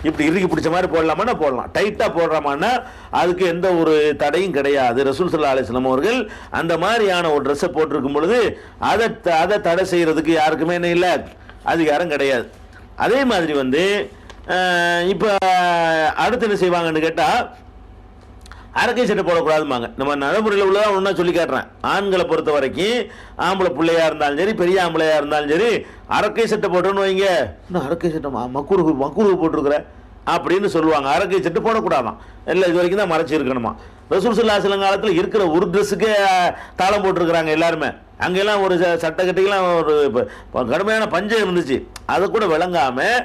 இப்படி இறுக்கி பிடிச்ச மாதிரி போடலாமா போடலாம், டைட்டாக போடுறாமான்னா அதுக்கு எந்த ஒரு தடையும் கிடையாது. ரசூல் ஸல்லல்லாஹு அலைஹி வஸல்லம் அவர்கள் அந்த மாதிரியான ஒரு ட்ரெஸ்ஸை போட்டிருக்கும் பொழுது அதை தடை செய்கிறதுக்கு யாருக்குமே என்ன இல்லை, அதிகாரம் கிடையாது. அதே மாதிரி வந்து இப்போ அடுத்து என்ன செய்வாங்கன்னு கேட்டால் அரக்கை சட்டை போடக்கூடாதுமாங்க. நம்ம நடைமுறையில் உள்ளதான் ஒன்றா சொல்லி காட்டுறேன். ஆண்களை பொறுத்த வரைக்கும் ஆம்பளை பிள்ளையா இருந்தாலும் சரி, பெரிய ஆம்பளையா இருந்தாலும் சரி, அரக்கை சட்டை போட்டோன்னு வைங்க, இன்னும் அரக்கை சட்டை மக்குரு போட்டிருக்கிற அப்படின்னு சொல்லுவாங்க. அரக்கை சட்டை போடக்கூடாதான், இல்லை இது வரைக்கும் தான் மறைச்சி இருக்கணுமா. ரசூல் ஸல்லல்லாஹு அலைஹி வஸல்லம் காலத்தில் இருக்கிற ஒரு ட்ரெஸ்ஸுக்கே தாளம் போட்டிருக்கிறாங்க எல்லாருமே. அங்கெல்லாம் ஒரு சட்டை கட்டிக்கெல்லாம் ஒரு கடுமையான பஞ்சம் இருந்துச்சு, அதை கூட விளங்காமல்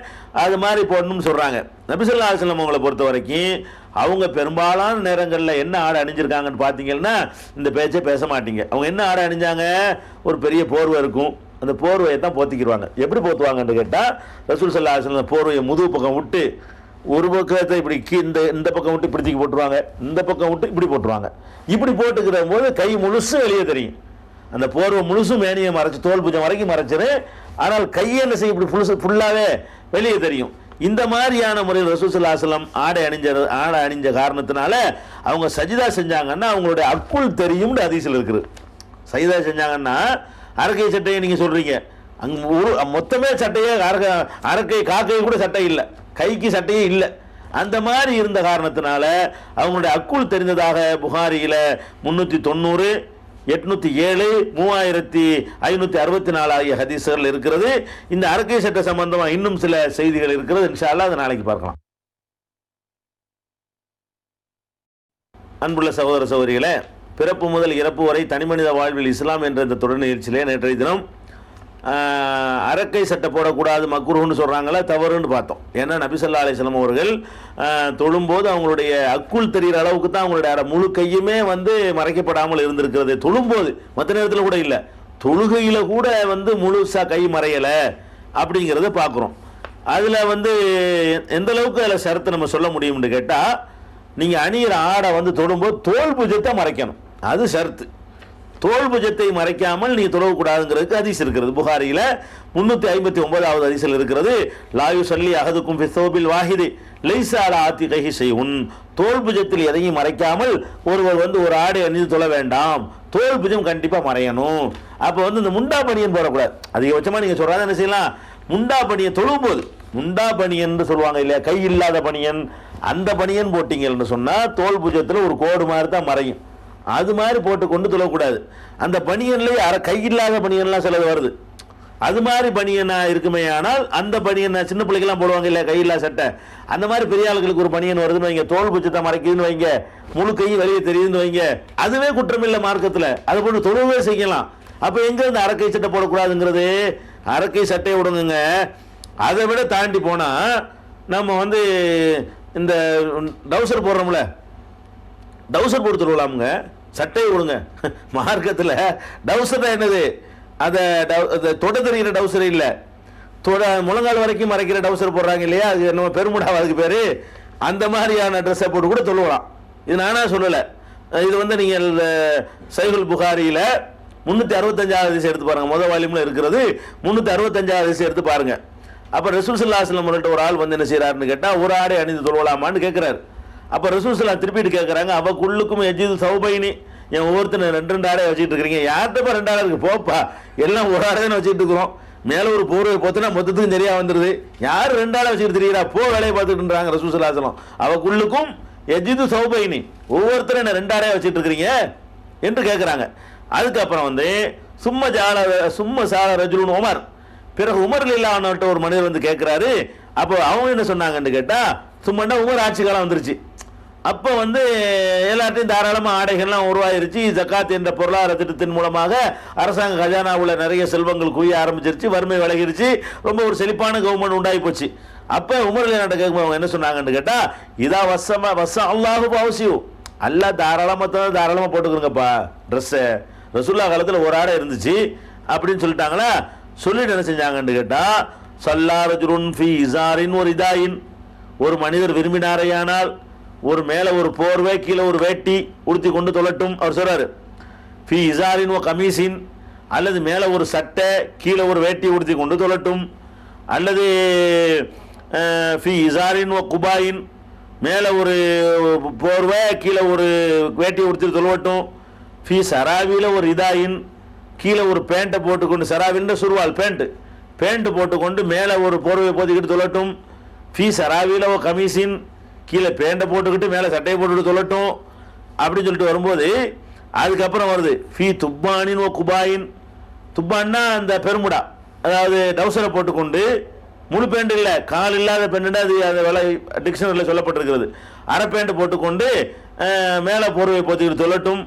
அது மாதிரி போடணும்னு சொல்கிறாங்க. நபி ஸல்லல்லாஹு அலைஹி வஸல்லம் அவங்களை பொறுத்த வரைக்கும் அவங்க பெரும்பாலான நேரங்களில் என்ன ஆடை அணிஞ்சிருக்காங்கன்னு பார்த்தீங்கன்னா இந்த பேச்சே பேச மாட்டீங்க. அவங்க என்ன ஆடை அணிஞ்சாங்க, ஒரு பெரிய போர்வை இருக்கும், அந்த போர்வையை தான் போத்திக்கிடுவாங்க. எப்படி போத்துவாங்கன்னு கேட்டால் ரசூல் ஸல்லல்லாஹு அலைஹி வஸல்லம் போர்வையை முதுகு பக்கம் விட்டு ஒரு பக்கத்தை இப்படி இந்த பக்கம் விட்டு இப்படி தூக்கி போட்டுருவாங்க, இந்த பக்கம் விட்டு இப்படி போட்டுருவாங்க. இப்படி போட்டுக்கிற போது கை முழுசும் வெளியே தெரியும். அந்த போர்வை முழுசும் மேனியை மறைச்சு தோல் பூஜை வரைக்கும் மறைச்சிரு, ஆனால் கையை என்ன செய்ய இப்படி ஃபுல்லாகவே வெளியே தெரியும். இந்த மாதிரியான முறையில் ரசூல் ஸல்லல்லாஹு அலைஹி வஸல்லம் ஆடை அணிஞ்ச காரணத்தினால அவங்க சஜிதா செஞ்சாங்கன்னா அவங்களுடைய அக்குள் தெரியும்னு ஹதீஸில் இருக்குது. சஜிதா செஞ்சாங்கன்னா அரக்கை சட்டையை நீங்கள் சொல்கிறீங்க, அங்கே ஒரு மொத்தமே சட்டையே அரக்கை காக்கை கூட சட்டை இல்லை, கைக்கு சட்டையே இல்லை. அந்த மாதிரி இருந்த காரணத்தினால அவங்களுடைய அக்குள் தெரிந்ததாக புகாரியில் 390, 807, 3564 ஆகிய ஹதீஸ்கள் இருக்கிறது. இந்த அரக்கை சட்ட சம்பந்தமாக இன்னும் சில செய்திகள் இருக்கிறது. இன்ஷா அல்லாஹ் அதை நாளைக்கு பார்க்கலாம். அன்புள்ள சகோதர சகோதரிகளே, பிறப்பு முதல் இறப்பு வரை தனிமனித வாழ்வில் இஸ்லாம் என்ற இந்த தொடர் நிகழ்ச்சியிலே நேற்றைய தினம் அரக்கை சட்டை போடக்கூடாது மக்ரூஹ்னு சொல்கிறாங்களே, தவறுன்னு பார்த்தோம். ஏன்னா நபி ஸல்லல்லாஹு அலைஹி வஸல்லம் அவர்கள் தொழும்போது அவங்களுடைய அக்குள் தெரிகிற அளவுக்கு தான் அவங்களுடைய முழு கையுமே வந்து மறைக்கப்படாமல் இருந்திருக்கிறது. தொழும்போது, மற்ற நேரத்தில் கூட இல்லை, தொழுகையில் கூட வந்து முழுசாக கை மறையலை அப்படிங்கிறத பார்க்குறோம். அதில் வந்து எந்த அளவுக்கு அதில் ஷரத்தை நம்ம சொல்ல முடியும்னு கேட்டால், நீங்கள் அணிகிற ஆடை வந்து தொழும்போது தோல் புஜத்தை மறைக்கணும், அது ஷரத்து. தோல் புஜத்தை மறைக்காமல் நீ தொழக்கூடாதுங்கிறதுக்கு ஹதீஸ் இருக்கிறது. புகாரியில் 359வது ஹதீஸில் இருக்கிறது. லாயு சல்லி அஹதுக்கும் ஃபி ஸௌபில் வாஹிதி லைஸ அலா ஆத்திகைஹி ஷைஉன். தோல் புஜத்தில் எதையும் மறைக்காமல் ஒருவர் வந்து ஒரு ஆடை அணிந்து தொழ வேண்டாம், தோல் புஜம் கண்டிப்பாக மறையணும். அப்போ வந்து இந்த முண்டா பனியன் போடக்கூடாது. அதிகபட்சமாக நீங்கள் சொல்கிறாங்க என்ன செய்யலாம், முண்டா பனியன் தொழும்போது முண்டா பனியன் சொல்லுவாங்க இல்லையா, கை இல்லாத பனியன், அந்த பனியன் போட்டிங்கன்னு சொன்னால் தோல் புஜத்தில் ஒரு கோடு மாதிரி தான் மறையும். அது மாதிரி போட்டு கொண்டு தொழக்கூடாது. அந்த பனியன்லேயே கை இல்லாத பனியன்லாம் சிலது வருது, அது மாதிரி பனியனா இருக்குமே. ஆனால் அந்த பனியன் சின்ன பிள்ளைக்கெல்லாம் போடுவாங்க இல்லையா, கை இல்லாத சட்டை, அந்த மாதிரி பெரிய ஆளுகளுக்கு ஒரு பனியன் வருதுன்னு வைங்க, தோல் புஜத்தை மறைக்குதுன்னு வைங்க, முழு கை வெளியே தெரியுதுன்னு வைங்க, அதுவே குற்றமில்லை மார்க்கத்தில், அது போட்டு தொழுவே செய்யலாம். அப்போ எங்கேருந்து அரக்கை சட்டை போடக்கூடாதுங்கிறது? அரக்கை சட்டையை விடுங்க. அதை விட தாண்டி போனால் நம்ம வந்து இந்த டவுசர் போடுறோம்ல, டவுசர் போட்டு தொழுவலாமுங்க, சட்டையை விடுங்க. மார்க்கத்தில் டவுசர் என்னது, அதை தொட தெரிகிற டவுசர் இல்லை, முழங்கால் வரைக்கும் மறைக்கிற டவுசர் போடுறாங்க இல்லையா, அது நம்ம பெருமுடாவா அதுக்கு பேர், அந்த மாதிரியான ட்ரெஸ்ஸை போட்டு கூட தொழுவலாம். இது நானாக சொல்லலை, இது வந்து நீங்கள் சஹீஹுல் புகாரியில் 365வது ஹதீஸ் எடுத்து பாருங்கள், முதல் வால்யூமில் இருக்கிறது. 365வது ஹதீஸ் எடுத்து பாருங்கள். அப்போ ரசூல் ஸல்லல்லாஹு அலைஹி வஸல்லம் ஒரு ஆள் வந்து என்ன செய்கிறாருன்னு கேட்டால், ஒரு ஆடை அணிந்து தொழுவலாமான்னு கேட்குறாரு. அப்போ ரசூல் ஸல்லல்லாஹு திருப்பிட்டு கேட்குறாங்க, அவக்குள்ளுக்கும் எஜிது சௌபைனி, என் ஒவ்வொருத்தனை 2 ஆடை வச்சுட்டு இருக்கிறீங்க, யார்கிட்டப்பா 2 ஆடை இருக்குது, போப்பா எல்லாம் ஒரு ஆடை தானே வச்சுட்டு இருக்கிறோம், மேலே ஒரு போர்வை போத்துனா மொத்தத்துக்கும் சரியாக வந்துடுது, யார் 2 ஆடை வச்சுட்டு தெரியுறா, போ வேலையை பார்த்துட்டுன்றாங்க ரசூல் ஸல்லல்லாஹு அலைஹி வஸல்லம். அவக்குள்ளுக்கும் எஜிது சௌபைனி, ஒவ்வொருத்தரும் என்ன 2 ஆடையை வச்சுட்டு இருக்கிறீங்க என்று கேட்குறாங்க. அதுக்கப்புறம் வந்து சும்ம சால ரஜுலுன் உமர், பிறகு உமர் இல்லாமட்ட ஒரு மனிதர் வந்து கேட்குறாரு. அப்போ அவங்க என்ன சொன்னாங்கன்னு கேட்டால், சும்மன்னா உமர் ஆட்சி காலம் வந்துருச்சு, அப்போ வந்து எல்லாத்தையும் தாராளமாக ஆடைகள்லாம் உருவாயிருச்சு, ஜக்காத் என்ற பொருளாதார திட்டத்தின் மூலமாக அரசாங்க கஜானாவில் நிறைய செல்வங்கள் குவிய ஆரம்பிச்சிருச்சு, வறுமை விலகிருச்சு, ரொம்ப ஒரு செழிப்பான கவர்மெண்ட் உண்டாகி போச்சு. அப்போ உமர் இல்லாட்ட கேட்கும்போது அவங்க என்ன சொன்னாங்கன்னு கேட்டால், இதா வசம் அல்லாஹு அவசியம், அல்லாஹ் தாராளமாக போட்டுக்கிறோங்கப்பா ட்ரெஸ்ஸை. ரசூலுல்லாஹ் காலத்தில் ஒரு ஆடை இருந்துச்சு அப்படின்னு சொல்லிட்டாங்களா, சொல்லிட்டு என்ன செஞ்சாங்கன்னு கேட்டால், சல்லா ரஜுலுன் ஃபீ இஸாரின் ஒரு இதாயின், ஒரு மனிதர் விரும்பினாரையானால் ஒரு மேலே ஒரு போர்வை கீழே ஒரு வேட்டி உடுத்தி கொண்டு தொழட்டும். அவர் சொல்கிறார், ஃபி இஸாரின் ஓ கமீசின், அல்லது மேலே ஒரு சட்டை கீழே ஒரு வேட்டி உடுத்தி கொண்டு தொழட்டும், அல்லது ஃபி இசாரின் குபாயின், மேலே ஒரு போர்வை கீழே ஒரு வேட்டி உடுத்திட்டு தொழுவட்டும். ஃபி சராவியில் ஒரு இதாயின், கீழே ஒரு பேண்ட்டை போட்டுக்கொண்டு, சராவின்ற சுருவால் பேண்ட் போட்டுக்கொண்டு மேலே ஒரு போர்வையை போத்திக்கிட்டு தொழட்டும். ஃபி சராவியில் ஒரு கமீசின், கீழே பேண்ட்டை போட்டுக்கிட்டு மேலே சட்டையை போட்டுக்கிட்டு தொழட்டும் அப்படின்னு சொல்லிட்டு வரும்போது அதுக்கப்புறம் வருது ஃபி துப்பானின் ஓ குபாயின். துப்பான்னா அந்த பெருமுடா, அதாவது டவுசரை போட்டுக்கொண்டு, முழு பேண்ட் இல்லை, கால் இல்லாத பேண்ட், அது அந்த விலை டிக்ஷனரியில் சொல்லப்பட்டிருக்கிறது. அரை பேண்ட் போட்டுக்கொண்டு மேலே போர்வை போத்திக்கிட்டு சொல்லட்டும்.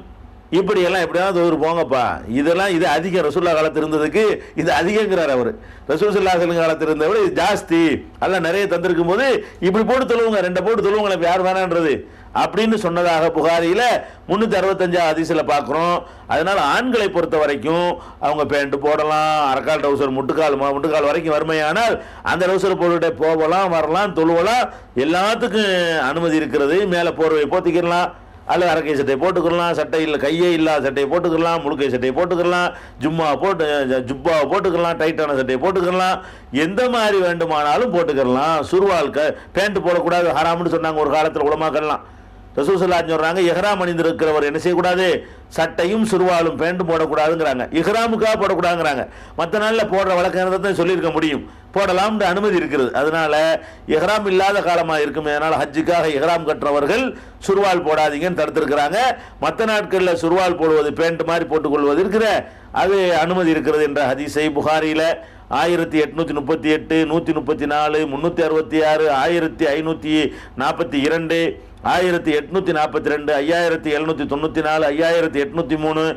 இப்படியெல்லாம் எப்படியாவது ஒரு போங்கப்பா, இதெல்லாம் இது அதிகம். ரசூல்லா காலத்தில் இருந்ததுக்கு இது அதிகங்கிறார் அவர். ரசூல் ஸல்லல்லாஹு அலைஹி காலத்தில் இருந்தவரை இது ஜாஸ்தி, அதெல்லாம் நிறைய தந்திருக்கும் போது இப்படி போட்டு தொழுவுங்க, 2 போட்டு தொழுவுங்களேன், யார் வேணான்றது அப்படின்னு சொன்னதாக புகாரியில் 365 ஹதீஸில் பார்க்குறோம். அதனால் ஆண்களை பொறுத்த வரைக்கும் அவங்க பேண்ட் போடலாம், அரைக்கால் டவுசர் முட்டுக்கால் வரைக்கும் வறுமையானால் அந்த டவுசர் போட்டுகிட்டே போகலாம், வரலாம், தொழுவலாம், எல்லாத்துக்கும் அனுமதி இருக்கிறது. மேலே போர்வையை போத்திக்கிடலாம், அல்லது அரக்கை சட்டையை போட்டுக்கலாம், சட்டை இல்லை கையே இல்லாத சட்டையை போட்டுக்கலாம், முழுக்கை சட்டையை போட்டுக்கலாம், ஜுப்பாவை போட்டுக்கலாம், டைட்டான சட்டையை போட்டுக்கலாம், எந்த மாதிரி வேண்டுமானாலும் போட்டுக்கலாம். சுருவால் பேண்ட் போடக்கூடாது, ஹராம்னு சொன்னாங்க ஒரு காலத்தில் உலமாக்கள்லாம். ரசூல் ஸல்லல்லாஹு அலைஹி சொல்றாங்க, இஹ்ராம் அணிந்திருக்கிறவர் என்ன செய்யக்கூடாது, சட்டையும் சுருவாலும் பேண்ட்டும் போடக்கூடாதுங்கிறாங்க. இஹ்ராமுக்காக போடக்கூடாதுங்கிறாங்க. மற்ற நாளில் போடுற வழக்கம் சொல்லியிருக்க முடியும், போடலாம்னு அனுமதி இருக்கிறது. அதனால இஹ்ராம் இல்லாத காலமாக இருக்கும், அதனால் ஹஜ்ஜுக்காக இஹ்ராம் கற்றவர்கள் சுருவால் போடாதீங்கன்னு தடுத்திருக்கிறாங்க. மற்ற நாட்களில் சுருவால் போடுவது, பேண்ட் மாதிரி போட்டுக்கொள்வது இருக்கிற அது அனுமதி இருக்கிறது என்ற ஹதீஸை புகாரியில் 1838, 134, 366, 1542, 1842, 5794, 5803,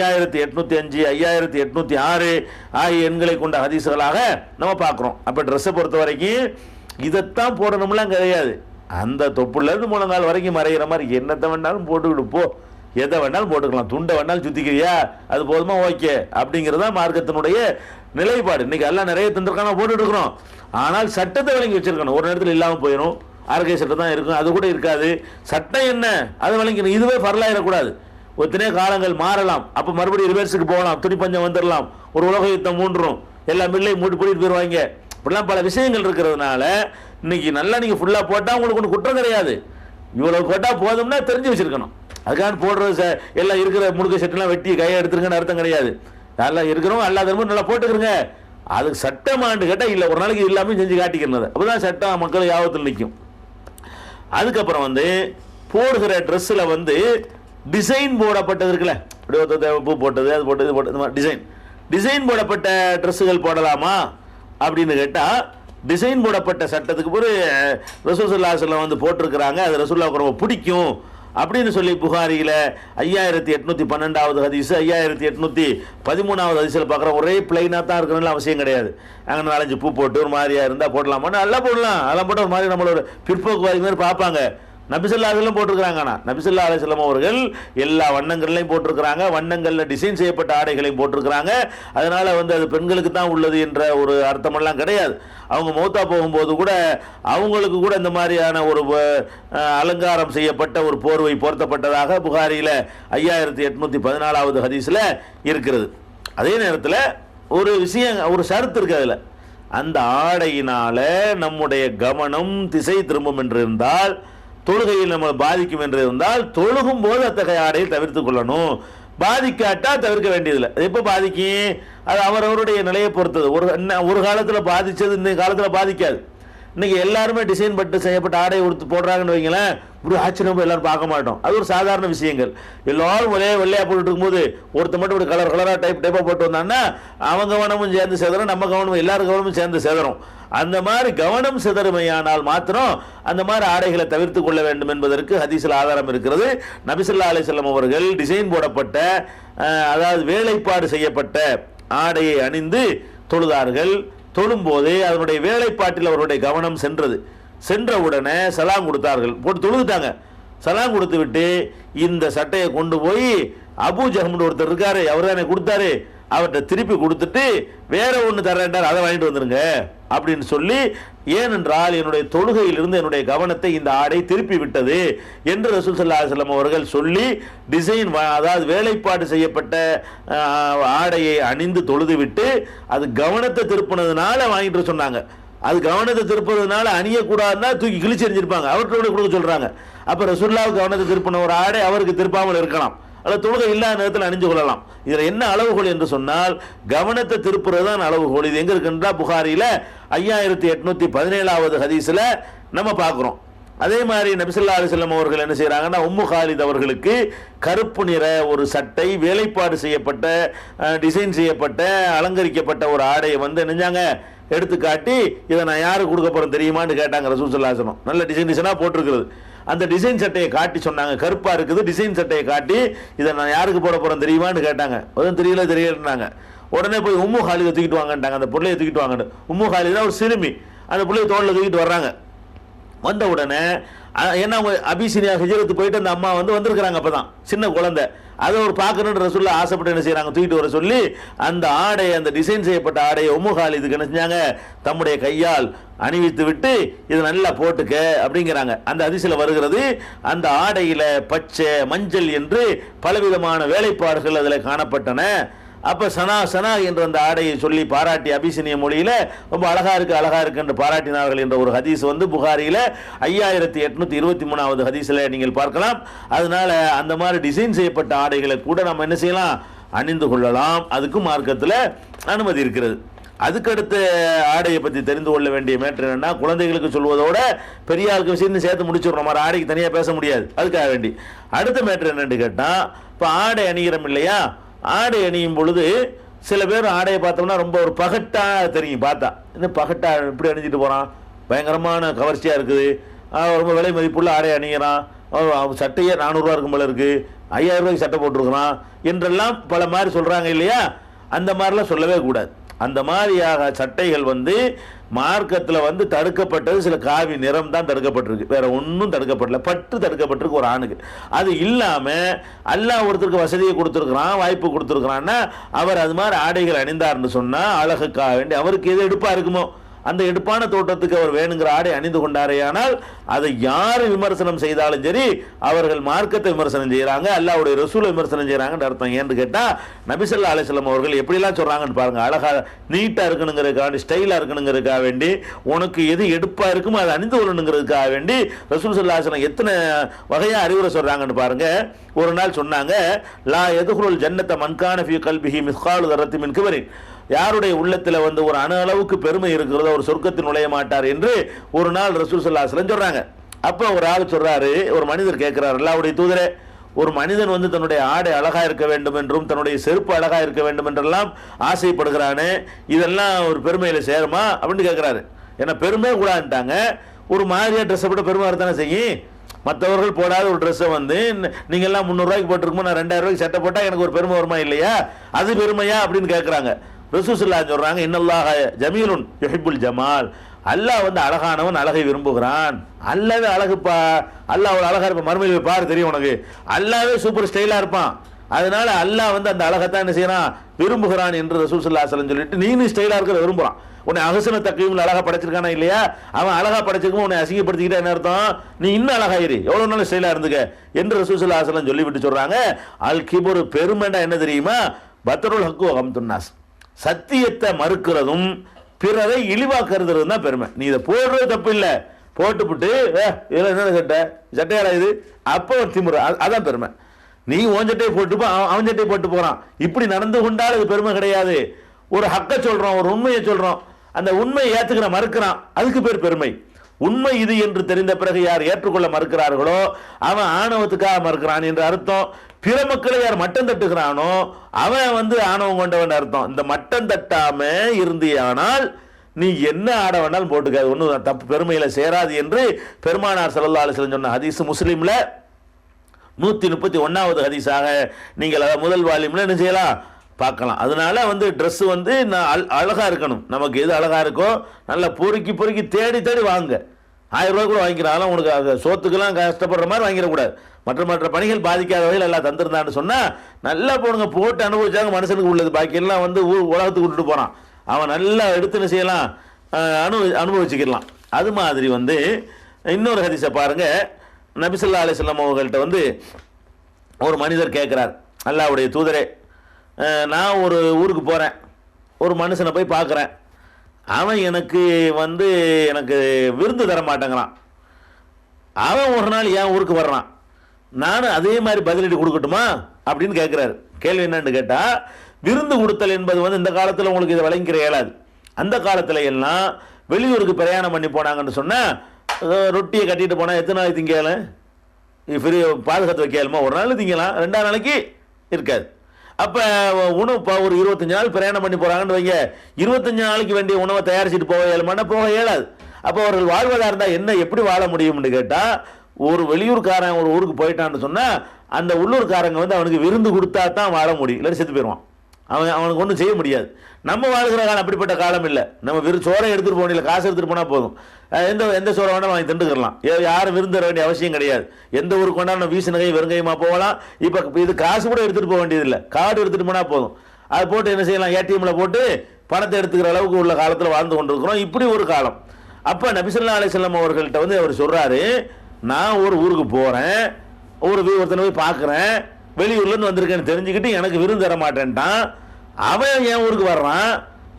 5805, 5806 ஆகிய எண்களை கொண்ட ஹதீஸ்களாக நம்ம பார்க்குறோம். அப்போ ட்ரெஸ்ஸை பொறுத்த வரைக்கும் இதைத்தான் போடணும்லாம் கிடையாது. அந்த தொப்புலேருந்து முழங்கால் வரைக்கும் மறைகிற மாதிரி என்னத்தை வேணாலும் போட்டுக்கிட்டு போ, எதை வேணாலும் போட்டுக்கலாம், துண்டை வேணாலும் சுற்றிக்கிறியா, அது போதுமா, ஓகே அப்படிங்கிறது தான் மார்க்கத்தினுடைய நிலைப்பாடு. இன்னைக்கு எல்லாம் நிறைய தந்திருக்கான போட்டுட்டு இருக்கிறோம். ஆனால் சட்டத்தை விளங்கி வச்சிருக்கணும். ஒரு நேரத்தில் இல்லாமல் போயிடும், ஆர்கே சட்டம் தான் இருக்கும், அது கூட இருக்காது. சட்டம் என்ன அதை விளங்கிக்கணும். இதுவே ஃபர்லாயிடக்கூடாது. ஒத்தனை காலங்கள் மாறலாம், அப்போ மறுபடியும் ரிவர்ஸுக்கு போகலாம், துணிப்பஞ்சம் வந்துடலாம், ஒரு உலக யுத்தம் மூன்றும், எல்லா மில்லையும் கூட்டிட்டு போயிடுவாங்க. இப்படிலாம் பல விஷயங்கள் இருக்கிறதுனால இன்னைக்கு நல்லா நீங்கள் ஃபுல்லாக போட்டால் உங்களுக்கு ஒன்று குற்றம் கிடையாது. இவ்வளோ போட்டால் போதும்னா தெரிஞ்சு வச்சிருக்கணும். அதுக்காக போடுறது எல்லாம் இருக்கிற முழுக்க செட்டெல்லாம் வெட்டி கையை எடுத்துருங்கன்னு அர்த்தம் கிடையாது. நல்லா இருக்கிறோம், அல்லாதவங்க நல்லா போட்டுக்கிறங்க. அதுக்கு சட்டமானு கேட்டால் இல்லை, ஒரு நாளைக்கு இல்லாமல் செஞ்சு காட்டிக்கிறது, அப்போதான் சட்டம் மக்கள் யாபத்தில் நிற்கும். அதுக்கப்புறம் போடுகிற ட்ரெஸ்ஸில் டிசைன் போடப்பட்டது இருக்குல்ல, பூ போட்டது, அது போட்டது, இது போட்டது, இந்த மாதிரி டிசைன் போடப்பட்ட ட்ரெஸ்ஸுகள் போடலாமா அப்படின்னு கேட்டால், டிசைன் போடப்பட்ட சட்டத்துக்கு பிறகு ரசூல் ஸல்லல்லாஹு அலைஹி வஸல்லம் போட்டிருக்கிறாங்க. அது ரசூலுல்லாஹ்வுக்கு ரொம்ப பிடிக்கும் அப்படின்னு சொல்லி புகாரியில் 5812வது ஹதீஸ், 5813வது ஹதீஸில் பார்க்குற ஒரே பிளைனாக தான் இருக்கணும்னு அவசியம் கிடையாது. அங்கே 4-5 பூ போட்டு ஒரு மாதிரியாக இருந்தால் போடலாமான்னு நல்லா போடலாம். அதெல்லாம் போட்டு ஒரு மாதிரி நம்மளோட பிற்போக்குவாதி மாதிரி பார்ப்பாங்க. நபி ஸல்லல்லாஹு அலைஹி வஸல்லம் போட்டிருக்கிறாங்க. ஆனால் நபி ஸல்லல்லாஹு அலைஹி வஸல்லம் அவர்கள் எல்லா வண்ணங்கள்லையும் போட்டிருக்கிறாங்க, வண்ணங்களில் டிசைன் செய்யப்பட்ட ஆடைகளையும் போட்டிருக்கிறாங்க. அதனால் அது பெண்களுக்கு தான் உள்ளது என்ற ஒரு அர்த்தமெல்லாம் கிடையாது. அவங்க மௌத்தா போகும்போது கூட அவங்களுக்கு கூட இந்த மாதிரியான ஒரு அலங்காரம் செய்யப்பட்ட ஒரு போர்வை பொருத்தப்பட்டதாக புகாரியில் 5814வது ஹதீஸில் இருக்கிறது. அதே நேரத்தில் ஒரு விஷயம், ஒரு ஷரத்து இருக்குது அதில், அந்த ஆடையினால் நம்முடைய கவனம் திசை திரும்பும் என்று இருந்தால், தொழுகையில் நம்ம பாதிக்கும் என்று இருந்தால், தொழுகும் போது அத்தகைய ஆடையை தவிர்த்து கொள்ளணும். பாதிக்காட்டா தவிர்க்க வேண்டியதில்லை. எப்போ பாதிக்கும், அது அவரவருடைய நிலையை பொறுத்தது. ஒரு காலத்தில் பாதித்தது இந்த காலத்தில் பாதிக்காது. இன்னைக்கு எல்லாருமே டிசைன் பட்டு செய்யப்பட்ட ஆடை கொடுத்து போடுறாங்கன்னு வைங்களேன், இப்படி ஆச்சரியம் எல்லாரும் பார்க்க மாட்டோம். அது ஒரு சாதாரண விஷயங்கள். எல்லாரும் ஒரே வெள்ளையாக போட்டுட்டு இருக்கும்போது ஒருத்த மட்டும் இப்படி கலராக டைப்பாக போட்டு வந்தாங்கன்னா அவன் கவனமும் சேர்ந்து சேதரும், நம்ம கவனமும், எல்லாரும் கவனமும் சேர்ந்து சேதரும். அந்த மாதிரி கவனம் சிதறுமையானால் மாத்திரம் அந்த மாதிரி ஆடைகளை தவிர்த்து கொள்ள வேண்டும் என்பதற்கு ஹதீஸில் ஆதாரம் இருக்கிறது. நபி ஸல்லல்லாஹு அலைஹி வஸல்லம் அவர்கள் டிசைன் போடப்பட்ட, அதாவது வேலைப்பாடு செய்யப்பட்ட ஆடையை அணிந்து தொழுதார்கள். தொழும்போது அதனுடைய வேலைப்பாட்டில் அவருடைய கவனம் சென்ற உடனே சலாம் கொடுத்தார்கள், போட்டு தொழுதுட்டாங்க. சலாம் கொடுத்து விட்டு இந்த சட்டையை கொண்டு போய் அபூ ஜஹம்னு ஒருத்தர் இருக்காரு, அவர் தானே கொடுத்தாரு, அவர்கிட்ட திருப்பி கொடுத்துட்டு வேற ஒன்று தரேன்டார், அதை வாங்கிட்டு வந்துருங்க அப்படின்னு சொல்லி, ஏனென்றால் என்னுடைய தொழுகையிலிருந்து என்னுடைய கவனத்தை இந்த ஆடை திருப்பி விட்டது என்று ரசூல் ஸல்லல்லாஹு அலைஹி வஸல்லம் அவர்கள் சொல்லி, டிசைன், அதாவது வேலைப்பாடு செய்யப்பட்ட ஆடையை அணிந்து தொழுது விட்டு அது கவனத்தை திருப்பினதுனால வாங்கிட்டு சொன்னாங்க. அது கவனத்தை திருப்புறதுனால அணியக்கூடாதுன்னா தூக்கி கிழிச்சு எறிஞ்சிருப்பாங்க, அவர்கிட்ட கொடுக்க சொல்றாங்க. அப்ப ரசூலுல்லாஹ் கவனத்தை திருப்பின ஒரு ஆடை அவருக்கு திருப்பாமல் இருக்கலாம், அல்லது தொழுகை இல்லாத நேரத்தில் அணிஞ்சு கொள்ளலாம். இதுல என்ன அளவுகோல் என்று சொன்னால் கவனத்தை திருப்புறது தான் அளவுகோல். இது எங்க இருக்குன்றா புகாரில 5817வது ஹதீஸ்ல நம்ம பார்க்கிறோம். அதே மாதிரி நபி ஸல்லல்லாஹு அலைஹி வஸல்லம் அவர்கள் என்ன செய்யறாங்கன்னா, உம்மு காலித் அவர்களுக்கு கருப்பு நிற ஒரு சட்டை, வேலைப்பாடு செய்யப்பட்ட, டிசைன் செய்யப்பட்ட, அலங்கரிக்கப்பட்ட ஒரு ஆடையை வந்து நெஞ்சாங்க எடுத்து காட்டி, இதை நான் யாருக்கு கொடுக்க போறேன் தெரியுமான்னு கேட்டாங்க ரசூல் ஸல்லல்லாஹு அலைஹி வஸல்லம். நல்ல டிசைனா போட்டிருக்கிறது. அந்த டிசைன் சட்டையை காட்டி சொன்னாங்க, கருப்பா இருக்குது டிசைன் சட்டையை காட்டி, இதை நான் யாருக்கு போட போறேன் தெரியுமான்னு கேட்டாங்க. அதுவும் தெரியலன்னாங்க. உடனே போய் உம்மு காலிதை தூக்கிட்டு வாங்கன்ட்டாங்க, அந்த பிள்ளையை தூக்கிட்டு வாங்க. உம்மு காலிதா ஒரு சிறுமி, அந்த பிள்ளையை தோளில் தூக்கிட்டு வர்றாங்க. வந்த உடனே என்ன, அபிசீனியா ஹிஜ்ரத்து போயிட்டு அந்த அம்மா வந்து வந்திருக்கிறாங்க, அப்பதான் சின்ன குழந்தை. அதை ஒரு பார்க்கணுன்ற ரசூலுல்லாஹ் ஆசைப்பட்டு என்ன செய்யறாங்க, தூக்கிட்டு வர சொல்லி அந்த ஆடையை, அந்த டிசைன் செய்யப்பட்ட ஆடையை உம்மு காலிதுக்கு என்ன செஞ்சாங்க, தம்முடைய கையால் அணிவித்து விட்டு இதை நல்லா போட்டுக்க அப்படிங்கிறாங்க. அந்த ஹதீஸ்ல வருகிறது, அந்த ஆடையில பச்சை மஞ்சள் என்று பலவிதமான வேலைப்பாடுகள் அதில் காணப்பட்டன. அப்ப சனா என்ற அந்த ஆடையை சொல்லி பாராட்டி அபிசீனிய மொழியில ரொம்ப அழகா இருக்கு என்று பாராட்டினார்கள் என்ற ஒரு ஹதீஸ் வந்து புகாரியில 5823வது ஹதீஸ்ல நீங்கள் பார்க்கலாம். அதனால அந்த மாதிரி டிசைன் செய்யப்பட்ட ஆடைகளை கூட நம்ம என்ன செய்யலாம், அணிந்து கொள்ளலாம். அதுக்கும் மார்க்கத்தில் அனுமதி இருக்கிறது. அதுக்கடுத்த ஆடையை பற்றி தெரிந்து கொள்ள வேண்டிய மேட்டர் என்னன்னா, குழந்தைகளுக்கு சொல்வதோட பெரிய ஆளுக்கு விஷயம் சேர்த்து முடிச்சிடணும், மாதிரி ஆடைக்கு தனியாக பேச முடியாது. அதுக்காக வேண்டி அடுத்த மேட்டர் என்னன்னு கேட்டா, இப்போ ஆடை அணிகிறோம் இல்லையா, ஆடை அணியும் பொழுது சில பேர் ஆடையை பார்த்தோம்னா ரொம்ப ஒரு பகட்டா தெரியும். பார்த்தா இந்த பகட்டா இப்படி அணிஞ்சிட்டு போறான், பயங்கரமான கவர்ச்சியா இருக்குது, ரொம்ப விலை மதிப்புள்ள ஆடை அணிகிறான், சட்டையே 400 ரூபா இருக்கும் போல இருக்கு, 5000 ரூபாய்க்கு சட்டை போட்டிருக்கிறான் என்றெல்லாம் பல மாதிரி சொல்றாங்க இல்லையா. அந்த மாதிரிலாம் சொல்லவே கூடாது. அந்த மாதிரியாக சட்டைகள் வந்து மார்க்கத்தில் வந்து தடுக்கப்பட்டது சில காவி நிறம் தான் தடுக்கப்பட்டிருக்கு, வேற ஒன்றும் தடுக்கப்படல. பட்டு தடுக்கப்பட்டிருக்கு ஒரு ஆணுக்கு. அது இல்லாம அல்லாஹ் ஒருத்தருக்கு வசதியை கொடுத்துருக்கிறான், வாய்ப்பு கொடுத்துருக்கிறான்னா அவர் அது மாதிரி ஆடைகள் அணிந்தார்னு சொன்னா அழகுக்காக வேண்டி அவருக்கு எது எடுப்பா இருக்குமோ அந்த எடுப்பான தோட்டத்துக்கு அவர் வேணுங்கிற ஆடை அணிந்து கொண்டாரேயானால் அதை யார் விமர்சனம் செய்தாலும் சரி அவர்கள் மார்க்கத்தை விமர்சனம் செய்யறாங்க, அல்லாஹ்வுடைய ரசூலை விமர்சனம் செய்யறாங்கன்னு அர்த்தம். ஏன்னு கேட்டா நபி ஸல்லல்லாஹு அலைஹி வஸல்லம் அவர்கள் எப்படிலாம் சொல்றாங்கன்னு பாருங்க. அழகா நீட்டா இருக்கணுங்கிறதுக்காக, ஸ்டைலா இருக்கணுங்கிறதுக்காக வேண்டி, உனக்கு எது எடுப்பா இருக்குமோ அதை அணிந்து கொள்ளணுங்கிறதுக்காக வேண்டி ரசூல் ஸல்லல்லாஹு அலைஹி வஸல்லம் எத்தனை வகையா அறிவுரை சொல்றாங்கன்னு பாருங்க. ஒரு நாள் சொன்னாங்க, லா யதுகுலுல் ஜன்னத மன் கான ஃபீ கல்பிஹி மிஸ்காலு தர்ரத்தின் மின் கிபரின், யாருடைய உள்ளத்தில் வந்து ஒரு அணு அளவுக்கு பெருமை இருக்கிறதோ ஒரு சொர்க்கத்தில் நுழைய மாட்டார் என்று ஒரு நாள் ரசூல் ஸல்லல்லாஹு அலைஹி வஸல்லம் சொல்றாங்க. அப்போ ஒரு ஆள் சொல்றாரு, ஒரு மனிதர் கேட்கிறார், அல்லாஹ்வுடைய தூதரே, ஒரு மனிதன் வந்து தன்னுடைய ஆடை அழகா இருக்க வேண்டும் என்றும் தன்னுடைய செருப்பு அழகா இருக்க வேண்டும் என்றெல்லாம் ஆசைப்படுகிறானே, இதெல்லாம் ஒரு பெருமையில சேருமா அப்படின்னு கேட்கிறாரு. ஏன்னா பெருமை கூடாதுட்டாங்க, ஒரு மாதிரியா ட்ரெஸ்ஸை போட்டு பெருமை வரத்தானே செய்யும். மற்றவர்கள் போடாத ஒரு ட்ரெஸ்ஸை வந்து நீங்க எல்லாம் 300 ரூபாய்க்கு போட்டிருக்குமோ நான் 2000 ரூபாய்க்கு சட்டை போட்டா எனக்கு ஒரு பெருமை வருமா இல்லையா, அது பெருமையா அப்படின்னு கேட்கிறாங்க. ரசூலுல்லாஹி ஸல்லல்லாஹு அலைஹி சொல்றாங்க, இன்னல்லாஹ ஜமீலுன் யுஹிப்புல் ஜமால், அல்லாஹ் வந்து அழகானவன், அழகை விரும்புகிறான். அல்லாவே அழகுப்பா, அல்லாஹ் ஒரு அழகா இருப்பான், மறுமையில் பாரு தெரியும் உனக்கு, அல்லாவே சூப்பர் ஸ்டைலா இருப்பான். அதனால அல்லாஹ் வந்து அந்த அழகத்தான் என்ன செய்யறான், விரும்புகிறான் என்று ரசூல் ஸல்லல்லாஹு அலைஹி வஸல்லம் சொல்லிட்டு நீ ஸ்டைலா இருக்கிற விரும்புறான். உன்னை அகசன தக்கீம்ல அழகா படைச்சிருக்கானா இல்லையா, அவன் அழகா படைச்சிருக்கும், உன்னை அசிங்கப்படுத்திக்கிட்டா என்ன அர்த்தம், நீ இன்னும் அழகாயிரு, எவ்வளவு நாள் ஸ்டைலா இருந்துக்க என்று ரசூல் ஸல்லல்லாஹு அலைஹி வஸல்லம் சொல்லிவிட்டு சொல்றாங்க, அல் கிபுரு பெருமைண்டா என்ன தெரியுமா, பத்ருல் ஹக்கு வ கம்துன்னாஸ், சத்தியத்தை மறுக்கிறதும் பிறரை இழிவா கருதுறது தான் பெருமை. நீ இதை போடுறது தப்பு இல்லை, போட்டுவிட்டு இதுல என்ன சட்டையாரா இது, அப்போ திமுற, அதான் பெருமை. நீ உன் சட்டையை போட்டு அவன் சட்டையை போட்டு போறான், இப்படி நடந்து கொண்டால் அது பெருமை கிடையாது. ஒரு ஹக்க சொல்றோம், ஒரு உண்மையை சொல்றோம், அந்த உண்மையை ஏத்துக்கிற மறுக்கிறான், அதுக்கு பேர் பெருமை. உண்மை இது என்று தெரிந்த பிறகு யார் ஏற்றுக்கொள்ள மறுக்கிறார்களோ அவன் ஆணவத்துக்காக மறுக்கிறான் என்று அர்த்தம். பிற மக்களை யார் மட்டம் தட்டுகிறானோ அவன் வந்து ஆணவம் கொண்டவன் அர்த்தம். இந்த மட்டம் தட்டாம இருந்தியானால் நீ என்ன ஆட வேணாலும் போட்டுக்க, ஒன்றும் தப்பு பெருமையில சேராது என்று பெருமானார் ஸல்லல்லாஹு அலைஹி வஸல்லம் சொன்ன ஹதீஸ் முஸ்லிம்ல 131வது ஹதீஸாக நீங்கள் முதல் வால்யூம்ல என்ன செய்யலாம் பார்க்கலாம். அதனால வந்து ட்ரெஸ் வந்து அழகா இருக்கணும், நமக்கு எது அழகா இருக்கோ நல்லா பொறுக்கி பொறுக்கி தேடி தேடி வாங்க. 1000 ரூபாய் கூட வாங்கிக்கிறாங்க, உனக்கு சோத்துக்கெல்லாம் கஷ்டப்படுற மாதிரி வாங்கிடக்கூடாது. மற்ற பணிகள் பாதிக்காத வகையில் எல்லாம் தந்திருந்தான்னு சொன்னா நல்லா போடுங்க, போட்டு அனுபவிச்சாங்க மனுஷனுக்கு உள்ளது, பாக்கியெல்லாம் வந்து உலகத்துக்கு விட்டுட்டு போறான், அவன் நல்லா எடுத்துன்னு செய்யலாம், அனுபவிச்சுக்கலாம். அது மாதிரி வந்து இன்னொரு ஹதீஸை பாருங்க. நபி ஸல்லல்லாஹு அலைஹி வஸல்லம் அவங்கள்ட்ட வந்து ஒரு மனிதர் கேட்கிறார், அல்லாஹ்வுடைய தூதரே, நான் ஒரு ஊருக்கு போகிறேன், ஒரு மனுஷனை போய் பார்க்குறேன், அவன் எனக்கு வந்து எனக்கு விருந்து தர மாட்டேங்கிறான். அவன் ஒரு நாள் என் ஊருக்கு வர்றான், நானும் அதே மாதிரி பதிலடி கொடுக்கட்டுமா அப்படின்னு கேட்குறாரு. கேள்வி என்னன்னு கேட்டால், விருந்து கொடுத்தல் என்பது வந்து இந்த காலத்தில் உங்களுக்கு இதை விளங்கிக்கிற இயலாது. அந்த காலத்தில் எல்லாம் வெளியூருக்கு பிரயாணம் பண்ணி போனாங்கன்னு சொன்னால் ரொட்டியை கட்டிட்டு போனால் எத்தனை நாளைக்கு திங்கலாம், ஃப்ரீ பாதுகாத்து வைக்கலுமா, ஒரு நாள் திங்கலாம், 2ஆம் நாளைக்கு இருக்காது. அப்போ உணவு இப்போ ஒரு 25 நாள் பிரயாணம் பண்ணி போகிறாங்கன்னு வைங்க, 25 நாளைக்கு வேண்டிய உணவை தயாரிச்சுட்டு போக இயலுமானா போக இயலாது. அப்போ அவர்கள் வாழ்வதாக இருந்தால் என்ன எப்படி வாழ முடியும்னு கேட்டால், ஒரு வெளியூர்காரன் ஒரு ஊருக்கு போயிட்டான்னு சொன்னால் அந்த உள்ளூர்காரங்க வந்து அவனுக்கு விருந்து கொடுத்தா தான் வாழ முடியும், இல்லை செத்து போயிடுவான். அவனுக்கு ஒன்றும் செய்ய முடியாது. நம்ம வாழ்கிற காலம் அப்படிப்பட்ட காலம் இல்லை. நம்ம சோறை எடுத்துகிட்டு போகணும், இல்லை காசு எடுத்துகிட்டு போனால் போதும், எந்த சோறை வேணாலும் வாங்கி திண்டுக்கலாம். யாரும் விருந்து தர வேண்டிய அவசியம் கிடையாது. எந்த ஊருக்கு வேணாலும் நம்ம வீசு நகை வெறுங்கையமாக போகலாம். இப்போ இது காசு கூட எடுத்துகிட்டு போக வேண்டியதில்லை, கார்டு எடுத்துகிட்டு போனால் போதும். அது போட்டு என்ன செய்யலாம், ஏடிஎம்மில் போட்டு பணத்தை எடுத்துக்கிற அளவுக்கு உள்ள காலத்தில் வாழ்ந்து கொண்டிருக்கிறோம். இப்படி ஒரு காலம். அப்போ நபி ஸல்லல்லாஹு அலைஹி வஸல்லம் அவர்கள்ட்ட வந்து அவர் சொல்கிறாரு, நான் ஒரு ஊருக்கு போகிறேன், ஒருத்தனை போய் பார்க்குறேன், வெளியூர்லேருந்து வந்திருக்கேன்னு தெரிஞ்சுக்கிட்டு எனக்கு விருந்து தர மாட்டேன்ட்டான், அவன் என் ஊருக்கு வர்றான்,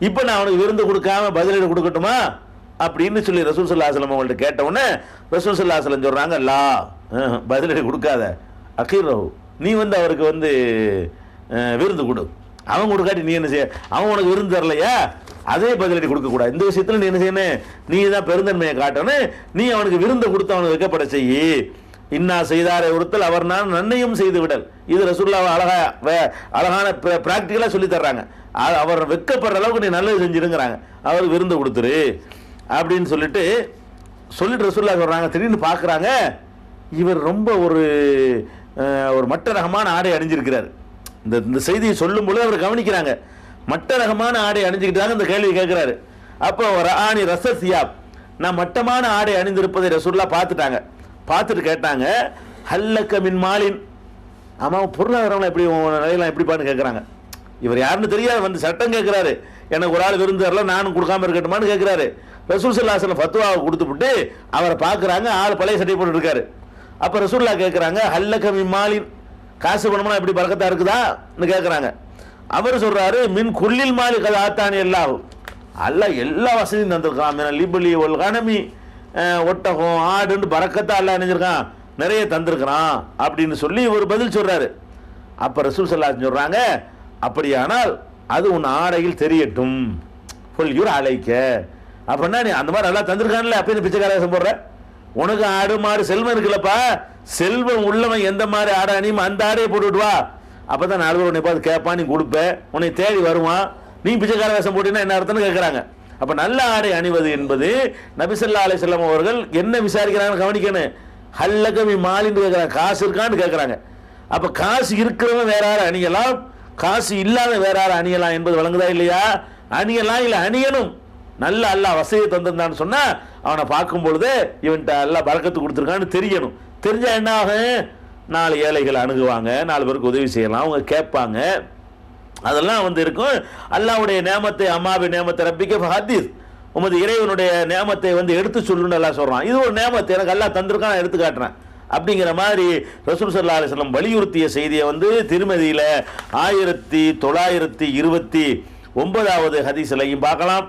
இப்போ நான் அவனுக்கு விருந்து கொடுக்காம பதிலீடு கொடுக்கட்டுமா அப்படின்னு சொல்லி ரசூல் ஸல்லல்லாஹு அலைஹி வஸல்லம் அவங்கள்ட்ட கேட்டவுடனே ரசூல் ஸல்லல்லாஹு அலைஹி வஸல்லம் சொல்கிறாங்க, லா, பதிலீடு கொடுக்காத, அகீரஹு, நீ வந்து அவருக்கு வந்து விருந்து கொடு. அவன் கொடுக்காட்டி நீ என்ன செய்ய, அவன் உனக்கு விருந்து தரலையா, அதே பதிலடி கொடுக்கக்கூடாது. இந்த விஷயத்தில் நீ என்ன செய்யணும், நீ தான் பெருந்தன்மையை காட்டணும், நீ அவனுக்கு விருந்தை கொடுத்து அவனுக்கு வைக்கப்பட செய்யி. இன்னா செய்தாரை ஒருத்தல் அவர் நான் நன்மையும் செய்து விடல். இது ரசூலுல்லாஹ் அழகான பிராக்டிக்கலாக சொல்லி தர்றாங்க. அவர் வெட்கப்படுற அளவுக்கு நீ நல்லது செஞ்சிருங்கிறாங்க, அவர் விருந்து கொடுத்துரு அப்படின்னு சொல்லிட்டு ரசூலுல்லாஹ் சொல்கிறாங்க. திடீர்னு பார்க்குறாங்க, இவர் ரொம்ப ஒரு மட்ட ரகமான ஆடை அணிஞ்சிருக்கிறார். இந்த செய்தியை சொல்லும் பொழுது அவர் கவனிக்கிறாங்க, மட்ட ரகமான ஆடை அணிஞ்சுக்கிட்டாங்க. இந்த கேள்வி கேட்கிறாரு. அப்போ ஒரு ஆணி ரச சியாப், நான் மட்டமான ஆடை அணிந்திருப்பதை ரசூலுல்லாஹ் பார்த்துட்டாங்க. பார்த்துட்டு கேட்டாங்க, ஹல்லக்க மின் மாலின், ஆமாம் பொருளாதாரம் எப்படி நிலையெல்லாம் எப்படிப்பான்னு கேட்குறாங்க. இவர் யாருன்னு தெரியாது, வந்து சட்டம் கேட்குறாரு, எனக்கு ஒரு ஆள் விருந்து வரல நானும் கொடுக்காம இருக்கட்டுமான்னு கேட்குறாரு. ரசூல் ஸல்லல்லாஹு அலைஹி வஸல்லம் ஃபத்வாவை கொடுத்துவிட்டு அவரை பார்க்குறாங்க, ஆள் பழைய சட்டை போட்டு இருக்காரு. அப்போ ரசூலுல்லாஹ் கேட்குறாங்க, ஹல்லக்க மின் மாலின், காசு பணம்னா எப்படி பறக்கத்தா இருக்குதான்னு கேட்குறாங்க. அவர் சொல்றாரு, மின் குல்லில் மாலி கதை ஆத்தானி எல்லாம், அல்ல எல்லா வசதியும் தந்திருக்கான், மின் லிபலி ஒல் கனமி, ஒட்டகம் ஆடுன்னு பறக்கத்தா எல்லாம் நினைஞ்சிருக்கான், நிறைய தந்திருக்கிறான் அப்படின்னு சொல்லி ஒரு பதில் சொல்றாரு. அப்ப ரசூல் ஸல்லல்லாஹு அலைஹி வஸல்லம் சொல்றாங்க, அப்படியானால் அது உன் ஆடையில் தெரியட்டும், ஃபுல் அழைக்க. அப்படின்னா நீ அந்த மாதிரி நல்லா தந்திருக்கான்ல, அப்ப இந்த பிச்சைக்காரன் போடுற, உனக்கு ஆடு மாடு செல்வம் இருக்குல்லப்பா, செல்வம் உள்ளவன் எந்த மாதிரி ஆடை அணியுமோ அந்த ஆடையை போட்டுவிட்டு வா, அப்பதான் 4 பேர் உன்னை பார்த்து கேட்பான், நீ கொடுப்ப, உன்னை தேடி வருவான். நீ பிச்சைக்கார வேஷம் போட்டீங்கன்னா என்ன அர்த்தம்னு கேட்குறாங்க. அப்ப நல்ல ஆடை அணிவது என்பது நபி ஸல்லல்லாஹு அலைஹி வஸல்லம் அவர்கள் என்ன விசாரிக்கிறாங்கன்னு கவனிக்கணும். ஹல்லகமி மாலின்னு கேட்குறாங்க, காசு இருக்கான்னு கேட்குறாங்க. அப்ப காசு இருக்கிறவன் வேற யாரும் அணியலாம், காசு இல்லாத வேற யாரும் அணியலாம் என்பது வழங்குதா இல்லையா? அணியலாம், இல்லை அணியணும். நல்ல அல்லாஹ் வசதியை தந்திருந்தான்னு சொன்னா அவனை பார்க்கும் பொழுது இவன்கிட்ட அல்லாஹ் பரக்கத்து கொடுத்துருக்கான்னு தெரியணும். தெரிஞ்சா என்ன ஆகும், 4 ஏழைகள் அணுகுவாங்க, 4 பேருக்கு உதவி செய்யலாம், அவங்க கேட்பாங்க, அதெல்லாம் வந்து இருக்கும். அல்லாஹ்வுடைய நேமத்தை, அம்மாவி நேமத்தை ரப்பிக்க ஹதீஸ், உமது இறைவனுடைய நேமத்தை வந்து எடுத்து சொல்லுன்னு எல்லாம் சொல்றான். இது ஒரு நேமத்தை எனக்கு அல்லாஹ் தந்திருக்கான், நான் எடுத்து காட்டுறேன் அப்படிங்கிற மாதிரி ரசூல் ஸல்லல்லாஹு அலைஹி வஸல்லம் வலியுறுத்திய செய்தியை வந்து திருமதியில 1929வது ஹதீஸ்லையும் பார்க்கலாம்.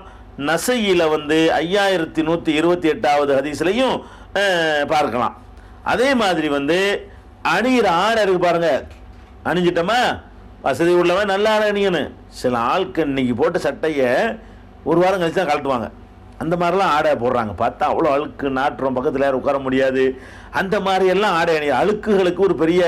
நசையில வந்து 5128வது ஹதீஸ்லையும் பார்க்கலாம். அதே மாதிரி வந்து அணிகிற ஆடை இருக்கு பாருங்க, அணிஞ்சிட்டோமா வசதி உள்ளவன் நல்ல ஆடை அணியணும். சில ஆட்கள் இன்னைக்கு போட்ட சட்டையை ஒரு வாரம் கழிச்சு தான் கழட்டுவாங்க, அந்த மாதிரிலாம் ஆடை போடுறாங்க. பார்த்தா அவ்வளோ அழுக்கு, நாட்டுறோம், பக்கத்தில் யாரும் உட்கார முடியாது, அந்த மாதிரி எல்லாம் ஆடை அணிய, அழுக்குகளுக்கு ஒரு பெரிய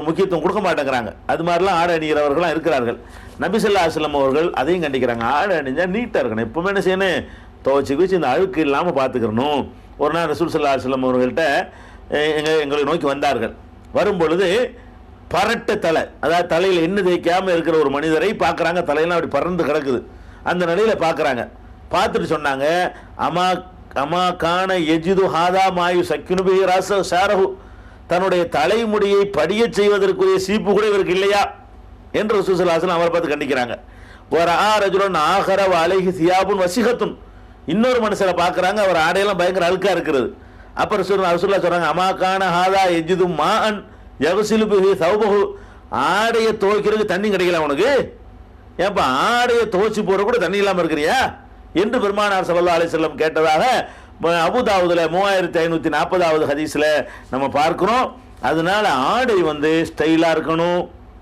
முக்கியத்துவம் கொடுக்க மாட்டேங்கிறாங்க. அது மாதிரிலாம் ஆடை அணிகிறவர்களாம் இருக்கிறார்கள். நபி ஸல்லல்லாஹு அலைஹி வஸல்லம் அவர்கள் அதையும் கண்டிக்கிறாங்க, ஆடை அணிஞ்சா நீட்டாக இருக்கணும், எப்பவுமே என்ன செய்யணும், துவைச்சி குவிச்சு இந்த அழுக்கு இல்லாமல் பார்த்துக்கிறணும். ஒரு நாள் ரசூல் ஸல்லல்லாஹு அலைஹி வஸல்லம் அவர்கள்ட்ட எங்களை நோக்கி வந்தார்கள். வரும்பொழுது பரட்ட தலை, அதாவது தலையில் எண்ணெய் தேய்க்காமல் இருக்கிற ஒரு மனிதரை பார்க்குறாங்க. தலையெல்லாம் அப்படி பறந்து கிடக்குது, அந்த நிலையில் பார்க்குறாங்க. பார்த்துட்டு சொன்னாங்க, அமா அமா கான எஜிது ஹாதா மாயு சக்கினுபி ராச ஷாரஹு, தன்னுடைய தலைமுடியை படிய செய்வதற்குரிய சீப்பு கூட இவருக்கு இல்லையா என்று ரசூல் ஸல்லல்லாஹு அலைஹி வஸல்லம் அவரை பார்த்து கண்டிக்கிறாங்க. ஒரு ரஜுலன் ஆகர அலைஹி சியாபுன் வசிகத்துன், இன்னொரு மனுஷரை பார்க்குறாங்க, அவர் ஆடையெல்லாம் பயங்கர அழுக்காக இருக்கிறது. அப்போ ரசூலுல்லாஹ் சொல்கிறாங்க, அமா கான ஹாதா எஜிது மா அன் யகுசிலு பிஹி சௌபஹு, ஆடையை துவைக்கிறதுக்கு தண்ணி கிடைக்கல உனக்கு, ஏப்பா ஆடையை துவைச்சி போகிற கூட தண்ணி இல்லாமல் இருக்கிறியா என்று பெருமானார் ஸல்லல்லாஹு அலைஹி வஸல்லம் கேட்டதாக அபூதாவுதுல 3540வது ஹதீஸ்ல நம்ம பார்க்கிறோம். அதனால ஆடை வந்து ஸ்டைலாக இருக்கணும்,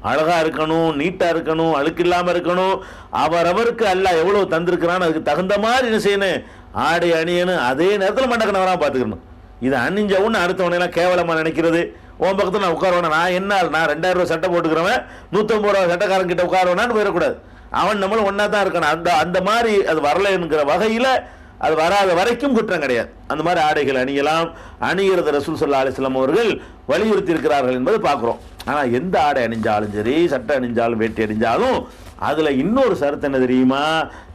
அழகாக இருக்கணும், நீட்டாக இருக்கணும், அழுக்கு இல்லாமல் இருக்கணும். அவரவருக்கு அல்லாஹ் எவ்வளோ தந்திருக்கிறான்னு அதுக்கு தகுந்த மாதிரி என்ன செய்யணும், ஆடை அணியணும். அதே நேரத்தில் மண்டக்கணவராக பார்த்துக்கணும். இதை அணிஞ்ச ஒன்று அடுத்தவனையெல்லாம் கேவலமாக நினைக்கிறது. உன் பக்கத்தில் நான் உட்காருவேன், நான் என்ன நான் 2000 ரூபா சட்டை போட்டுக்கிறவன் 150 ரூபா சட்டைக்காரன் கிட்ட உட்காருவேனான்னு போயிடக்கூடாது. அவன் நம்மளும் ஒன்றா தான் இருக்கணும். அந்த மாதிரி அது வரலைங்கிற வகையில் அது வராத வரைக்கும் குற்றம் கிடையாது. அந்த மாதிரி ஆடைகள் அணியலாம். அணிகிறது ரசூல் ஸல்லல்லாஹு அலைஹி வஸல்லம் அவர்கள் வலியுறுத்தி இருக்கிறார்கள் என்பது பார்க்குறோம். ஆனால் எந்த ஆடை அணிஞ்சாலும் சரி, சட்டை அணிஞ்சாலும் வேட்டி அணிஞ்சாலும் அதில் இன்னொரு சரத்து என்ன தெரியுமா,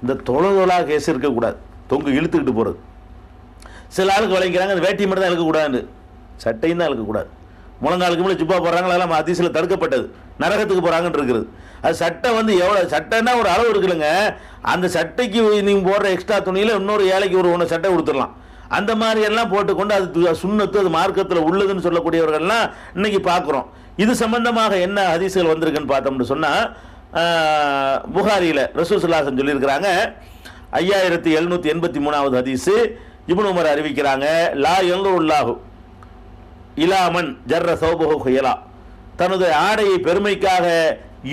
இந்த தொலைதொலா கேஸ் இருக்கக்கூடாது, தொங்கு இழுத்துக்கிட்டு போகிறது. சில ஆளுக்கு விளைக்கிறாங்க அந்த வேட்டி மட்டும் தான் இழுக்கக்கூடாது, சட்டையும் தான் இழுக்கக்கூடாது. முழங்காலுக்கு மேலே ஜிப்பா போடுறாங்க, அதெல்லாம் ஹதீஸில் தடுக்கப்பட்டது, நரகத்துக்கு போகிறாங்கன்னு இருக்குது. அது சட்டை வந்து எவ்வளோ சட்டைன்னா ஒரு அளவு இருக்குல்லங்க, அந்த சட்டைக்கு நீங்கள் போடுற எக்ஸ்ட்ரா துணியில் இன்னொரு ஏழைக்கு ஒரு ஒன்று சட்டை கொடுத்துடலாம். அந்த மாதிரி எல்லாம் போட்டுக்கொண்டு அது சுன்னத்து, அது மார்க்கத்தில் உள்ளதுன்னு சொல்லக்கூடியவர்கள்லாம் இன்னைக்கு பார்க்குறோம். இது சம்பந்தமாக என்ன ஹதீஸ்கள் வந்திருக்குன்னு பார்த்தோம்னு சொன்னால், புகாரியில் ரசூல் ஸல்லல்லாஹு அலைஹி வஸல்லம் சொல்லியிருக்கிறாங்க. 5783வது ஹதீஸு இப்னு உமர் அறிவிக்கிறாங்க. லா யன்துருல்லாஹு இலாமன் ஜர்ர சௌபஹு ஹுயலா, தனது ஆடையை பெருமைக்காக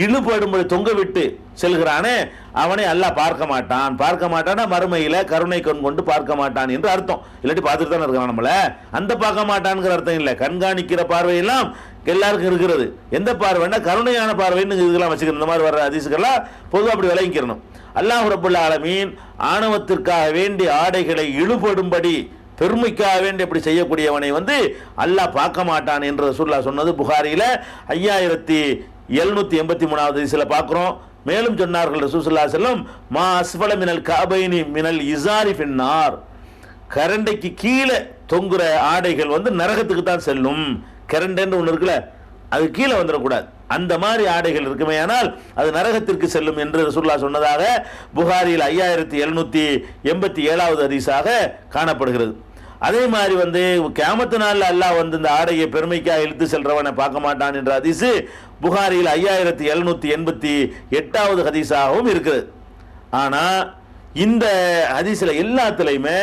இழுபடும்படி தொங்க விட்டு செல்கிறானே அவனை அல்லாஹ் பார்க்க மாட்டான். பார்க்க மாட்டான்னா மறுமையில் கருணை கண் கொண்டு பார்க்க மாட்டான் என்று அர்த்தம். இல்லாட்டி பார்த்துட்டு தானே இருக்கான் நம்மள, அந்த பார்க்க மாட்டான்ங்கிற அர்த்தம் இல்லை. கண்காணிக்கிற பார்வையெல்லாம் எல்லாருக்கும் இருக்கிறது. எந்த பார்வைன்னா கருணையான பார்வைன்னு இதெல்லாம் வச்சுக்கணும். இந்த மாதிரி வர்ற ஹதீஸ்கள்லாம் பொதுவாக அப்படி விளங்கிக்கிறணும். அல்லாஹ் ரப்பல் ஆலமீன் ஆணவத்திற்காக வேண்டி ஆடைகளை இழுபடும்படி பெருமைக்காக வேண்டி அப்படி செய்யக்கூடியவனை வந்து அல்லாஹ் பார்க்க மாட்டான் என்று ரசூலுல்லாஹ் சொன்னது புகாரியில் 5783வது ஹதீஸ்ல பார்க்கிறோம். மேலும் சொன்னார்கள் ரசூல் ஸல்லல்லாஹு அலைஹி வஸல்லம், மா அஸ்ஃபல மினல் கஅபைனி மினல் இஸாரி ஃபின்னார், கரண்டைக்கு கீழே தொங்குற ஆடைகள் வந்து நரகத்துக்கு தான் செல்லும். கரண்டைன்னு ஒன்று இருக்குல்ல, அது கீழே வந்துடக்கூடாது. அந்த மாதிரி ஆடைகள் இருக்குமே ஆனால் அது நரகத்திற்கு செல்லும் என்று ரசூலுல்லாஹ் சொன்னதாக புகாரியில் 5787வது ஹதீஸாக காணப்படுகிறது. அதே மாதிரி வந்து கியாமத்து நாளில் அல்லாஹ் வந்து இந்த ஆடையை பெருமைக்காக இழுத்து செல்றவனை பார்க்க மாட்டான் என்ற ஹதீஸு புகாரியில் 5788வது ஹதீஸாகவும் இருக்குது. ஆனால் இந்த ஹதீஸில் எல்லாத்துலேயுமே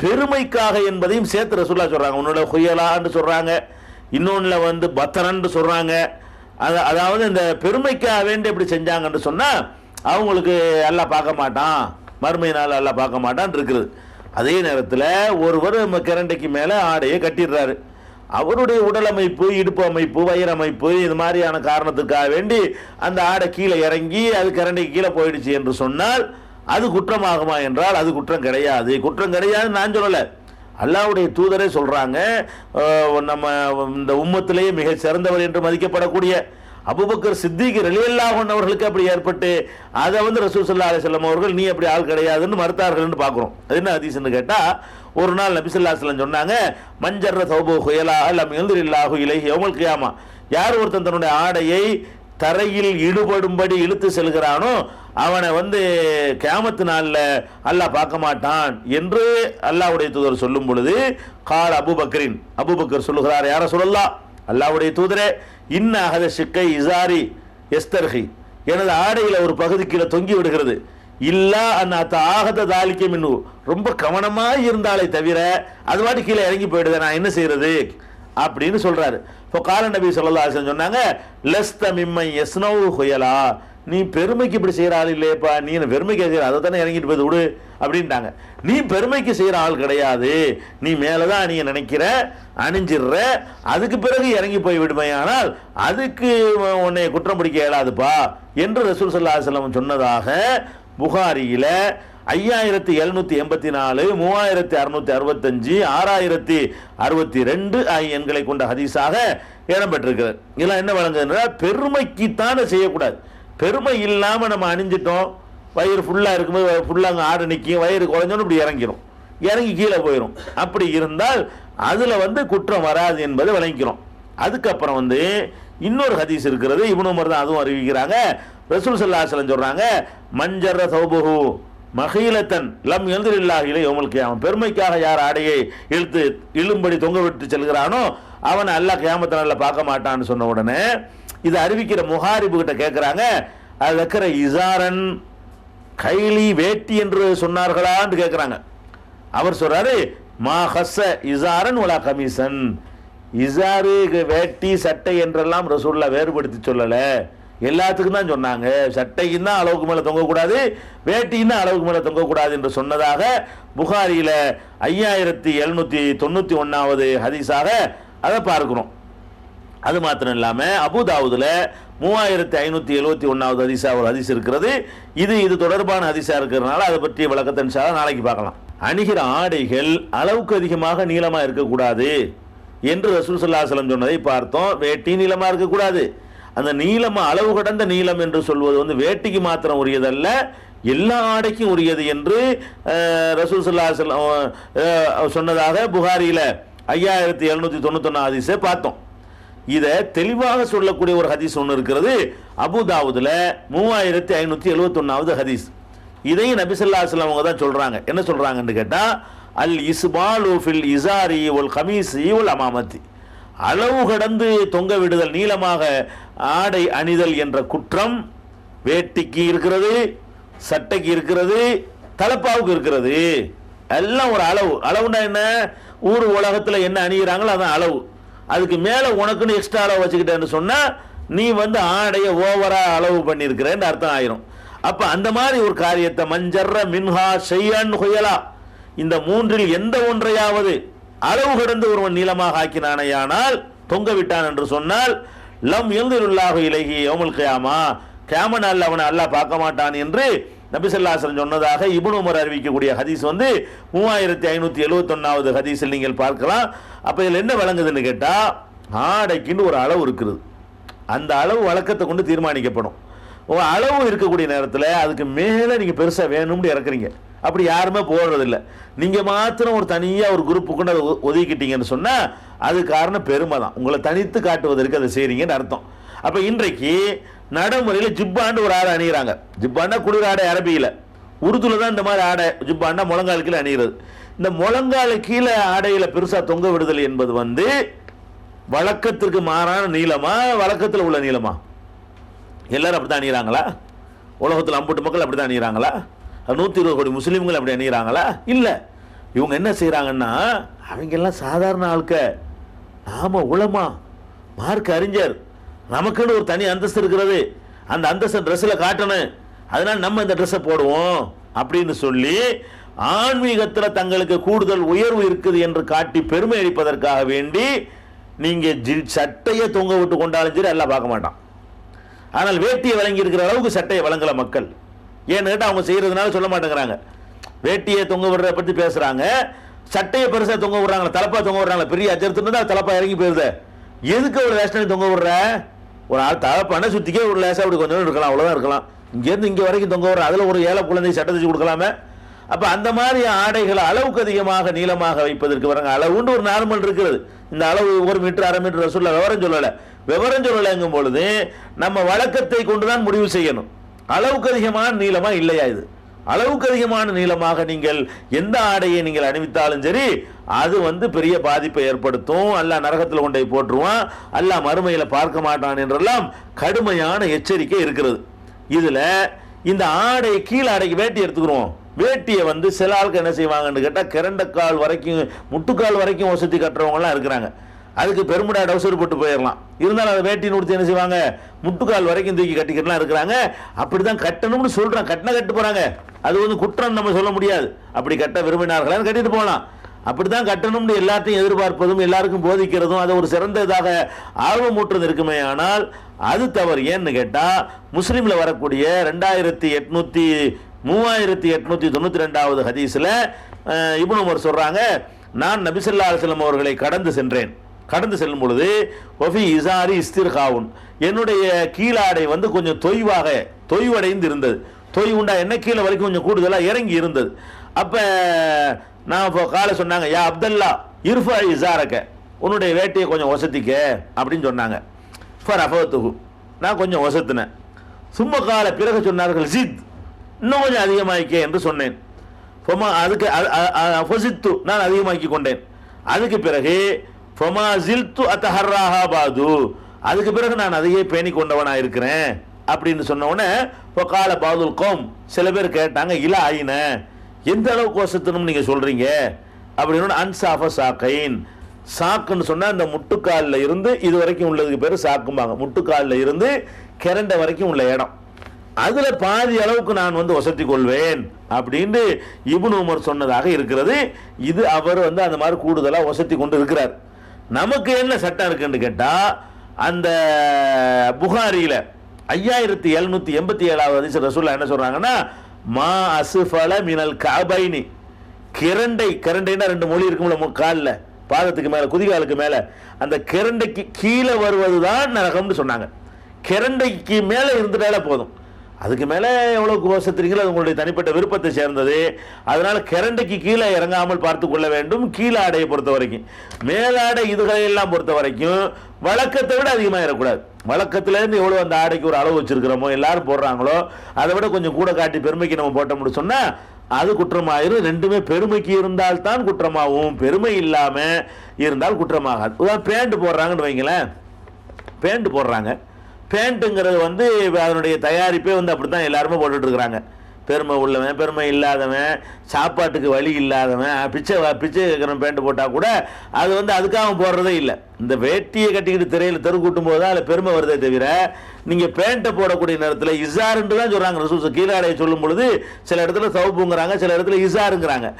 பெருமைக்காக என்பதையும் சேர்த்து ரசூலுல்லாஹ் சொல்கிறாங்க. உன்னோட ஹுயலான்னு சொல்கிறாங்க, இன்னொன்றில் வந்து பத்தனன்னு சொல்கிறாங்க. அதாவது இந்த பெருமைக்காக வேண்டி எப்படி செஞ்சாங்கன்னு சொன்னால் அவங்களுக்கு அல்லாஹ் பார்க்க மாட்டான், மறுமை நாள் அல்லாஹ் பார்க்க மாட்டான் இருக்குது. அதே நேரத்தில் ஒருவர் கரண்டைக்கு மேலே ஆடையை கட்டிடுறாரு. அவருடைய உடல் அமைப்பு, இடுப்பு அமைப்பு, வயிறு அமைப்பு, இது மாதிரியான காரணத்துக்காக வேண்டி அந்த ஆடை கீழே இறங்கி அது கரண்டைக்கு கீழே போயிடுச்சு என்று சொன்னால் அது குற்றமாகுமா என்றால் அது குற்றம் கிடையாது. குற்றம் கிடையாதுன்னு நான் சொல்லலை, அல்லாஹ்வுடைய தூதரே சொல்கிறாங்க. நம்ம இந்த உம்மத்திலேயே மிக சிறந்தவர் என்று மதிக்கப்படக்கூடிய அபூபக்கர் சித்திக் ரலியல்லாஹு அன்ஹு அவர்களுக்கு அப்படி ஏற்பட்டு அதை வந்து ரசூல் ஸல்லல்லாஹு அலைஹி வஸல்லம் அவர்கள் நீ அப்படி ஆள் கிடையாதுன்னு மறுத்தார்கள்னு பார்க்குறோம். அது என்ன ஹதீஸ்னு கேட்டால், ஒரு நாள் நபி ஸல்லல்லாஹு அலைஹி வஸல்லம் சொன்னாங்க, மஞ்சர்ர தௌபு ஹுயலா லம் யன்துரில்லாஹு இலைஹி யௌமல் கியாமா, யார் ஒருத்தன் தன்னுடைய ஆடையை தரையில் இழுபடும்படி இழுத்து செல்கிறானோ அவனை வந்து கியாமத்து நாளில் அல்லாஹ் பார்க்க மாட்டான் என்று அல்லாஹ்வுடைய தூதர் சொல்லும் பொழுது, கால அபூபக்கரின், அபூபக்கர் சொல்லுகிறார், யார சொல்லலாம் அல்லாஹ்வுடைய தூதரே, இன்ன அகத சிக்கை இசாரி எஸ்தர்ஹி, எனது ஆடையில் ஒரு பகுதி கீழே தொங்கி விடுகிறது, இல்லா அத்த ஆகத தாலிக்க மின்னு, ரொம்ப கவனமாக இருந்தாலே தவிர அது வாட்டி கீழே இறங்கி போயிடுது, நான் என்ன செய்யறது அப்படின்னு சொல்றாரு. இப்போ கால நபி ஸல்லல்லாஹு அலைஹி வஸல்லம் சொன்னாங்க, லஸ்த மிம்மன் யஸ்னவு ஹுயலா, நீ பெருமைக்கு இப்படி செய்கிற ஆள் இல்லையப்பா, நீ என்ன பெருமைக்கு செய்கிற அதை தானே இறங்கிட்டு போய் விடு அப்படின்ட்டாங்க. நீ பெருமைக்கு செய்கிற ஆள் கிடையாது, நீ மேலே தான் நீ நினைக்கிற, அணிஞ்சிடுற, அதுக்கு பிறகு இறங்கி போய் விடுமே, ஆனால் அதுக்கு உன்னை குற்றம் பிடிக்க இயலாதுப்பா என்று ரசூல் ஸல்லல்லாஹு அலைஹி வஸல்லம் சொன்னதாக புகாரியில் 5784, 3665, 6062 ஆகிய எண்களை கொண்ட ஹதீஸாக இடம்பெற்றிருக்கிறது. இதெல்லாம் என்ன வழங்குதுன்னா, பெருமைக்குத்தானே செய்யக்கூடாது. பெருமை இல்லாமல் நம்ம அணிஞ்சிட்டோம், வயிறு ஃபுல்லாக இருக்கும்போது ஃபுல்லாக அங்கே ஆடு நிற்கும், வயிறு குறைஞ்சோன்னு இப்படி இறங்கிடும், இறங்கி கீழே போயிடும். அப்படி இருந்தால் அதில் வந்து குற்றம் வராது என்பதை விளங்கிக்கிறோம். அதுக்கப்புறம் வந்து இன்னொரு ஹதீஸ் இருக்கிறது, இப்னு உமர் தான் அதுவும் அறிவிக்கிறாங்க. ரசூல் ஸல்லல்லாஹு அலைஹி வஸல்லம் சொல்கிறாங்க, மஞ்சர்ர தௌபஹு மஹீலத்தன் லம் யன்துரில்லாஹி இலைஹி யௌமல் கியாமா, பெருமைக்காக யார் ஆடையை இழும்படி தொங்க விட்டு செல்கிறானோ அவனை அல்லாஹ் கியாமத் நாளில் பார்க்க மாட்டான்னு சொன்ன உடனே இது அறிவிக்கிற முஹாரிபு கிட்ட கேட்குறாங்க, அதுக்கிற இசாரன் கைலி வேட்டி என்று சொன்னார்களான்னு கேட்குறாங்க. அவர் சொல்றாரு, மா ஹஸ்ஸ இசாரன் வலா கமிசன், இசாரு வேட்டி சட்டை என்றெல்லாம் ரசூலுல்லாஹ் வேறுபடுத்தி சொல்லலை, எல்லாத்துக்கும் தான் சொன்னாங்க. சட்டைக்கும் தான் அளவுக்கு மேலே தொங்கக்கூடாது, வேட்டியும் தான் அளவுக்கு மேலே தொங்கக்கூடாது என்று சொன்னதாக புகாரியில் 5791வது ஹதீஸாக அதை பார்க்கிறோம். அது மாத்திரம் இல்லாமல் அபூதாவுதில் 3571வது ஹதீஸா ஒரு ஹதீஸ் இருக்கிறது. இது தொடர்பான ஹதீஸா இருக்கிறதுனால அதை பற்றிய விளக்கத்தை இன்ஷா அல்லாஹ் நாளைக்கு பார்க்கலாம். அணிகிற ஆடைகள் அளவுக்கு அதிகமாக நீளமாக இருக்கக்கூடாது என்று ரசூல் ஸல்லல்லாஹு அலைஹி வஸல்லம் சொன்னதை பார்த்தோம். வேட்டி நீளமாக இருக்கக்கூடாது. அந்த நீளம் அளவு கடந்த நீளம் என்று சொல்வது வந்து வேட்டிக்கு மாத்திரம் உரியதல்ல, எல்லா ஆடைக்கும் உரியது என்று ரசூல் ஸல்லல்லாஹு அலைஹி வஸல்லம் சொன்னதாக புகாரியில் 5791 ஹதீஸை பார்த்தோம். இதை தெளிவாக சொல்லக்கூடிய ஒரு ஹதீஸ் ஒன்று இருக்கிறது, அபூதாவுதில் 3571வது ஹதீஸ். இதையும் நபி ஸல்லல்லாஹு அலைஹி வஸல்லம் அவங்க தான் சொல்றாங்க. என்ன சொல்றாங்கன்னு கேட்டா, அல் இஸ்பாலு ஃபில் இசாரி வல் கமீஸி வல் அமாமத்தி, அளவு கடந்து தொங்க விடுதல், நீளமாக ஆடை அணிதல் என்ற குற்றம் வேட்டிக்கு இருக்கிறது, சட்டைக்கு இருக்கிறது, தலப்பாவுக்கு இருக்கிறது. எல்லாம் ஒரு அளவு. அளவுன்னா என்ன? ஊர் உலகத்தில் என்ன அணிகிறாங்களோ அதான் அளவு. அதுக்கு மேலே உனக்குன்னு எக்ஸ்ட்ரா அளவு வச்சுக்கிட்டேன்னு சொன்னால் நீ வந்து ஆடையை ஓவராக அளவு பண்ணியிருக்கிறேன்னு அர்த்தம் ஆயிரும். அப்போ அந்த மாதிரி ஒரு காரியத்தை மஞ்சர்ற மின்ஹா ஷையன் ஹுயலா, இந்த மூன்றில் எந்த ஒன்றையாவது அளவு கடந்து ஒருவன் நீளமாக ஆக்கினானையானால், தொங்க விட்டான் என்று சொன்னால், லம் யன்துருல்லாஹு இலைஹி யௌமுல் கியாமா, கியாம நாளில் அவனை அல்லாஹ் பார்க்க மாட்டான் என்று நபி ஸல்லல்லாஹு அலைஹி வஸல்லம் சொன்னதாக இப்னு உமர் அறிவிக்கக்கூடிய ஹதீஸ் வந்து 3571வது ஹதீஸில் நீங்கள் பார்க்கலாம். அப்போ இதில் என்ன விளங்குதுன்னு கேட்டால், ஆடைக்குன்னு ஒரு அளவு இருக்குது. அந்த அளவு வழக்கத்தை கொண்டு தீர்மானிக்கப்படும். அளவு இருக்கக்கூடிய நேரத்தில் அதுக்கு மேலே நீங்கள் பெருசாக வேணும்னு இறக்குறீங்க, அப்படி யாருமே போடுறதில்லை. நீங்கள் மாத்திரம் ஒரு தனியாக ஒரு குரூப்பு கொண்டு அதை ஒதுக்கிட்டீங்கன்னு சொன்னால் அது காரணம் பெருமை தான். உங்களை தனித்து காட்டுவதற்கு அதை செய்கிறீங்கன்னு அர்த்தம். அப்போ இன்றைக்கு நடைமுறையில் ஜிப்பாண்டு ஒரு ஆடை அணிகிறாங்க. ஜிப்பாண்டா குளிர் ஆடை, அரபியில். உருதுல தான் இந்த மாதிரி ஆடை ஜிப்பாண்டா முழங்கால் கீழே அணிகிறது. இந்த முழங்கால் கீழே ஆடையில் பெருசாக தொங்க விடுதல் என்பது வந்து வழக்கத்திற்கு மாறான நீளமா, வழக்கத்தில் உள்ள நீளமா? எல்லாரும் அப்படி தான் அணிகிறாங்களா? உலகத்தில் 50 மக்கள் அப்படி தான் அணிகிறாங்களா? 120 கோடி முஸ்லீம்கள் அப்படி அணிகிறாங்களா? இல்லை. இவங்க என்ன செய்கிறாங்கன்னா, அவங்கெல்லாம் சாதாரண ஆட்க, நாம உலமா, மார்க்க அறிஞர், நமக்குன்னு ஒரு தனி அந்தஸ்து இருக்கிறது, அந்த அந்தஸ்து ட்ரெஸ்ஸில் காட்டணும், அதனால் நம்ம இந்த ட்ரெஸ்ஸை போடுவோம் அப்படின்னு சொல்லி ஆன்மீகத்தில் தங்களுக்கு கூடுதல் உயர்வு இருக்குது என்று காட்டி பெருமை அளிப்பதற்காக வேண்டி நீங்கள் சட்டையை தொங்க விட்டு கொண்டாலும் சரி எல்லாம் பார்க்க மாட்டான். ஆனால் வேட்டியை வழங்கி இருக்கிற அளவுக்கு சட்டையை வழங்கல மக்கள். ஏன்னு கேட்டால் அவங்க செய்கிறதுனால சொல்ல மாட்டேங்கிறாங்க. வேட்டியை தொங்க விடுறத பற்றி பேசுகிறாங்க, சட்டையை பெருசாக தொங்க விடுறாங்களா, தலப்பா தொங்க விடுறாங்களா, பெரிய அச்சரத்துன்னு தான் தலப்பா இறங்கி போயிருது. எதுக்கு ஒரு வேஷனை தொங்க விடுற? ஒரு ஆள் தலப்பான சுற்றிக்கே ஒரு லேசாக அப்படி கொஞ்சம் இருக்கலாம், அவ்வளோதான் இருக்கலாம். இங்கேருந்து இங்கே வரைக்கும் தொங்க விடுற, அதில் ஒரு ஏழை குழந்தை சட்டை தச்சு கொடுக்கலாமே. அப்போ அந்த மாதிரி ஆடைகளை அளவுக்கு அதிகமாக நீளமாக வைப்பதற்கு வராங்க. அளவுண்டு ஒரு நார்மல் இருக்கிறது. இந்த அளவு 1 மீட்டர் 1/2 மீட்டர் சொல்ல விவரம் சொல்லலை. விவரம் சொல்லலைங்கும் பொழுது நம்ம வழக்கத்தை கொண்டுதான் முடிவு செய்யணும். அளவுக்கு அதிகமான நீளமா இல்லையா? இது அளவுக்கு அதிகமான நீளமாக நீங்கள் எந்த ஆடையை நீங்கள் அணிவித்தாலும் சரி அது வந்து பெரிய பாதிப்பை ஏற்படுத்தும். அல்லாஹ் நரகத்தில் கொண்டை போட்டுருவான், அல்லாஹ் மறுமையில் பார்க்க மாட்டான் என்றெல்லாம் கடுமையான எச்சரிக்கை இருக்கிறது. இதுல இந்த ஆடை கீழ் ஆடைக்கு வேட்டி எடுத்துக்கிறோம். வேட்டியை வந்து சில ஆளுக்கு என்ன செய்வாங்கன்னு கேட்டால், கிரண்டக்கால் வரைக்கும் முட்டுக்கால் வரைக்கும் வசதி கட்டுறவங்கலாம் இருக்கிறாங்க. அதுக்கு பெருமுடா டவுசர் போட்டு போயிடலாம். இருந்தாலும் அதை வேட்டின்னு கொடுத்து என்ன செய்வாங்க, முட்டுக்கால் வரைக்கும் தூக்கி கட்டிக்கிட்டுலாம் இருக்கிறாங்க. அப்படி தான் கட்டணும்னு சொல்கிறாங்க, கட்டு போகிறாங்க. அது வந்து குற்றம் நம்ம சொல்ல முடியாது. அப்படி கட்ட விரும்பினார்களான்னு கட்டிட்டு போகலாம். அப்படி தான் கட்டணும்னு எல்லாத்தையும் எதிர்பார்ப்பதும் எல்லாருக்கும் போதிக்கிறதும் அது ஒரு சிறந்த இதாக ஆர்வமூட்டுறது இருக்குமே. ஆனால் அது தவறு. ஏன்னு கேட்டால், முஸ்லீமில் வரக்கூடிய 3892வது ஹதீஸில் இப்னு உமர் சொல்கிறாங்க, நான் நபி ஸல்லல்லாஹு அலைஹி வஸல்லம் அவர்களை கடந்து சென்றேன். கடந்து செல்லும் பொழுது ஒஃபி இசாரி இஸ்திர்காவுன், என்னுடைய கீழாடை வந்து கொஞ்சம் தொய்வடைந்து இருந்தது. தொய்வுண்டா என்ன, கீழே வரைக்கும் கொஞ்சம் கூடுதலாக இறங்கி இருந்தது. அப்போ நான் இப்போ காலை சொன்னாங்க, யா அப்துல்லா இர்ஃபா இசாரக்க, உன்னுடைய வேட்டையை கொஞ்சம் ஒசத்திக்க அப்படின்னு சொன்னாங்க. ஃபார் அஃபத்துஹு, நான் கொஞ்சம் ஒசத்தினேன். சும்மா கால பிறகு சொன்னார்கள், ஜித், இன்னும் கொஞ்சம் அதிகமாக்கிக்க என்று சொன்னேன். அதுக்கு ஃபசித்து, நான் அதிகமாக்கி கொண்டேன். அதுக்கு பிறகு ஃபமா ஜில்து அத்தஹர்ராஹா பாது, அதுக்கு பிறகு நான் அதையே பேணி கொண்டவனாக இருக்கிறேன் அப்படின்னு சொன்ன உடனே இப்போ கால பாதுல் கோம் சில பேர் கேட்டாங்க, இலா ஆயின எந்த அளவுக்கு வசத்தணும் நீங்கள் சொல்கிறீங்க அப்படின்னு. அன்சாஃப சாக்கைன், சாக்குன்னு சொன்னால் இந்த முட்டுக்காலில் இருந்து இது வரைக்கும் உள்ளதுக்கு பேர் சாக்கும்பாங்க. முட்டுக்காலில் இருந்து கிரண்டை வரைக்கும் உள்ள இடம், அதில் பாதி அளவுக்கு நான் வந்து வசதி கொள்வேன் அப்படின்னு இப்னு உமர் சொன்னதாக இருக்கிறது. இது அவர் வந்து அந்த மாதிரி கூடுதலாக வசதி கொண்டு இருக்கிறார். நமக்கு என்ன சட்டம் இருக்குன்னு கேட்டால், அந்த புகாரியில் 5787வது ஹதீஸ் ரசூலுல்லாஹ் என்ன சொல்கிறாங்கன்னா, மா அஸ்ஃபல மினல் கஅபைனி, கிரண்டைன்னா ரெண்டு மொழி இருக்கும்ல காலில், பாதத்துக்கு மேலே குதிகாலுக்கு மேலே, அந்த கிரண்டைக்கு கீழே வருவது தான் நரகம்னு சொன்னாங்க. கிரண்டைக்கு மேலே இருந்துட்டாலே போதும், அதுக்கு மேலே எவ்வளோக்கு வசத்துறீங்களோ அது உங்களுடைய தனிப்பட்ட விருப்பத்தை சேர்ந்தது. அதனால் கிரண்டைக்கு கீழே இறங்காமல் பார்த்து கொள்ள வேண்டும். கீழே ஆடையை பொறுத்த வரைக்கும், மேலாடை இதுகளையெல்லாம் பொறுத்த வரைக்கும் வழக்கத்தை விட அதிகமாக இருக்கக்கூடாது. வழக்கத்துலேருந்து எவ்வளோ அந்த ஆடைக்கு ஒரு அளவு வச்சுருக்கிறோமோ எல்லாரும் போடுறாங்களோ அதை விட கொஞ்சம் கூட காட்டி பெருமைக்கு நம்ம போட்டோம்னு சொன்னால் அது குற்றமாயிரும். ரெண்டுமே பெருமைக்கு இருந்தால் தான் குற்றமாகும், பெருமை இல்லாமல் இருந்தால் குற்றமாகாது. உதாரணம் பேண்ட் போடுறாங்கன்னு வைங்களேன், பேண்ட் போடுறாங்க, பேண்ட்டுங்கிறது வந்து அதனுடைய தயாரிப்பே வந்து அப்படி தான் எல்லாருமே போட்டுட்டு இருக்கிறாங்க. பெருமை உள்ளவன், பெருமை இல்லாதவன், சாப்பாட்டுக்கு வழி இல்லாதவன், பிச்சை கேட்குற பேண்ட் போட்டால் கூட அது வந்து அதுக்காக போடுறதே இல்லை. இந்த வேட்டியை கட்டிக்கிட்டு திரையில் தெரு கூட்டும் போது தான் அதில் பெருமை வருதே தவிர, நீங்கள் பேண்ட்டை போடக்கூடிய நேரத்தில் இசாருன்னு தான் சொல்கிறாங்க. ரசூல் கீழாடையை சொல்லும் பொழுது சில இடத்துல சவுப்புங்கிறாங்க, சில இடத்துல இசாருங்கிறாங்க.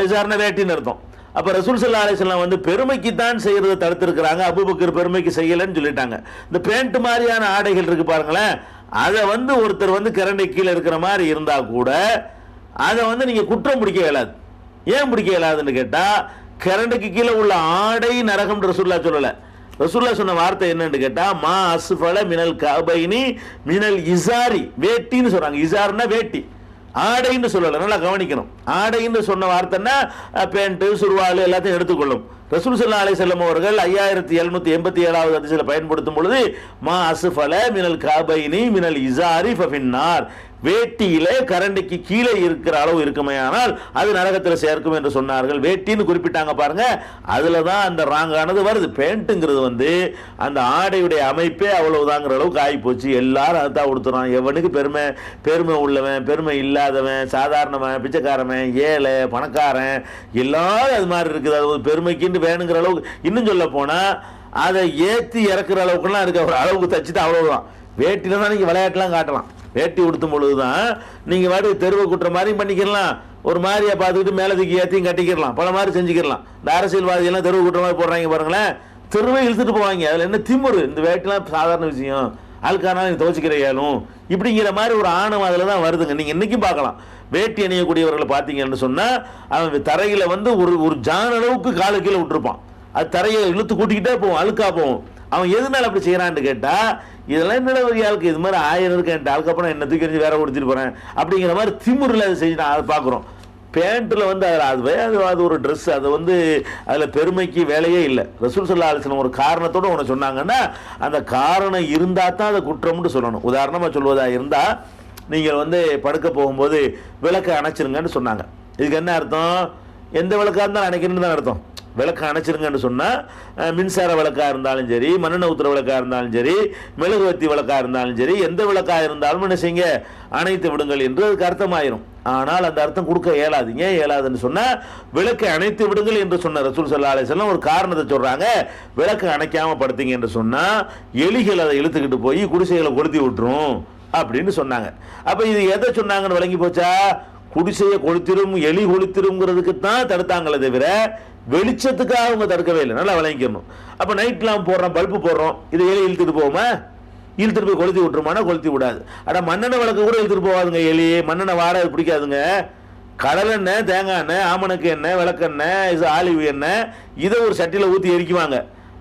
இசாருன்னா வேட்டின்னு அர்த்தம். அப்போ ரசூல் ஸல்லல்லாஹு அலைஹி வஸல்லம் வந்து பெருமைக்கு தான் செய்கிறத தடுத்திருக்கிறாங்க. அபூபக்கர் பெருமைக்கு செய்யலைன்னு சொல்லிட்டாங்க. இந்த பேண்ட் மாதிரியான ஆடைகள் இருக்கு பாருங்களேன், அதை வந்து ஒருத்தர் வந்து கிரண்டை கீழே இருக்கிற மாதிரி இருந்தால் கூட அதை வந்து நீங்கள் குற்றம் பிடிக்க இயலாது. ஏன் பிடிக்க இயலாதுன்னு கேட்டால், கிரண்டைக்கு கீழே உள்ள ஆடை நரகம் ரசூலுல்லாஹ் சொல்லலை. ரசூலுல்லாஹ் சொன்ன வார்த்தை என்னன்னு கேட்டால், மா அஸ்ஃபல மினல் கஅபைனி மினல் இசாரி, வேட்டின்னு சொல்கிறாங்க. இசார்னா வேட்டி, ஆடைன்னு சொல்லலை, நல்லா கவனிக்கணும். ஆடைன்னு சொன்ன வார்த்தைன்னா பேண்ட்டு சுருவால் எல்லாத்தையும் எடுத்துக்கொள்ளும். ரசூல் ஸல்லல்லாஹு அலைஹி வஸல்லம் அவர்கள் 5787வது ஹதீஸில் பயன்படுத்தும் பொழுது மா அஸ்ஃபல மினல் கஅபைனி மினல் இசாரி ஃபபின்னார், வேட்டியிலே கரண்டிக்கு கீழே இருக்கிற அளவு இருக்குமையானால் அது நரகத்தில் சேர்க்கும் என்று சொன்னார்கள். வேட்டின்னு குறிப்பிட்டாங்க பாருங்க, அதில் தான் அந்த ராங்கானது வருது. பேண்ட்டுங்கிறது வந்து அந்த ஆடையுடைய அமைப்பே அவ்வளவுதாங்கிற அளவுக்கு ஆகி போச்சு. எல்லாரும் அதுதான் கொடுத்துறான். எவனுக்கு பெருமை உள்ளவன், பெருமை இல்லாதவன், சாதாரணவன், பிச்சைக்காரவன், ஏழை, பணக்காரன், எல்லாரும் அது மாதிரி இருக்குது. அது பெருமைக்குன்னு வேணுங்கிற அளவுக்கு, இன்னும் சொல்ல போனால் அதை ஏற்றி இறக்குற அளவுக்குலாம் இருக்க ஒரு அளவுக்கு தச்சுட்டு அவ்வளவுதான். வேட்டில தான் நீங்கள் விளையாட்டுலாம் காட்டலாம். வேட்டி உடுத்தும் பொழுது தான் நீங்கள் வாடி தெருவை குட்டுற மாதிரியும் பண்ணிக்கலாம், ஒரு மாதிரியை பார்த்துக்கிட்டு மேலே தூக்கி ஏற்றியும் கட்டிக்கிடலாம், பல மாதிரி செஞ்சுக்கிடலாம். இந்த அரசியல்வாதிகள்லாம் தெருவு குட்டுற மாதிரி போடுறாங்க பாருங்களேன், தெருவை இழுத்துட்டு போவாங்க. அதில் என்ன திமுரு, இந்த வேட்டிலாம் சாதாரண விஷயம், ஆளுக்காரனால நீங்கள் துவச்சிக்கிற ஏலும் இப்படிங்கிற மாதிரி ஒரு ஆணவம் அதில் தான் வருதுங்க. நீங்கள் இன்றைக்கும் பார்க்கலாம், வேட்டி அணியக்கூடியவர்களை பார்த்தீங்கன்னு சொன்னால் அவன் தரையில் வந்து ஒரு ஜான அளவுக்கு காலு கீழே விட்டுருப்பான். அது தரையை இழுத்து கூட்டிக்கிட்டே போவோம், அழுக்கா போவோம். அவன் எதுனால அப்படி செய்யறான்னு கேட்டா, இதெல்லாம் என்னடா ஒரு ஆளுக்கு இது மாதிரி 1000 இருக்கு, அதுக்கப்புறம் என்ன தூக்கி எறிஞ்சு வேற கொடுத்துட்டு போறேன் அப்படிங்கிற மாதிரி திமுறில் அதை செஞ்சு அதை பார்க்குறோம். பேண்ட்டில் வந்து அது ஒரு ட்ரெஸ், அது வந்து அதில் பெருமைக்கு வேலையே இல்லை. ரசூல் ஸல்லல்லாஹு அலைஹி வஸல்லம் ஒரு காரணத்தோடு ஒன்று சொன்னாங்கன்னா அந்த காரணம் இருந்தால் தான் அதை குற்றம்னு சொல்லணும். உதாரணமாக சொல்வதா இருந்தால், நீங்கள் வந்து படுக்க போகும்போது விளக்கை அணைச்சிருங்கன்னு சொன்னாங்க. இதுக்கு என்ன அர்த்தம்? எந்த விளக்காக இருந்தாலும் அணைக்கணும்னு தான் அர்த்தம். விளக்கை அணைச்சிருங்கன்னு சொன்னால் மின்சார விளக்காக இருந்தாலும் சரி, மண்ணெண்ணெய் ஊற்றுற விளக்காக இருந்தாலும் சரி, மெழுகுவர்த்தி விளக்காக இருந்தாலும் சரி, எந்த விளக்காக இருந்தாலும் என்ன செய்யுங்க, அணைத்து விடுங்கள் என்று அதுக்கு அர்த்தமாயிரும். ஆனால் அந்த அர்த்தம் கொடுக்க இயலாது. ஏன் இயலாதுன்னு சொன்னால், விளக்கை அணைத்து விடுங்கள் என்று சொன்ன ரசூல் ஸல்லல்லாஹு அலைஹி வஸல்லம் ஒரு காரணத்தை சொல்கிறாங்க. விளக்கை அணைக்காமல் படுத்தீங்க என்று சொன்னால் எலிகள் அதை இழுத்துக்கிட்டு போய் குடிசைகளை கொளுத்தி விட்டுரும் அப்படின்னு சொன்னாங்க. அப்போ இது எதை சொன்னாங்கன்னு விளங்கி போச்சா? குடிசையை கொளுத்திரும், எலி கொளுத்திருங்கிறதுக்கு தான் தடுத்தாங்களே தவிர வெளிச்சத்துக்காக அவங்க தடுக்கவே இல்லை. நல்லா விளங்கிக்கணும். அப்போ நைட்லாம் போடுறோம், பல்பு போடுறோம், இது எலி இழுத்துட்டு போவோமா? இழுத்துட்டு போய் கொளுத்தி விட்டுருமானா? கொளுத்தி விடாது. ஆனால் மண்ணெண்ணெய் விளக்கு கூட இழுத்துட்டு போகாதுங்க எலி. மண்ணெண்ணெய் வாடகை பிடிக்காதுங்க. கடலெண்ணெய், தேங்காய் எண்ணெய், ஆமணக்கு எண்ணெய், விளக்கெண்ணெய், ஆலிவ் எண்ணெய், இதை ஒரு சட்டியில் ஊற்றி எரிக்குவாங்க.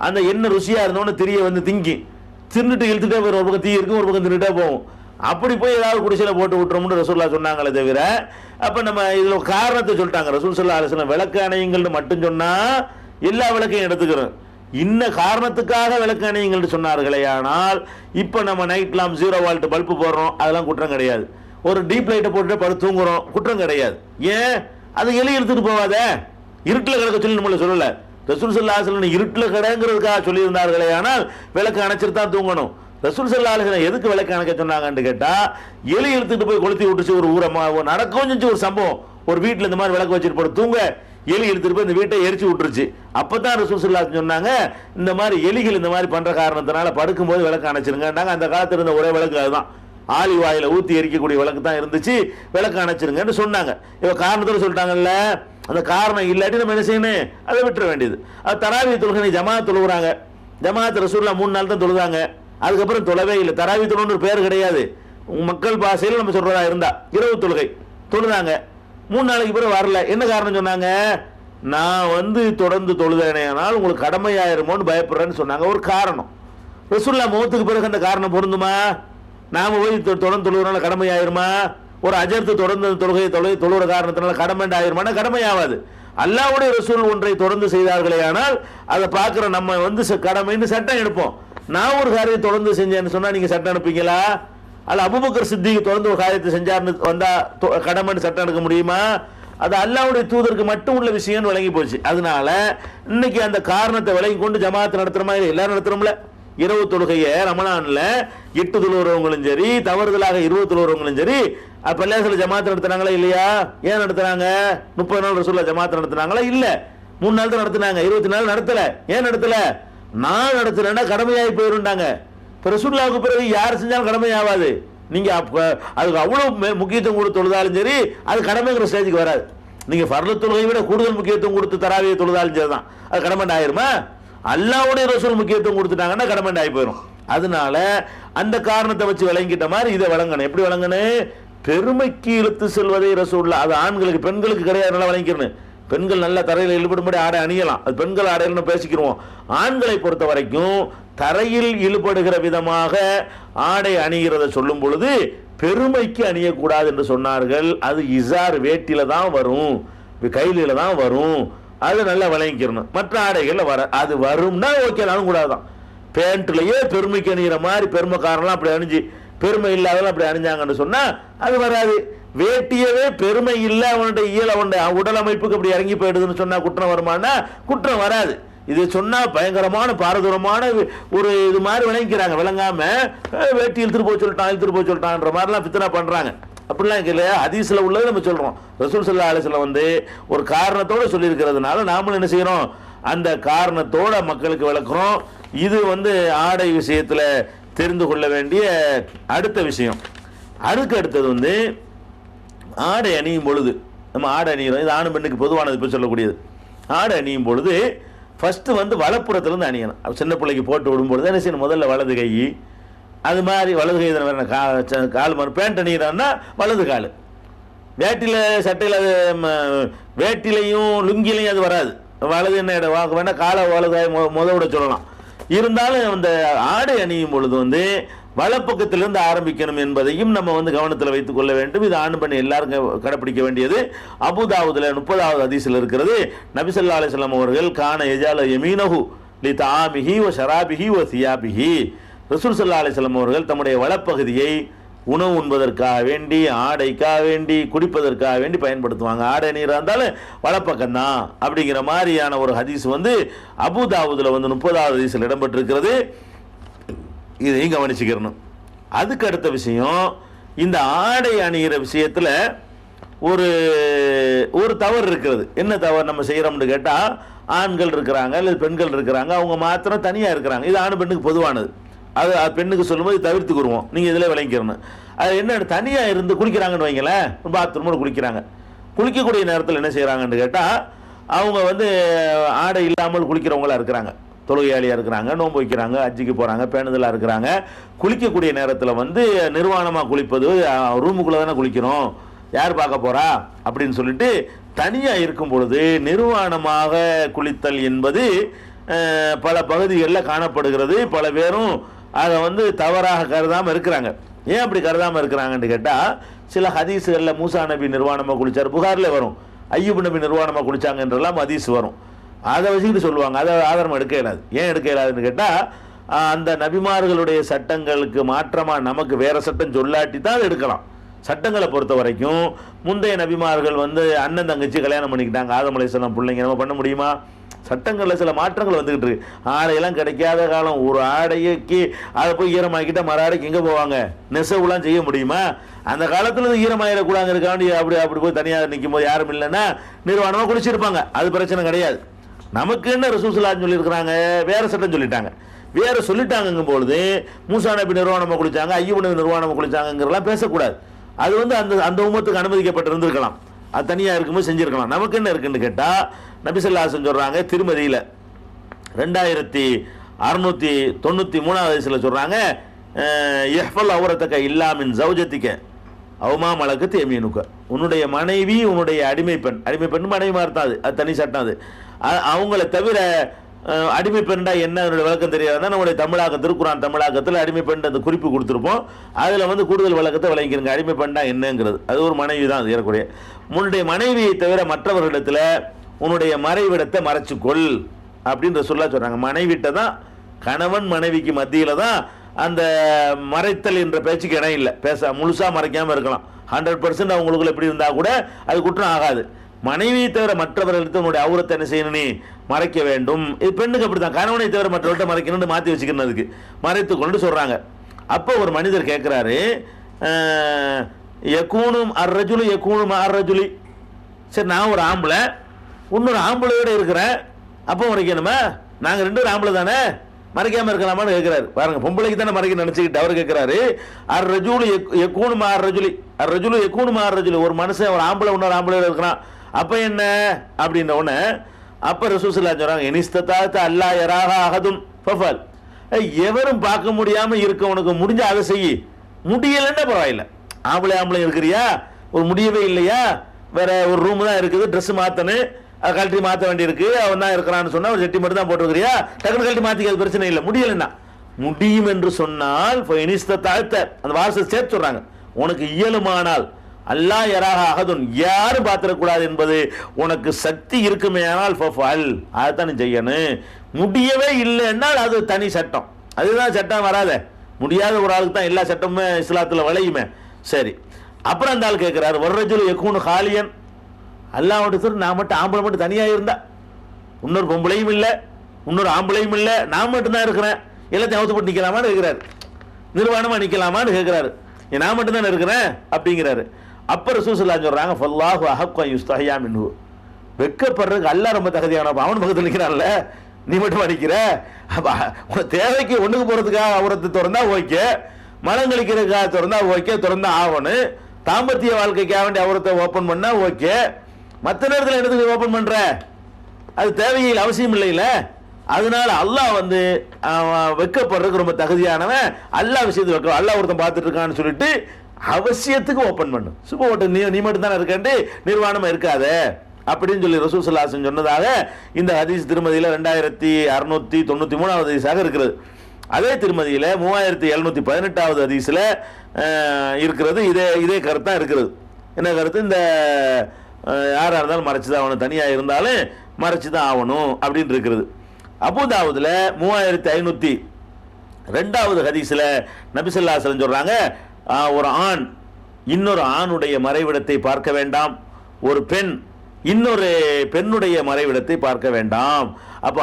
அந்த எண்ணெய் ருசியாக இருந்தோன்னு திரிய வந்து தின்னுட்டு இழுத்துட்டே போய் ஒரு பக்கம் தீ இருக்கும், ஒரு பக்கம் தின்னுட்டே போகும். அப்படி போய் ஏதாவது குடிசையில் போட்டு விட்டுறோம்னு ரசூலுல்லாஹ் சொன்னாங்களே தவிர, அப்போ நம்ம இதில் காரணத்தை சொல்லிட்டாங்க. ரசூல் ஸல்லல்லாஹு அலைஹி வஸல்லம் விளக்கு அணையுங்கள்னு மட்டும் சொன்னால் எல்லா விளக்கையும் எடுத்துக்கிறோம். இன்ன காரணத்துக்காக விளக்கு அணையுங்கள்னு சொன்னார்களே. ஆனால் இப்போ நம்ம நைட் லாம் 0 வால்ட் பல்பு போடுறோம், அதெல்லாம் குற்றம் கிடையாது. ஒரு டீப் லைட்டை போட்டு படுத்து தூங்குறோம், குற்றம் கிடையாது. ஏன்? அது எலி எடுத்துட்டு போவாத, இருட்டில் கிடக்க சொல்லி நம்மளை சொல்லலை. ரசூல் ஸல்லல்லாஹு அலைஹி வஸல்லம் இருட்டில் கிடங்கிறதுக்காக சொல்லியிருந்தார்களே. ஆனால் விளக்கு அணைச்சிட்டு தான் தூங்கணும். ரசூல் ஸல்லல்லாஹு அலைஹி வஸல்லம் எதுக்கு விளக்கு அணைக்க சொன்னாங்கன்னு கேட்டா, எலி இழுத்துட்டு போய் கொளுத்தி விட்டுச்சு ஒரு ஊரை நடக்கவும் செஞ்சு ஒரு சம்பவம். ஒரு வீட்டில் இந்த மாதிரி விளக்கு வச்சுட்டு போட்டு தூங்க எலி எடுத்துட்டு போய் இந்த வீட்டை எரிச்சு விட்டுருச்சு. அப்பதான் ரசூல் ஸல்லல்லாஹு அலைஹி வஸல்லம் சொன்னாங்க, இந்த மாதிரி எலிகள் இந்த மாதிரி பண்ற காரணத்தினால படுக்கும்போது விளக்கு அணைச்சிருங்கன்னாங்க. அந்த காலத்துல இருந்த ஒரே விளக்கு அதுதான், ஆலி வாயில ஊத்தி எரிக்கக்கூடிய விளக்கு தான் இருந்துச்சு, விளக்கு அணைச்சிருங்கன்னு சொன்னாங்க. இவ காரணத்தோட சொல்லிட்டாங்கல்ல, அந்த காரணம் இல்லாட்டி நம்ம என்ன செய்யணும், அதை விட்டுற வேண்டியது. அது தராவி தொழுகை ஜமாத் தொழுகிறாங்க, ஜமாத் ரசூலுல்லாஹ் 3 நாள் தான் தொழுதாங்க, அதுக்கப்புறம் தொழவே இல்லை. தராவி தொழுன்னு பேர் கிடையாது, மக்கள் பாஷையில் நம்ம சொல்றதா இருந்தா இரவு தொழுகை தொழுதாங்க. 3 நாளைக்கு பிறகு வரல. என்ன காரணம் சொன்னாங்க, நான் தொடர்ந்து தொழுதேனால் உங்களுக்கு கடமையாயிருமோன்னு பயப்படுறேன்னு சொன்னாங்க. ஒரு காரணம். ரசூலுல்லாஹ் மௌத்துக்கு பிறகு அந்த காரணம் பொருந்துமா? நாம போய் தொடர்ந்து தொழுகிறனால கடமையாயிருமா? ஒரு அஜர்த்து தொடர்ந்து தொழுகிற காரணத்தினால கடமைண்டு ஆயிருமானா கடமையாவாது. அல்லாஹ்வுடைய ரசூல் ஒன்றை தொடர்ந்து செய்தார்களே ஆனால் அதை பார்க்குற நம்ம கடமைன்னு சட்டம் எடுப்போம். நான் ஒரு காரியத்தை தொடர்ந்து செஞ்சேன்னு சொன்னா நீங்க சட்டம் எடுப்பீங்களா? அல்ல அபூபக்கர் சித்திக் தொடர்ந்து ஒரு காரியத்தை செஞ்சார்னு வந்தா கடமைன்னு சட்டம் எடுக்க முடியுமா? அது அல்லாஹ்வுடைய தூதருக்கு மட்டும் உள்ள விஷயம்னு விளங்கி போச்சு. அதனால இன்னைக்கு அந்த காரணத்தை விளங்கி கொண்டு ஜமாத் நடத்துறமா இல்லை, எல்லாரும் நடத்துறோம்ல. இரவு தொழுகையை ரமலான்ல 8 தொழுகிறவங்களும் சரி, தவறுதலாக 20 தொழுகிறவங்களும் சரி, பள்ளியாசல ஜமாத் நடத்துனாங்களா இல்லையா? ஏன் நடத்துறாங்க? 30 நாள் ரசூலுல்லாஹ் ஜமாத் நடத்துனாங்களா? இல்ல, 3 நாள் தான் நடத்துனாங்க, 20 நாள் நடத்தல. ஏன் நடத்தல? நான் நடத்துறேன்னா கடமையாகி போயிருந்தாங்க. இப்ப ரசூலுல்லாஹ்வுக்கு பிறகு யார் செஞ்சாலும் கடமையாவாது. நீங்க அதுக்கு அவ்வளவு முக்கியத்துவம் கொடுத்து தொழுதாலும் சரி, அது கடமைங்கிற ஸ்டேஜுக்கு வராது. நீங்க ஃபர்லு தொழுகையை விட கூடுதல் முக்கியத்துவம் கொடுத்து தராவியை தொழுதாலும் சரி தான், அது கடமைண்டு ஆயிருமா? அல்லாஹ்வுடைய ரசூல் முக்கியத்துவம் கொடுத்துட்டாங்கன்னா கடமைண்டு ஆகி போயிடும். அதனால அந்த காரணத்தை வச்சு விளங்கிட்ட மாதிரி இதை விளங்கணும். எப்படி விளங்கணும்? பெருமைக்கு இழுத்து செல்வதை ரசூலுல்லாஹ், அது ஆண்களுக்கு, பெண்களுக்கு கிடையாது. நல்லா விளங்கிக்கணும். பெண்கள் நல்ல தரையில் இழுபடும்படி ஆடை அணியலாம், அது பெண்கள் ஆடைன்னு பேசிக்கிறோம். ஆண்களை பொறுத்த வரைக்கும் தரையில் இழுபடுகிற விதமாக ஆடை அணிகிறத சொல்லும் பொழுது பெருமைக்கு அணியக்கூடாது என்று சொன்னார்கள். அது இசார் வேட்டில தான் வரும், கையில தான் வரும். அது நல்லா விளங்கிக்கிறணும். மற்ற ஆடைகள்ல வர அது வரும்னா ஓகே, நானும் கூடாதான். பேண்ட்லயே பெருமைக்கு அணிகிற மாதிரி பெருமைக்காரெல்லாம் அப்படி அணிஞ்சு, பெருமை இல்லாதவங்க அப்படி அணிஞ்சாங்கன்னு சொன்னா அது வராது. வேட்டியவே பெருமை இல்லை, அவனுடைய அவனுடைய உடல் அமைப்புக்கு அப்படி இறங்கி போயிடுதுன்னு சொன்னா குற்றம் வருமானா? குற்றம் வராது. இது சொன்னா பயங்கரமான பாரதூரமான ஒரு இது மாதிரி விளங்கிக்கிறாங்க. விளங்காம வேட்டி இழுத்துட்டு போய் சொல்லிட்டான்ற மாதிரிலாம் பித்தனா பண்றாங்க. அப்படிலாம் இல்லையா? ஹதீஸ்ல உள்ளது நம்ம சொல்றோம். ரசூல் ஸல்லல்லாஹு அலைஹி வஸல்லம் ஒரு காரணத்தோட சொல்லி இருக்கிறதுனால நாமளும் என்ன செய்யறோம், அந்த காரணத்தோட மக்களுக்கு விளக்குறோம். இது ஆடை விஷயத்துல தெரிந்து கொள்ள வேண்டிய அடுத்த விஷயம். அதுக்கு அடுத்தது ஆடை அணியும் பொழுது, நம்ம ஆடை அணிகிறோம், இது ஆணு பெண்ணுக்கு பொதுவானது இப்போ சொல்லக்கூடியது. ஆடை அணியும் பொழுது ஃபர்ஸ்ட் வலப்புறத்துலேருந்து அணியணும். சின்ன பிள்ளைக்கு போட்டு விடும்பொழுது என்ன செய்யணும், முதல்ல வலது கை, அது மாதிரி வலது கை கால் மாதிரி பேண்ட் அணிகிறான்னா வலது கால். வேட்டியில் சட்டையில் அது வேட்டிலையும் லுங்கிலையும் அது வராது. வலது என்ன இடம் வேணா காலை வலது விட சொல்லலாம். இருந்தாலும் அந்த ஆடை அணியும் பொழுது வலப்பக்கத்திலிருந்து ஆரம்பிக்கணும் என்பதையும் நம்ம கவனத்தில் வைத்துக் கொள்ள வேண்டும். இது ஆண் பெண் எல்லாருக்கும் கடைப்பிடிக்க வேண்டியது. அபூதாவுதுல 30வது ஹதீஸில் இருக்கிறது, நபி ஸல்லல்லாஹு அலைஹி வஸல்லம் அவர்கள் கான யஜால யமீனஹு லிதஆமிஹி வ ஷராபிஹி வ சியாபிஹி, ரசூல் ஸல்லல்லாஹு அலைஹி வஸல்லம் அவர்கள் தம்முடைய வலப்பகுதியை உணவு உண்பதற்காக வேண்டி, ஆடைக்காக வேண்டி, குடிப்பதற்காக வேண்டி பயன்படுத்துவாங்க. ஆடை நீராக இருந்தாலும் வலப்பக்கம்தான் அப்படிங்கிற மாதிரியான ஒரு ஹதீஸ் அபூதாவுதுல 30வது ஹதீஸில் இடம்பெற்றிருக்கிறது. இதையும் கவனிச்சுக்கிறணும். அதுக்கு அடுத்த விஷயம், இந்த ஆடை அணிகிற விஷயத்துல ஒரு ஒரு தவறு இருக்கிறது. என்ன தவறு நம்ம செய்யறோம்னு கேட்டா, ஆண்கள் இருக்கிறாங்க அல்லது பெண்கள் இருக்கிறாங்க, அவங்க மாத்திரம் தனியா இருக்கிறாங்க. இது ஆண் பெண்ணுக்கு பொதுவானது. அது பெண்ணுக்கு சொல்லும்போது தவிர்த்துக்குருவோம். நீங்க இதுல விளங்கிக்கிறணும். அது என்ன, தனியா இருந்து குளிக்கிறாங்கன்னு வைங்களேன், பாத்ரூம்ல குளிக்கிறாங்க. குளிக்கக்கூடிய நேரத்தில் என்ன செய்யறாங்கன்னு கேட்டா, அவங்க ஆடை இல்லாமல் குளிக்கிறவங்களா இருக்கிறாங்க, தொழுகையாளியாக இருக்கிறாங்க, நோன்பு வைக்கிறாங்க, ஹஜ்ஜுக்கு போகிறாங்க, பேணுதலாக இருக்கிறாங்க. குளிக்கக்கூடிய நேரத்தில் நிர்வாணமாக குளிப்பது, ரூமுக்குள்ளே தானே குளிக்கிறோம், யார் பார்க்க போகிறா அப்படின்னு சொல்லிட்டு தனியாக இருக்கும் பொழுது நிர்வாணமாக குளித்தல் என்பது பல பகுதிகளில் காணப்படுகிறது. பல பேரும் அதை தவறாக கருதாமல் இருக்கிறாங்க. ஏன் அப்படி கருதாமல் இருக்கிறாங்கன்னு கேட்டால், சில ஹதீஸுகளில் மூசா நபி நிர்வாணமாக குளித்தார், புகாரில் வரும். ஐயூப் நபி நிர்வாணமாக குளித்தாங்கன்றெல்லாம் ஹதீஸ் வரும். அதை வச்சுக்கிட்டு சொல்லுவாங்க. அதை ஆதாரம் எடுக்க இயலாது. ஏன் எடுக்க இயலாதுன்னு கேட்டால், அந்த நபிமார்களுடைய சட்டங்களுக்கு மாற்றமாக நமக்கு வேற சட்டம் சொல்லாட்டி தான் அதை எடுக்கலாம். சட்டங்களை பொறுத்த வரைக்கும் முந்தைய நபிமார்கள் அண்ணன் தங்கச்சி கல்யாணம் பண்ணிக்கிட்டாங்க, ஆதம் அலைஹிஸ்ஸலாம் பிள்ளைங்க, நம்ம பண்ண முடியுமா? சட்டங்களில் சில மாற்றங்கள் வந்துக்கிட்டு இருக்கு. ஆடையெல்லாம் கிடைக்காத காலம். ஒரு ஆடைக்கு அதை போய் ஈரமாக்கிட்டால் மறு ஆடைக்கு எங்கே போவாங்க? நெசவுலாம் செய்ய முடியுமா? அந்த காலத்தில் ஈரமாயிடக்கூடாங்கிறக்காண்டி அப்படி அப்படி போய் தனியாக நிற்கும் போது யாரும் இல்லைன்னா நிர்வாணமாக குளிச்சிருப்பாங்க. அது பிரச்சனை கிடையாது. நமக்கு என்ன ரசூலுல்லாஹ் சொல்லியிருக்கிறாங்க? வேற சட்டம் சொல்லிட்டாங்க. வேற சொல்லிட்டாங்கும் பொழுது மூசா நபி நிர்வாணமாக குளிச்சாங்க, ஐயூப் நபி நிர்வாணமாக குளிச்சாங்கிறலாம் பேசக்கூடாது. அது அந்த அந்த உம்மத்துக்கு அனுமதிக்கப்பட்டிருந்திருக்கலாம். அது தனியாக இருக்கும்போது செஞ்சுருக்கலாம். நமக்கு என்ன இருக்குன்னு கேட்டால் நபி ஸல்லல்லாஹு அலைஹி வஸல்லம் சொல்கிறாங்க, திருமதியில் 2693 சொல்கிறாங்க, இஹ்ஃபல் அவ்ரத்தக இல்லா மின் ஜௌஜத்திக அவமா மலக்கத்து எமீனுக்க. உன்னுடைய மனைவி, உன்னுடைய அடிமை பெண் மனைவி மாறுத்தாது, அது தனி சட்டம். அது அவங்கள தவிர அடிமை பெண்டா என்ன அதனுடைய விளக்கம் தெரியாதுன்னா நம்முடைய திருக்குறான் தமிழாக்கத்தில் அடிமை பெண் அந்த குறிப்பு கொடுத்துருப்போம். அதில் கூடுதல் விளக்கத்தை விளங்கிக்கிறங்க. அடிமை பெண்டா என்னங்கிறது அது ஒரு மனைவி தான். அது ஏறக்கூடிய உன்னுடைய மனைவியை தவிர மற்றவர்களிடத்தில் உன்னுடைய மறைவிடத்தை மறைச்சுக்கொள் அப்படின்ற சொல்றாங்க. மனைவிட்ட தான், கணவன் மனைவிக்கு மத்தியில் தான் அந்த மறைத்தல் என்ற பேச்சுக்கு இடம் இல்லை. முழுசா மறைக்காமல் இருக்கலாம். 100% அவங்களுக்குள்ள எப்படி இருந்தால் கூட அது குற்றம் ஆகாது. மனைவியை தவிர மற்றவர்களுக்கு உன்னுடைய அவுரத்தை என்ன செய்யணும்? நீ மறைக்க வேண்டும். இது பெண்ணுக்கு அப்படித்தான். கணவனை தவிர மற்றவர்கிட்ட மறைக்கணும்னு மாற்றி வச்சுக்கிறதுக்கு மறைத்து கொண்டு சொல்றாங்க. அப்போ ஒரு மனிதர் கேட்கிறாரு, யகூனும் அர்ரஜுலு யகூனும் அர்ரஜுலி. சரி, நான் ஒரு ஆம்பளை, இன்னொரு ஆம்பளையோட இருக்கிறேன், அப்போ மறைக்கணுமா? நாங்கள் 2 பேரும் ஆம்பளை தானே, மறைக்காம இருக்கலாமான்னு கேட்கிறாரு. பாருங்க, பொம்பளைக்கு தானே மறைக்க நினைச்சுக்கிட்டு அவர் கேட்கிறாரு. அர்ரஜுலு யகூனும் அர்ரஜுலி, அர்ரஜுலு யகூனும் அர்ரஜுலி. ஒரு மனுஷன் ஒரு ஆம்பளை இன்னொரு ஆம்பளையோட இருக்கிறான், அப்ப என்ன அப்படின்ற உடனே அப்ப ரசூலுல்லாஹ் சொல்றாங்க, இனிஸ்ததாத அல்லா யராஹா அஹதுன் ஃபஃபல். எவரும் பார்க்க முடியாம இருக்க உனக்கு முடிஞ்ச அதை செய். முடியலன்னா பரவாயில்லை. ஆம்பளை இருக்கிறியா, ஒரு முடியவே இல்லையா, வேற ஒரு ரூம் தான் இருக்குது, ட்ரெஸ் மாத்தணும், அதை கழட்டி மாற்ற வேண்டி இருக்கு, அவன் தான் இருக்கிறான்னு சொன்னா ஒரு செட்டி மட்டும் தான் போட்டுருக்கிறியா, டக்குனு கழட்டி மாத்திக்க, அது பிரச்சனை இல்லை. முடியலன்னா முடியும் என்று சொன்னால் அந்த வார்த்தை சேர்த்து சொல்றாங்க, உனக்கு இயலுமானால் அல்லா யராஹா அஹதுன், யாரும் பார்த்திடக்கூடாது என்பது உனக்கு சக்தி இருக்குமே ஆனால் ஃபஃபல், அதைத்தான் நீ செய்யணும். முடியவே இல்லைன்னால் அது தனி சட்டம். அதுதான் சட்டம் வராத. முடியாத ஒரு ஆளுக்கு தான் எல்லா சட்டமுமே இஸ்லாத்தில் விளையுமே. சரி, அப்புறம் அந்த ஆள் கேட்கிறாரு, வர்ரஜுல் யகூனு ஹாலியன். அல்லாஹ்வுடைய தூதர் நான் மட்டும் ஆம்பளை மட்டும் தனியாக இருந்தா, இன்னொரு பொம்பளையும் இல்லை, இன்னொரு ஆம்பளையும் இல்லை, நான் மட்டும்தான் இருக்கிறேன், எல்லாத்தையும் அவுத்து போட்டு நிற்கலாமான்னு கேட்கிறாரு. நிர்வாணமாக நிற்கலாமான்னு கேட்கிறாரு. நான் மட்டும் தான் இருக்கிறேன் அப்படிங்கிறாரு. அப்ப ரசூலுல்லாஹ் சொல்றாங்க, ஃபல்லாஹு அஹக்க யுஸ்தஹியா மின்ஹு. வெக்கப்படுறதுக்கு அல்லாஹ் ரொம்ப தகுதியானப்ப. அவன் பக்கத்தில் நிற்கிறான்ல, நீ மட்டும் அடிக்கிற. உன் தேவைக்கு ஒண்ணுக்கு போறதுக்காக அவுரத்தை திறந்தா ஓகே, மலம் கழிக்கிறதுக்காக திறந்தா ஓகே, திறந்தா ஆகணும். தாம்பத்திய வாழ்க்கைக்காக வேண்டிய அவுரத்தை ஓப்பன் பண்ணா ஓகே. மற்ற நேரத்தில் எடுத்து ஓப்பன் பண்ற, அது தேவையில் அவசியம் இல்லைல்ல. அதனால அல்லாஹ் வெக்கப்படுறதுக்கு ரொம்ப தகுதியானவன். அல்லாஹ் விஷயத்தை வைக்க, அல்லாஹ் ஒருத்தன் பார்த்துட்டு இருக்கான்னு சொல்லிட்டு அவசியத்துக்கு ஓப்பன் பண்ணு. சும்மா ஓட்டு நீ மட்டும் தானே இருக்கேன்ட்டு நிர்வாணமா இருக்காத அப்படின்னு சொல்லி ரசூல் ஸல்லல்லாஹு அலைஹி வஸல்லம் சொன்னதாக இந்த ஹதீஸ் திருமதியில் 2693 ஹதீஸாக இருக்கிறது. அதே திருமதியில் 3718 ஹதீஸில் இருக்கிறது. இதே கருத்தான் இருக்கிறது. என்ன கருத்து? இந்த யாராக இருந்தாலும் மறைச்சுதான் ஆகணும், தனியாக இருந்தாலும் மறைச்சுதான் ஆகணும் அப்படின்னு இருக்கிறது. அபூதாவுதுல 3502 ஹதீஸில் நபி ஸல்லல்லாஹு அலைஹி வஸல்லம் சொல்றாங்க, ஒரு ஆண் இன்னொரு ஆணுடைய மறைவிடத்தை பார்க்க வேண்டாம், ஒரு பெண் இன்னொரு பெண்ணுடைய மறைவிடத்தை பார்க்க வேண்டாம். அப்ப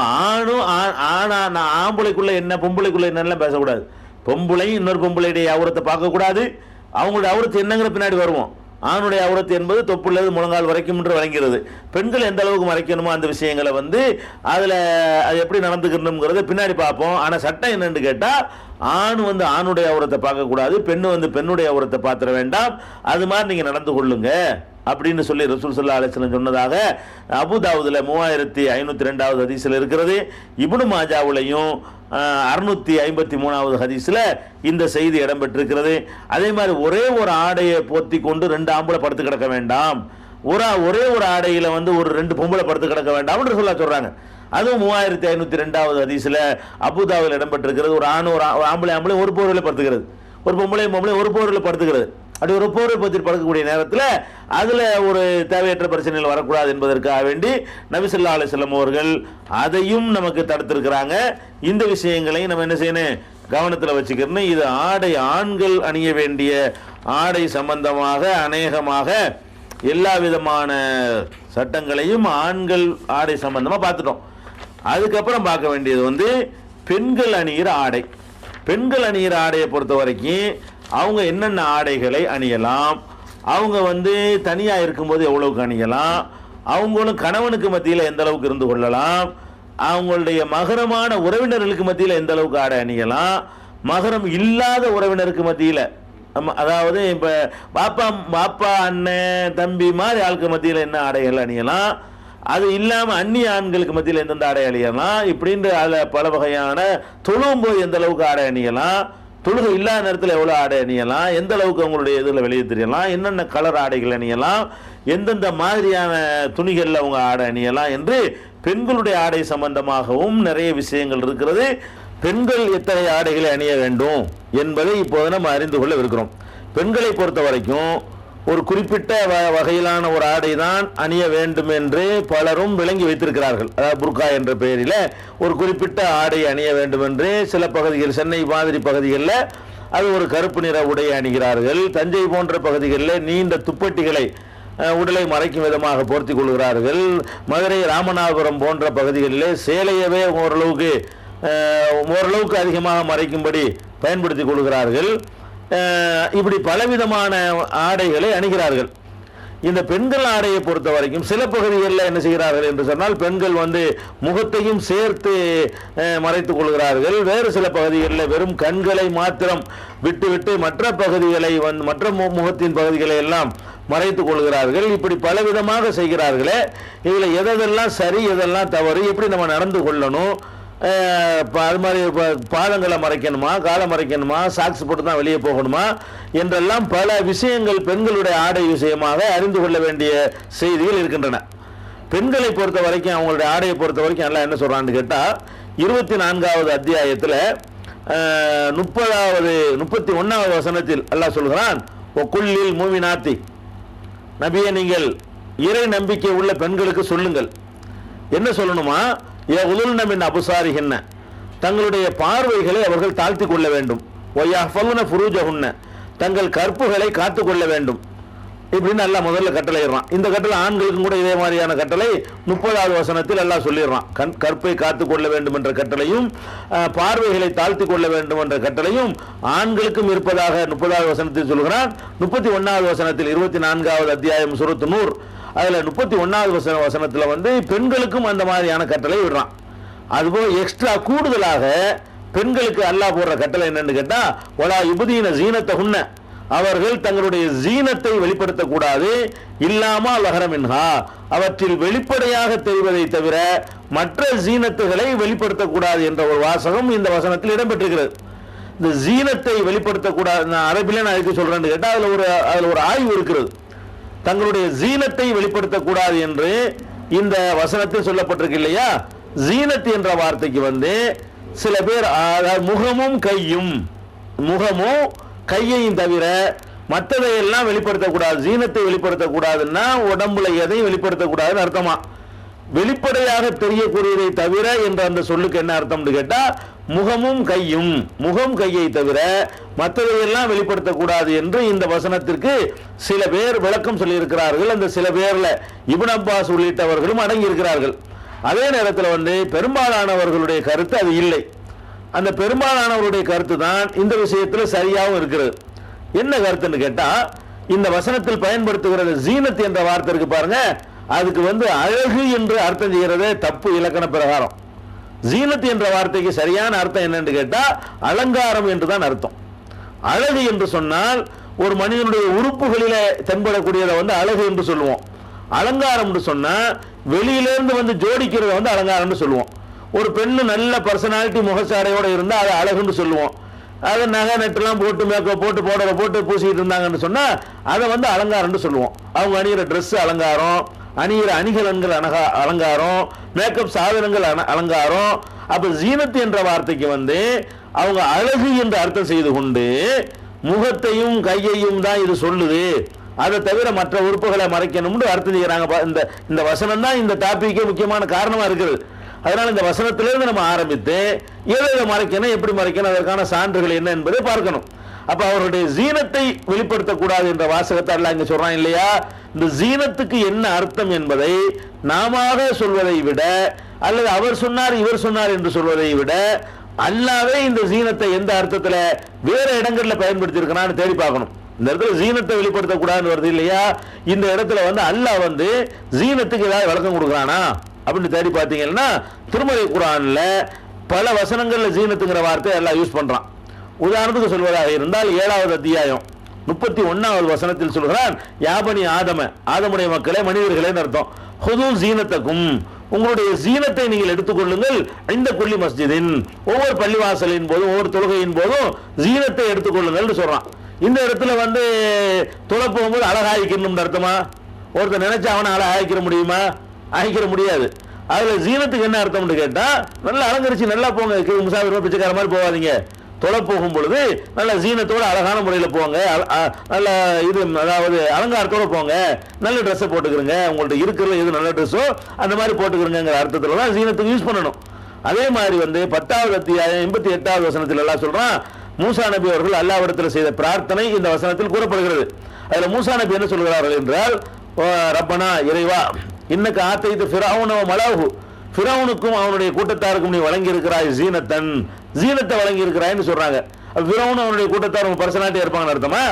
ஆம்பளைக்குள்ள என்ன பொம்பளைக்குள்ள என்னெல்லாம் பேசக்கூடாது. பொம்பளையும் இன்னொரு பொம்பளையுடைய அவுரத்தை பார்க்க கூடாது. அவங்களுடைய அவுரத்து என்னங்கிற பின்னாடி வருவோம். ஆணுடைய அவுரத்து என்பது தொப்புள்ளது முழங்கால் வரைக்கும் என்று வழங்கிறது. பெண்கள் எந்த அளவுக்கு மறைக்கணுமோ அந்த விஷயங்களை அதில் அது எப்படி நடந்துக்கணுங்கிறத பின்னாடி பார்ப்போம். ஆனால் சட்டம் என்னன்னு கேட்டால், ஆண் ஆணுடைய அவுரத்தை பார்க்கக்கூடாது, பெண்ணு பெண்ணுடைய அவுரத்தை பார்த்துட வேண்டாம். அது மாதிரி நீங்கள் நடந்து கொள்ளுங்க அப்படின்னு சொல்லி ரசூல் ஸல்லல்லாஹு அலைஹி வஸல்லம் சொன்னதாக அபூதாவுதுல 3502 ஹதீஸில் இருக்கிறது. இப்னு மாஜாவுலையும் 653 ஹதீஸில் இந்த செய்தி இடம்பெற்றிருக்கிறது. அதே மாதிரி ஒரே ஒரு ஆடையை போத்தி கொண்டு 2 ஆம்பளை படுத்து கிடக்க வேண்டாம், ஒரே ஒரு ஆடையில் ஒரு 2 பொம்பளை படுத்து கிடக்க வேண்டாம் சொல்றாங்க. அதுவும் 3502 ஹதீஸில் அபூதாவில் இடம்பெற்றிருக்கிறது. ஒரு ஆம்பளை ஒரு போர்வையில் படுத்துக்கிறது, ஒரு பொம்பளை ஒரு போர்வையில் படுத்துக்கிறது. அப்படி ஒரு போர்வை பற்றி படுக்கக்கூடிய நேரத்தில் அதில் ஒரு தேவையற்ற பிரச்சனைகள் வரக்கூடாது என்பதற்காக வேண்டி நபி ஸல்லல்லாஹு அலைஹி வஸல்லம் அவர்கள் அதையும் நமக்கு தடுத்திருக்கிறாங்க. இந்த விஷயங்களையும் நம்ம என்ன செய்யணும், கவனத்தில் வச்சுக்கணும். இது ஆண்கள் அணிய வேண்டிய ஆடை சம்பந்தமாக அநேகமாக எல்லா விதமான சட்டங்களையும் ஆண்கள் ஆடை சம்பந்தமாக பார்த்துட்டோம். அதுக்கப்புறம் பார்க்க வேண்டியது வந்து பெண்கள் அணிகிற ஆடை. பெண்கள் அணிகிற ஆடையை பொறுத்த வரைக்கும் அவங்க என்னென்ன ஆடைகளை அணியலாம், அவங்க வந்து தனியாக இருக்கும்போது எவ்வளவுக்கு அணியலாம், அவங்களும் கணவனுக்கு மத்தியில் எந்த அளவுக்கு இருந்து கொள்ளலாம், அவங்களுடைய மகரமான உறவினர்களுக்கு மத்தியில் எந்த அளவுக்கு ஆடை அணியலாம், மகரம் இல்லாத உறவினருக்கு மத்தியில், அதாவது இப்போ பாப்பா அண்ணன் தம்பி மாதிரி ஆளுக்கு மத்தியில் என்ன ஆடைகள் அணியலாம், அது இல்லாமல் அந்நிய ஆண்களுக்கு மத்தியில் எந்தெந்த ஆடை அணியலாம், இப்படின்ற அதில் பல வகையான தொழுவும் போது எந்த அளவுக்கு ஆடை அணியலாம், தொழுகை இல்லாத நேரத்தில் எவ்வளோ ஆடை அணியலாம், எந்த அளவுக்கு அவங்களுடைய இதில் வெளியே தெரியலாம், என்னென்ன கலர் ஆடைகள் அணியலாம், எந்தெந்த மாதிரியான துணிகளில் அவங்க ஆடை அணியலாம் என்று பெண்களுடைய ஆடை சம்பந்தமாகவும் நிறைய விஷயங்கள் இருக்கிறது. பெண்கள் எத்தகைய ஆடைகளை அணிய வேண்டும் என்பதை இப்போது நம்ம அறிந்து கொள்ள இருக்கிறோம். பெண்களை பொறுத்த வரைக்கும் ஒரு குறிப்பிட்ட வகையிலான ஒரு ஆடை தான் அணிய வேண்டும் என்று பலரும் விளங்கி வைத்திருக்கிறார்கள். அதாவது புர்கா என்ற பெயரில் ஒரு குறிப்பிட்ட ஆடை அணிய வேண்டும் என்று சில பகுதிகள், சென்னை மாதிரி பகுதிகளில் அது ஒரு கருப்பு நிற உடையை அணிகிறார்கள். தஞ்சை போன்ற பகுதிகளில் நீண்ட துப்பட்டிகளை உடலை மறைக்கும் விதமாக போர்த்தி கொள்கிறார்கள். மதுரை, ராமநாதபுரம் போன்ற பகுதிகளில் சேலையவே ஓரளவுக்கு அதிகமாக மறைக்கும்படி பயன்படுத்தி கொள்கிறார்கள். இப்படி பலவிதமான ஆடைகளை அணிகிறார்கள். இந்த பெண்கள் ஆடையை பொறுத்த வரைக்கும் சில பகுதிகளில் என்ன செய்கிறார்கள் என்று சொன்னால், பெண்கள் வந்து முகத்தையும் சேர்த்து மறைத்துக் கொள்கிறார்கள். வேறு சில பகுதிகளில் வெறும் கண்களை மாத்திரம் விட்டுவிட்டு மற்ற பகுதிகளை மற்ற முகத்தின் பகுதிகளை எல்லாம் மறைத்துக் கொள்கிறார்கள். இப்படி பலவிதமாக செய்கிறார்களே, இதில் எதெல்லாம் சரி எதெல்லாம் தவறு, எப்படி நம்ம நடந்து கொள்ளணும், அது மாதிரி பாதங்களை மறைக்கணுமா, காலை மறைக்கணுமா, சாக்ஸ் போட்டு தான் வெளியே போகணுமா என்றெல்லாம் பல விஷயங்கள் பெண்களுடைய ஆடை விஷயமாக அறிந்து கொள்ள வேண்டிய செய்திகள் இருக்கின்றன. பெண்களை பொறுத்த வரைக்கும், அவங்களுடைய ஆடையை பொறுத்த வரைக்கும் எல்லாம் என்ன சொல்றான்னு கேட்டால், 24வது அத்தியாயத்தில் 31வது வசனத்தில் அல்லாஹ் சொல்கிறான், ஒக்குள்ளில் மூமினாத்தி, நபியை நீங்கள் இறை நம்பிக்கை உள்ள பெண்களுக்கு சொல்லுங்கள். என்ன சொல்லணுமா, உலுல்னமின் அபுசாரிஹின்ன, தங்களுடைய பார்வைகளை அவர்கள் தாழ்த்தி கொள்ள வேண்டும். ஒய்யஃபலுன ஃபுரூஜஹுன்ன, தங்கள் கற்புகளை காத்து கொள்ள வேண்டும். இப்படின்னு எல்லாம் முதல்ல கட்டளை இடுறான். இந்த கட்டளை ஆண்களுக்கும் கூட இதே மாதிரியான கட்டளை 30வது வசனத்தில் எல்லாம் சொல்லிடுறான். கற்பை காத்து கொள்ள வேண்டும் என்ற கட்டளையும் பார்வைகளை தாழ்த்தி கொள்ள வேண்டும் என்ற கட்டளையும் ஆண்களுக்கும் இருப்பதாக 30வது வசனத்தில் சொல்கிறான். 31வது வசனத்தில் 24வது அத்தியாயம் சூரத்து நூர் அதில் 31வது வசனத்தில் வந்து பெண்களுக்கும் அந்த மாதிரியான கட்டளை விடுறான். அதுபோல் எக்ஸ்ட்ரா கூடுதலாக பெண்களுக்கு அல்லாஹ் போடுற கட்டளை என்னன்னு கேட்டா, ஒலா யுபதீன ஜீனத்தஹுன்ன, அவர்கள் தங்களுடைய ஜீனத்தை வெளிப்படுத்தக்கூடாது, இல்லாமா லஹரமின்ஹா, அவற்றில் வெளிப்படையாக தெரிவதை தவிர மற்ற ஜீனத்துகளை வெளிப்படுத்தக்கூடாது என்ற ஒரு வாசகம் இந்த வசனத்தில் இடம்பெற்றிருக்கிறது. இந்த ஜீனத்தை வெளிப்படுத்தக்கூடாது, அரபில நான் எதுக்கு சொல்றேன்னு கேட்டால் அதில் ஒரு ஆய்வு இருக்கிறது. தங்களுடைய ஜீனத்தை வெளிப்படுத்தக்கூடாது என்று இந்த வசனத்தில் சொல்லப்பட்டிருக்கு இல்லையா. ஜீனத் என்ற வார்த்தைக்கு வந்து சில பேர் முகமும் கையையும் தவிர மற்றதையெல்லாம் வெளிப்படுத்தக்கூடாது, ஜீனத்தை வெளிப்படுத்தக்கூடாதுன்னா உடம்புல எதையும் வெளிப்படுத்தக்கூடாதுன்னு அர்த்தமா. வெளிப்படையாக தெரியக்கூடியதை தவிர என்ற அந்த சொல்லுக்கு என்ன அர்த்தம்னு கேட்டா, முகம் கையை தவிர மற்றதையெல்லாம் வெளிப்படுத்தக்கூடாது என்று இந்த வசனத்திற்கு சில பேர் விளக்கம் சொல்லியிருக்கிறார்கள். அந்த சில பேர்ல இப்னு அப்பாஸ் உள்ளிட்டவர்களும் அடங்கி இருக்கிறார்கள். அதே நேரத்தில் வந்து பெரும்பாலானவர்களுடைய கருத்து அது இல்லை. அந்த பெரும்பாலானவருடைய கருத்து தான் இந்த விஷயத்தில் சரியாகவும் இருக்கிறது. என்ன கருத்துன்னு கேட்டா, இந்த வசனத்தில் பயன்படுத்துகிறது ஜீனத் என்ற வார்த்தை இருக்கு பாருங்க, அதுக்கு வந்து அழகு என்று அர்த்தம் செய்கிறதே தப்பு இலக்கண பிரகாரம். ஜீனத் என்ற வார்த்தைக்கு சரியான அர்த்தம் என்னன்னு கேட்டா, அலங்காரம் என்றுதான் அர்த்தம். அழகு என்று சொன்னால் ஒரு மனிதனுடைய உறுப்புகளில தென்படக்கூடியதை வந்து அழகு என்று சொல்லுவோம். அலங்காரம் என்று சொன்னா வெளியிலிருந்து வந்து ஜோடிக்கிறத வந்து அலங்காரம் சொல்லுவோம். ஒரு பெண்ணு நல்ல பர்சனாலிட்டி முகச்சாடையோட இருந்தா அதை அழகுன்னு சொல்லுவோம். அதை நகை நெட்டெல்லாம் போட்டு மேக்கப் போட்டு பவுடரை போட்டு பூசிக்கிட்டு இருந்தாங்கன்னு சொன்னா அதை வந்து அலங்காரம்னு சொல்லுவோம். அவங்க அணிகிற ட்ரெஸ் அலங்காரம், அணிகிற அணிகலன்கள் அலங்காரம், மேக்கப் சாதனங்கள் அலங்காரம். அப்ப ஜீனத் என்ற வார்த்தைக்கு வந்து அவங்க அழகு என்று அர்த்தம் செய்து கொண்டு முகத்தையும் கையையும் தான் இது சொல்லுது, அதை தவிர மற்ற உறுப்புகளை மறைக்கணும்னு அர்த்தம் செய்யறாங்க. இந்த வசனம் தான் இந்த டாபிக்கே முக்கியமான காரணமா இருக்குது. அதனால இந்த வசனத்திலிருந்து நம்ம ஆரம்பித்து எதை மறைக்கணும், எப்படி மறைக்கணும், அதற்கான சான்றுகள் என்ன என்பதை பார்க்கணும். அப்ப அவருடைய ஜீனத்தை வெளிப்படுத்தக்கூடாது என்ற வாசகத்தை அல்லாஹ் இங்க சொல்றான் இல்லையா. இந்த ஜீனத்துக்கு என்ன அர்த்தம் என்பதை நாம சொல்வதை விட அல்லது அவர் சொன்னார் இவர் சொன்னார் என்று சொல்வதை விட அல்லாவே இந்த ஜீனத்தை எந்த அர்த்தத்துல வேற இடங்கள்ல பயன்படுத்தி இருக்கிறான்னு தேடி பார்க்கணும். இந்த இடத்துல ஜீனத்தை வெளிப்படுத்தக்கூடாதுன்னு வருது இல்லையா, இந்த இடத்துல வந்து அல்லாஹ் வந்து ஜீனத்துக்கு ஏதாவது விளக்கம் கொடுக்குறானா அப்படின்னு தேடி பார்த்தீங்கன்னா திருமறை குர்ஆன்ல பல வசனங்கள்ல ஜீனத்துங்கிற வார்த்தை எல்லாம் யூஸ் பண்றான். உதாரணத்துக்கு சொல்வதாக இருந்தால் 7வது அத்தியாயம் 31வது வசனத்தில் சொல்கிறான், யாபனி ஆதமுடைய மக்களே மனிதர்களே அர்த்தம், ஹுது ஜீனத்தக்கும், உங்களுடைய ஜீனத்தை நீங்கள் எடுத்துக்கொள்ளுங்கள், இந்த குல்லி மஸ்ஜிதின், ஒவ்வொரு பள்ளிவாசலின் போதும் ஒவ்வொரு தொழுகையின் போதும் ஜீனத்தை எடுத்துக்கொள்ளுங்கள் சொல்றான். இந்த இடத்துல வந்து தொலை போகும்போது அழகாய்க்கணும் அர்த்தமா? ஒருத்தர் நினைச்சா அவனை அழகாய்க்கிற முடியுமா? ஆகிக்கிற முடியாது. அதுல ஜீனத்துக்கு என்ன அர்த்தம்னு கேட்டா, நல்லா அலங்கரிச்சு நல்லா போங்க, முசாஃபிர் பிச்சைக்கார மாதிரி போகாதீங்க, தொலை போகும் பொழுது நல்ல ஜீனத்தோட அழகான முறையில் போங்க, நல்ல இது அதாவது அலங்காரத்தோட போங்க, நல்ல ட்ரெஸ்ஸை போட்டுக்கிறங்க, உங்கள்ட்ட இருக்கிற எது நல்ல ட்ரெஸ்ஸோ அந்த மாதிரி போட்டுக்கிறங்கிற அர்த்தத்தில் தான் ஜீனத்துக்கு யூஸ் பண்ணணும். அதே மாதிரி வந்து 10வது அத்தியாயம் 88வது வசனத்தில் எல்லாம் சொல்றான், மூசா நபி அவர்கள் அல்லாஹ்விடத்தில் செய்த பிரார்த்தனை இந்த வசனத்தில் கூறப்படுகிறது. அதுல மூசா நபி என்ன சொல்கிறார்கள் என்றால், ரப்பனா இறைவா, இன்னக்கு ஆத்தைத்து ஃபிரௌன வ மலஹு, ஃபிரௌனுக்கும் அவனுடைய கூட்டத்தாருக்கும் நீ வழங்கி இருக்கிறாய் ஜீனத்தை வழங்கி இருக்கிறாய்னு சொல்றாங்க. ஃபிரௌன் அவனுடைய கூட்டத்தார் பர்சனாலிட்டி இருப்பாங்கன்னு அர்த்தமா?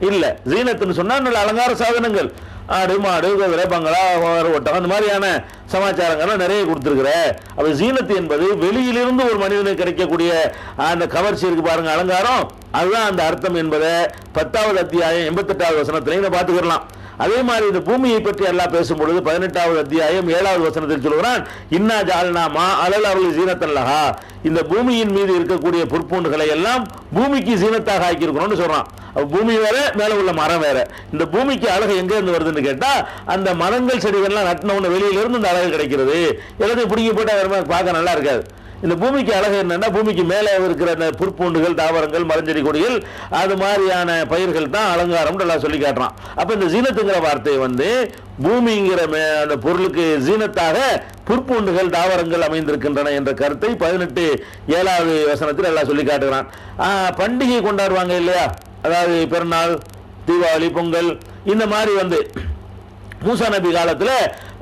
இல்ல, ஜீனத்துன்னு சொன்னா நல்ல அலங்கார சாதனங்கள், ஆடு மாடு குதிரை பங்களா ஒட்டகம் அந்த மாதிரியான சமாச்சாரங்கள்லாம் நிறைய கொடுத்துருக்குற. அப்ப ஜீனத்து என்பது வெளியிலிருந்து ஒரு மனிதனுக்கு கிடைக்கக்கூடிய அந்த கவர்ச்சி இருக்கு பாருங்க, அலங்காரம், அதுதான் அந்த அர்த்தம் என்பதை 10வது அத்தியாயம் 88வது வசனத்திலையும் பார்த்துக்கலாம். அதே மாதிரி இந்த பூமியை பற்றி எல்லாம் பேசும்பொழுது 18வது அத்தியாயம் 7வது வசனத்தில் சொல்கிறான், இன்னா ஜால்னா மா அலல் அவர்கள் ஜீனத்தல்லஹா, இந்த பூமியின் மீது இருக்கக்கூடிய பொற்பூண்டுகளை எல்லாம் பூமிக்கு ஜீனத்தாக ஆக்கியிருக்கணும்னு சொல்றான். பூமி வேற, மேல உள்ள மரம் வேற. இந்த பூமிக்கு அழகு எங்க இருந்து வருதுன்னு கேட்டா, அந்த மரங்கள் செடிகள்லாம் நட்டினவன வெளியில இருந்து இந்த அழகு கிடைக்கிறது. எல்லாத்தையும் பிடிங்கி போட்டா வேற பார்க்க நல்லா இருக்காது. இந்த பூமிக்கு அழகு என்னன்னா, பூமிக்கு மேலே இருக்கிற அந்த புற்பூண்டுகள், தாவரங்கள், மரஞ்செடி கொடிகள், அது மாதிரியான பயிர்கள் தான் அலங்காரம் எல்லாம் சொல்லி காட்டுறான். அப்ப இந்த ஜீனத்துங்கிற வார்த்தை வந்து பூமிங்கிற அந்த பொருளுக்கு ஜீனத்தாக புற்பூண்டுகள், தாவரங்கள் அமைந்திருக்கின்றன என்ற கருத்தை 18 வசனத்தில் எல்லாம் சொல்லி காட்டுகிறான். பண்டிகை கொண்டாடுவாங்க இல்லையா, அதாவது பெருநாள், தீபாவளி, பொங்கல், இந்த மாதிரி வந்து மூசா நபி காலத்தில்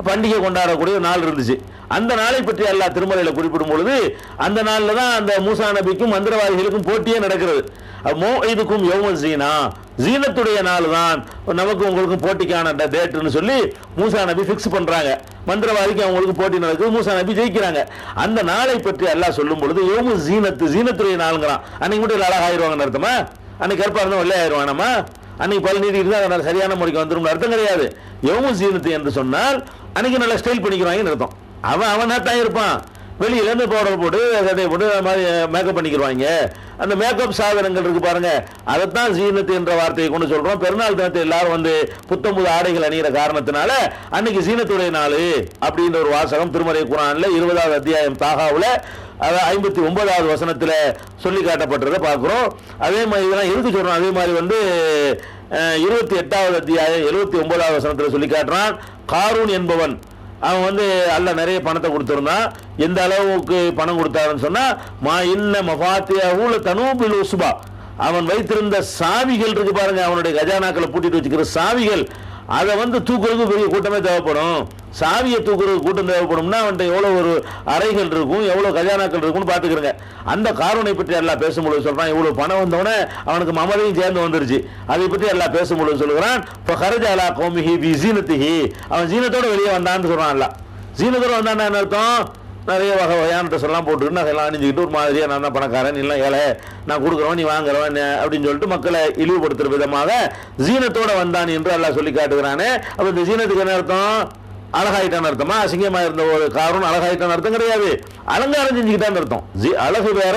பண்டிகை கொண்டாடக்கூடிய நாள் இருந்துச்சு. அந்த நாளை பற்றி அல்லாஹ் திருமறையில் குறிப்பிடும் பொழுது அந்த நாளில் தான் அந்த மூசா நபிக்கும் மந்திரவாதிகளுக்கும் போட்டியே நடக்கிறது. இதுக்கும் யௌம ஜீனா, ஜீனத்துடைய நாள் தான் நமக்கு உங்களுக்கு போட்டிக்கான டேட்னு சொல்லி மூசா நபி ஃபிக்ஸ் பண்றாங்க. மந்திரவாதிக்கு அவங்களுக்கு போட்டி நடக்குது, மூசா நபி ஜெயிக்கிறாங்க. அந்த நாளை பற்றி அல்லாஹ் சொல்லும் பொழுது யௌம ஜீனத்துடைய நாளுங்கிறான். அன்னைக்கு மட்டும் அழகாயிருவாங்கன்னு அர்த்தமா? அன்னைக்கு கருப்பா இருந்தால் வெள்ளை ஆயிடுவானமா? அன்னைக்கு பல நீதி இருந்தால் அதனால் சரியான முறைக்கு வந்துடும் அர்த்தம் கிடையாது. யௌம ஜீனத்து என்று சொன்னால் அன்னைக்கு நல்லா ஸ்டைல் பண்ணிக்கிறாங்கன்னு அர்த்தம். அவனா தான் இருப்பான், வெளியிலேருந்து பவுடர் போட்டு சட்டையை போட்டு மாதிரி மேக்கப் பண்ணிக்கிறாங்க. அந்த மேக்கப் சாதனங்கள் இருக்கு பாருங்க, அதைத்தான் ஜீனத்து என்ற வார்த்தையை கொண்டு சொல்றோம். பெருநாள் தினத்தை எல்லாரும் வந்து புத்தம்புது ஆடைகள் அணிகிற காரணத்தினால அன்னைக்கு ஜீனத்துடைய நாள் அப்படின்ற ஒரு வாசகம் திருமறை குர்ஆன்ல 20வது அத்தியாயம் தாகாவுல 59வது வசனத்தில் சொல்லி காட்டப்பட்டதை பார்க்கிறோம். அதே மாதிரி இதெல்லாம் எதுக்கு சொல்றோம்? அதே மாதிரி வந்து 28வது அத்தியாயம் 79வது வசனத்தில் சொல்லி காட்டுறான், காரூன் என்பவன் அவன் வந்து அல்ல நிறைய பணத்தை கொடுத்திருந்தான். எந்த அளவுக்கு பணம் கொடுத்தாருன்னு சொன்னா, மா இன்ன மஃபாத்தியஹு தனூபில் உஸ்பா, அவன் வைத்திருந்த சாவிகள் இருக்கு பாருங்க, அவனுடைய கஜானாக்களை பூட்டிட்டு வச்சுக்கிற சாவிகள், அதை வந்து தூக்குறதுக்கு பெரிய கூட்டமே தேவைப்படும். சாவியை தூக்குறது கூட்டம் தேவைப்படும்னா அவன்கிட்ட எவ்வளவு ஒரு அறைகள் இருக்கும், எவ்வளவு கஜானாக்கள் இருக்கும்னு பாத்துக்கிறேங்க. அந்த காரூனை பற்றி எல்லாம் பேசும்பொழுது சொல்றான், இவ்வளவு பணம் வந்தவனே அவனுக்கு மமதையும் சேர்ந்து வந்துருச்சு. அதை பற்றி எல்லாம் பேசும்பொழுது சொல்லுகிறான், இப்போ கரஜ அலா கௌமிஹி பி ஜீனத்திஹி, அவன் ஜீனத்தோட வெளியே வந்தான்னு சொல்றான். அல்ல ஜீனத்தோட வந்தான்னு என்ன அர்த்தம்? நிறைய வகையான ட்ரெஸ் எல்லாம் போட்டுக்கிட்டு அதெல்லாம் அணிஞ்சுக்கிட்டு ஒரு மாதிரியா நான் தான் பணக்காரன், நீ எல்லாம் ஏழை, நான் கொடுக்குறவன் நீ வாங்குறவன் அப்படின்னு சொல்லிட்டு மக்களை இழிவுபடுத்துற விதமாக ஜீனத்தோட வந்தான் என்று அல்லாஹ் சொல்லி காட்டுகிறானே. அப்ப இந்த ஜீனத்துக்கு என்ன அர்த்தம்? அழகாயிட்டான் அர்த்தமா? அசிங்கமா இருந்த ஒரு காரணம் அழகாயிட்டான் அர்த்தம் கிடையாது, அலங்காரம் செஞ்சுக்கிட்டான்னு அர்த்தம். அழகு வேற,